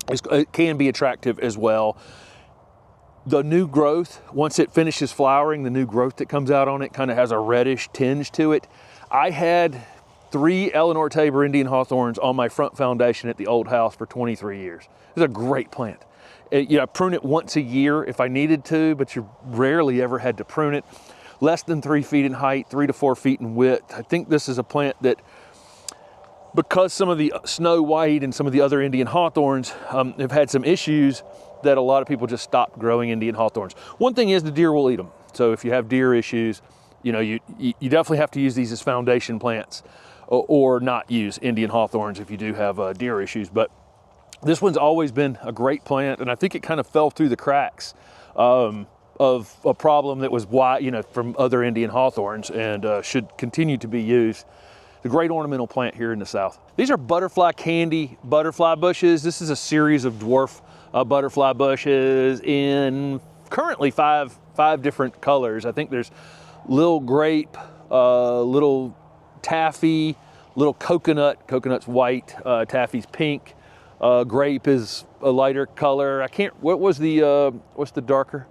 it can be attractive as well. The new growth, once it finishes flowering, the new growth that comes out on it kind of has a reddish tinge to it. I had 3 Eleanor Tabor Indian hawthorns on my front foundation at the old house for 23 years. It's a great plant. I prune it once a year if I needed to, but you rarely ever had to prune it. Less than 3 feet in height, 3 to 4 feet in width. I think this is a plant that, because some of the snow white and some of the other Indian hawthorns have had some issues, that a lot of people just stopped growing Indian hawthorns. One thing is the deer will eat them. So if you have deer issues, you definitely have to use these as foundation plants, or not use Indian hawthorns if you do have deer issues. But this one's always been a great plant, and I think it kind of fell through the cracks of a problem that was from other Indian hawthorns, and should continue to be used. The great ornamental plant here in the South. These are butterfly candy butterfly bushes. This is a series of dwarf butterfly bushes in currently five different colors. I think there's little grape, little taffy, little coconut. Coconut's white, taffy's pink. Grape is a lighter color. What's the darker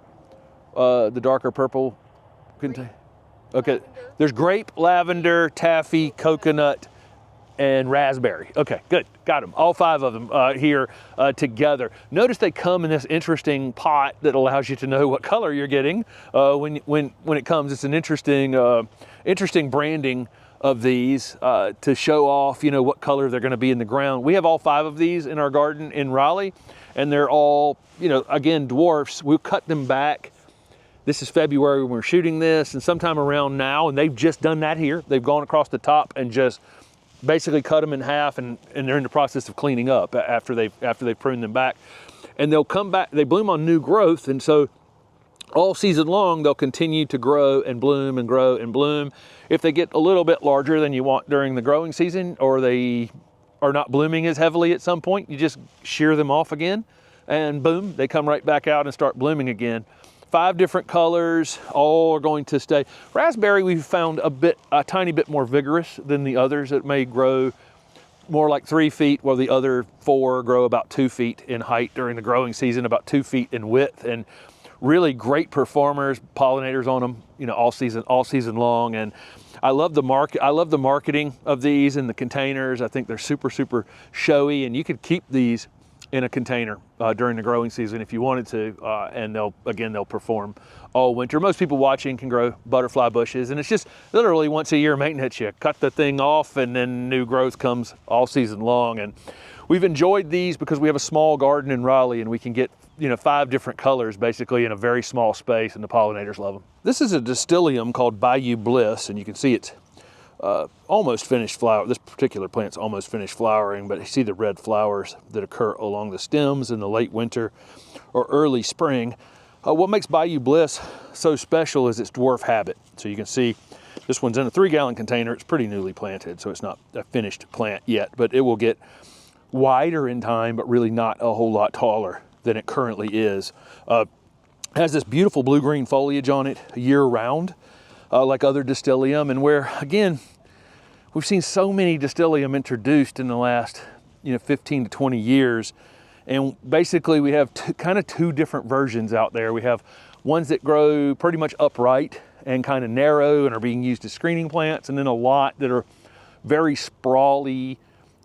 purple? Okay, there's grape, lavender, taffy, coconut, and raspberry. Okay, good, got them. All 5 of them here together. Notice they come in this interesting pot that allows you to know what color you're getting when it comes. It's an interesting branding of these to show off, what color they're going to be in the ground. We have all 5 of these in our garden in Raleigh, and they're all, again, dwarfs. We'll cut them back. This is February when we're shooting this, and sometime around now, and they've just done that here. They've gone across the top and just basically cut them in half, and they're in the process of cleaning up after they've pruned them back. And they'll come back, they bloom on new growth, and so all season long, they'll continue to grow and bloom and grow and bloom. If they get a little bit larger than you want during the growing season, or they are not blooming as heavily at some point, you just shear them off again, and boom, they come right back out and start blooming again. 5 different colors, all are going to stay. Raspberry we've found a tiny bit more vigorous than the others. It may grow more like 3 feet, while the other 4 grow about 2 feet in height during the growing season, about 2 feet in width, and really great performers, pollinators on them, all season long. And I love the marketing of these in the containers. I think they're super, super showy, and you could keep these in a container during the growing season if you wanted to, and they'll perform all winter. Most people watching can grow butterfly bushes, and it's just literally once a year maintenance. You cut the thing off, and then new growth comes all season long. And we've enjoyed these because we have a small garden in Raleigh, and we can get 5 different colors basically in a very small space, and the pollinators love them. This is a distilleum called Bayou Bliss, and you can see it's almost finished flower. This particular plant's almost finished flowering, but you see the red flowers that occur along the stems in the late winter or early spring. What makes Bayou Bliss so special is its dwarf habit. So you can see this one's in a 3-gallon container. It's pretty newly planted, so it's not a finished plant yet, but it will get wider in time, but really not a whole lot taller than it currently is. Has this beautiful blue-green foliage on it year-round, like other distilleum, and where, again, we've seen so many distilleum introduced in the last 15 to 20 years, and basically we have kind of 2 different versions out there. We have ones that grow pretty much upright and kind of narrow and are being used as screening plants, and then a lot that are very sprawly,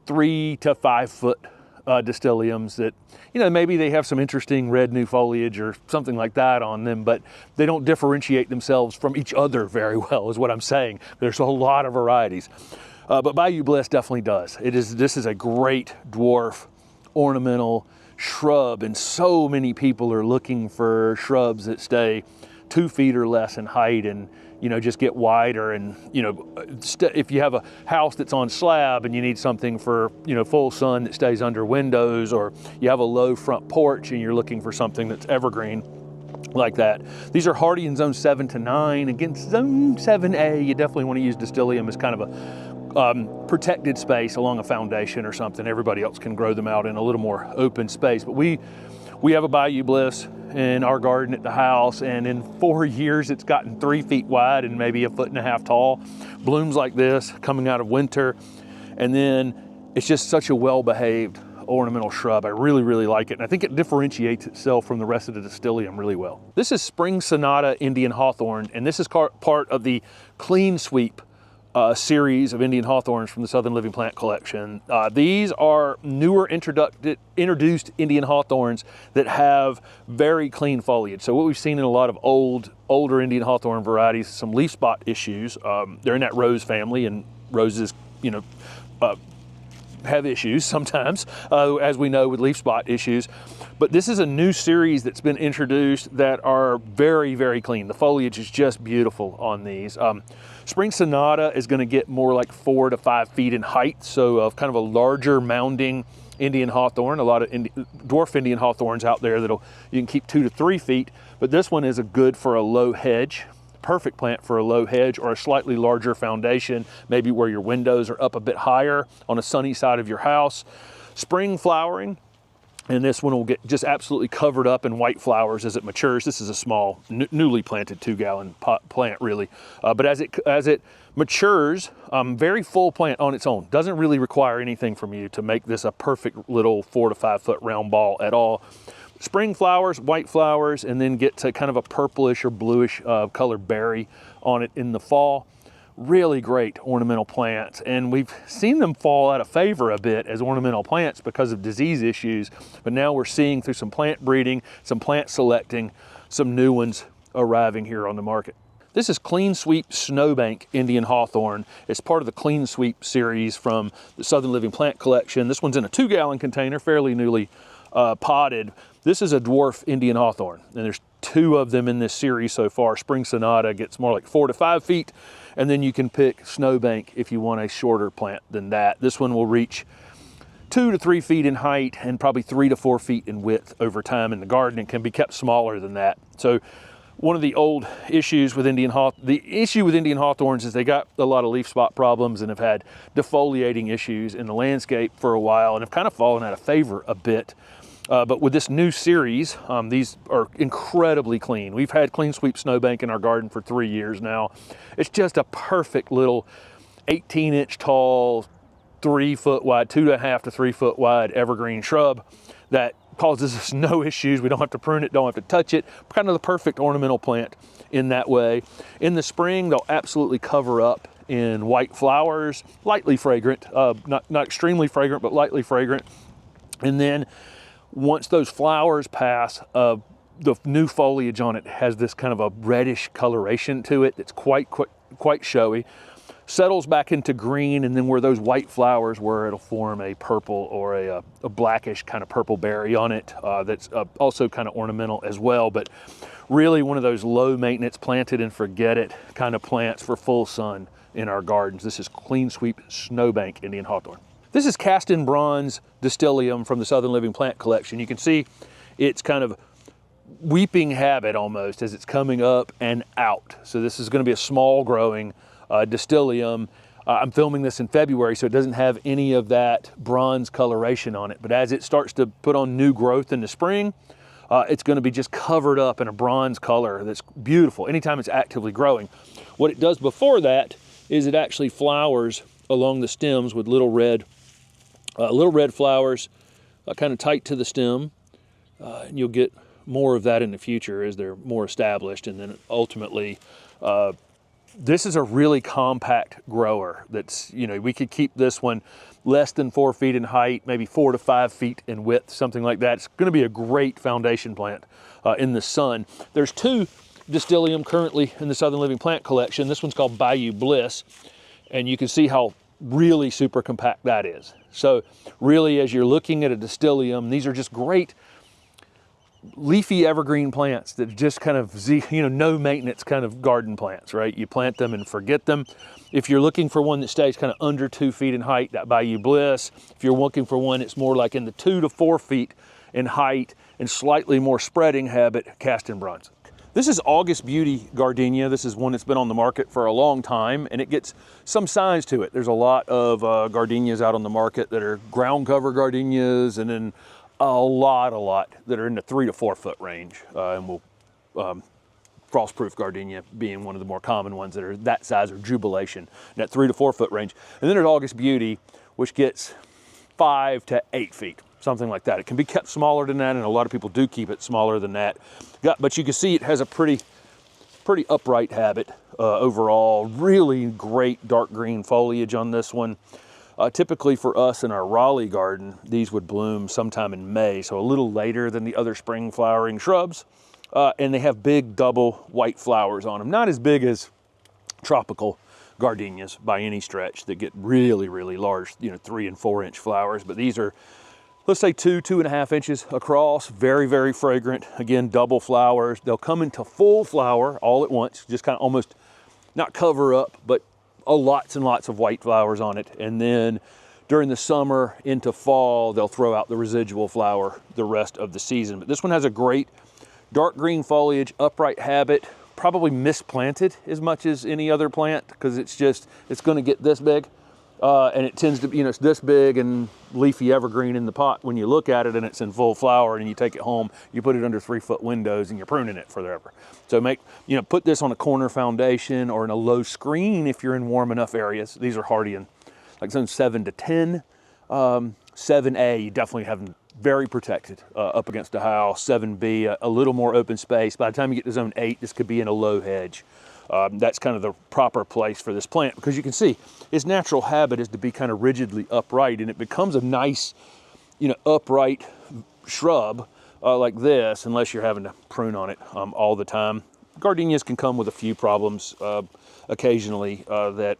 3 to 5 foot distilleums that, maybe they have some interesting red new foliage or something like that on them, but they don't differentiate themselves from each other very well, is what I'm saying. There's a lot of varieties. But Bayou Bliss definitely does. This is a great dwarf ornamental shrub, and so many people are looking for shrubs that stay 2 feet or less in height and just get wider. And if you have a house that's on slab and you need something for full sun that stays under windows, or you have a low front porch and you're looking for something that's evergreen like that. These are hardy in zone 7 to 9. Against zone 7A, you definitely want to use distilleum as kind of a protected space along a foundation or something. Everybody else can grow them out in a little more open space, but we have a Bayou Bliss in our garden at the house, and in 4 years it's gotten 3 feet wide and maybe 1.5 feet tall. Blooms like this coming out of winter, and then it's just such a well-behaved ornamental shrub. I really, really like it, and I think it differentiates itself from the rest of the distilleum really well. This is Spring Sonata Indian Hawthorn, and this is part of the clean sweep series of Indian hawthorns from the Southern Living Plant Collection. These are newer introduced Indian hawthorns that have very clean foliage. So what we've seen in a lot of older Indian hawthorn varieties, some leaf spot issues. They're in that rose family, and roses, you know, have issues sometimes, as we know, with leaf spot issues. But this is a new series that's been introduced that are very, very clean. The foliage is just beautiful on these. Spring Sonata is going to get more like 4 to 5 feet in height, so kind of a larger mounding Indian hawthorn. A lot of dwarf Indian hawthorns out there you can keep 2 to 3 feet, but this one is good for a low hedge. Perfect plant for a low hedge or a slightly larger foundation, maybe where your windows are up a bit higher on a sunny side of your house. Spring flowering, and this one will get just absolutely covered up in white flowers as it matures. This is a small, newly planted 2-gallon plant, really. But as it matures, very full plant on its own. Doesn't really require anything from you to make this a perfect little 4 to 5 foot round ball at all. Spring flowers, white flowers, and then get to kind of a purplish or bluish colored berry on it in the fall. Really great ornamental plants, and we've seen them fall out of favor a bit as ornamental plants because of disease issues, but now we're seeing through some plant breeding, some plant selecting, some new ones arriving here on the market. This is Clean Sweep Snowbank Indian Hawthorn. It's part of the Clean Sweep series from the Southern Living Plant Collection. This one's in a 2-gallon container, fairly newly potted. This is a dwarf Indian hawthorn, and there's 2 of them in this series so far. Spring Sonata gets more like 4 to 5 feet, and then you can pick Snowbank if you want a shorter plant than that. This one will reach 2 to 3 feet in height and probably 3 to 4 feet in width over time in the garden, and can be kept smaller than that. So one of the old issues with Indian hawthorns is they got a lot of leaf spot problems and have had defoliating issues in the landscape for a while and have kind of fallen out of favor a bit. But with this new series, these are incredibly clean. We've had Clean Sweep Snowbank in our garden for 3 years now. It's just a perfect little 18-inch tall, 3 foot wide, 2.5 to 3 foot wide evergreen shrub that causes us no issues. We don't have to prune it, don't have to touch it. Kind of the perfect ornamental plant in that way. In the spring, they'll absolutely cover up in white flowers, lightly fragrant, not extremely fragrant, but lightly fragrant. And then once those flowers pass, the new foliage on it has this kind of a reddish coloration to it that's quite showy. Settles back into green, and then where those white flowers where it'll form a purple or a blackish kind of purple berry on it that's also kind of ornamental as well, but really one of those low maintenance, planted and forget it kind of plants for full sun in our gardens. This is Clean Sweep Snowbank Indian Hawthorn. This is cast in bronze Distilleum from the Southern Living Plant Collection. You can see it's kind of weeping habit almost as it's coming up and out. So this is going to be a small growing Distilleum. I'm filming this in February, so it doesn't have any of that bronze coloration on it. But as it starts to put on new growth in the spring, it's going to be just covered up in a bronze color that's beautiful anytime it's actively growing. What it does before that is it actually flowers along the stems with little red flowers kind of tight to the stem. And you'll get more of that in the future as they're more established. And then ultimately, this is a really compact grower that's, you know, we could keep this one less than 4 feet in height, maybe 4 to 5 feet in width, something like that. It's going to be a great foundation plant in the sun. There's 2 Distilleum currently in the Southern Living Plant Collection. This one's called Bayou Bliss, and you can see how really super compact that is. So really, as you're looking at a Distilleum, these are just great leafy evergreen plants that just kind of, no maintenance kind of garden plants, right? You plant them and forget them. If you're looking for one that stays kind of under 2 feet in height, that Bayou Bliss. If you're looking for one that's more like in the 2 to 4 feet in height and slightly more spreading habit, cast in bronze. This is August Beauty Gardenia. This is one that's been on the market for a long time, and it gets some size to it. There's a lot of gardenias out on the market that are ground cover gardenias, and then a lot that are in the 3 to 4 foot range. And frostproof gardenia being one of the more common ones that are that size, or jubilation, in that 3 to 4 foot range. And then there's August Beauty, which gets 5 to 8 feet. Something like that. It can be kept smaller than that, and a lot of people do keep it smaller than that. But you can see it has a pretty pretty upright habit overall. Really great dark green foliage on this one. Typically for us in our Raleigh garden, these would bloom sometime in May, so a little later than the other spring flowering shrubs. And they have big double white flowers on them. Not as big as tropical gardenias by any stretch that get really, really large, 3 and 4 inch flowers. But these are, let's say 2.5 inches across, very, very fragrant. Again, double flowers. They'll come into full flower all at once, just kind of almost not cover up, but lots and lots of white flowers on it. And then during the summer into fall, they'll throw out the residual flower the rest of the season. But this one has a great dark green foliage, upright habit, probably misplanted as much as any other plant because it's going to get this big. And it tends to be, it's this big and leafy evergreen in the pot when you look at it and it's in full flower, and you take it home, you put it under 3-foot windows and you're pruning it forever. So put this on a corner foundation or in a low screen if you're in warm enough areas. These are hardy in like zone 7 to 10. 7A, you definitely have them very protected up against a house. 7B, a little more open space. By the time you get to zone 8, this could be in a low hedge. That's kind of the proper place for this plant because you can see its natural habit is to be kind of rigidly upright, and it becomes a nice, upright shrub like this unless you're having to prune on it all the time. Gardenias can come with a few problems occasionally that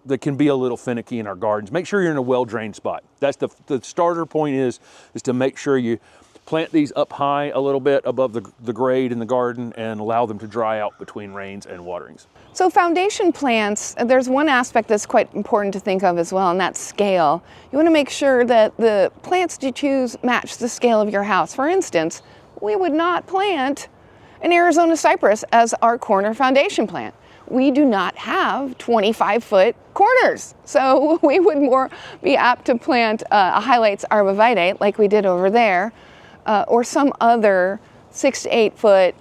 they can be a little finicky in our gardens. Make sure you're in a well-drained spot. That's the starter point is to make sure you plant these up high a little bit above the grade in the garden and allow them to dry out between rains and waterings. So foundation plants, there's one aspect that's quite important to think of as well, and that's scale. You want to make sure that the plants you choose match the scale of your house. For instance, we would not plant an Arizona cypress as our corner foundation plant. We do not have 25-foot corners, so we would more be apt to plant a Hylates arborvitae like we did over there, or some other 6 to 8 foot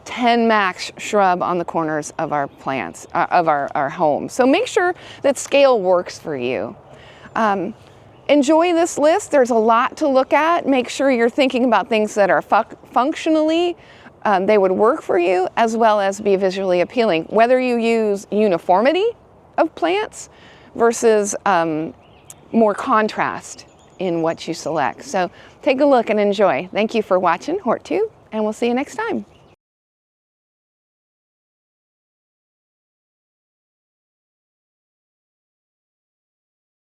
10 max shrub on the corners of our plants, of our home. So make sure that scale works for you. Enjoy this list. There's a lot to look at. Make sure you're thinking about things that are functionally, they would work for you, as well as be visually appealing. Whether you use uniformity of plants versus more contrast in what you select. So take a look and enjoy. Thank you for watching HortTube, and we'll see you next time.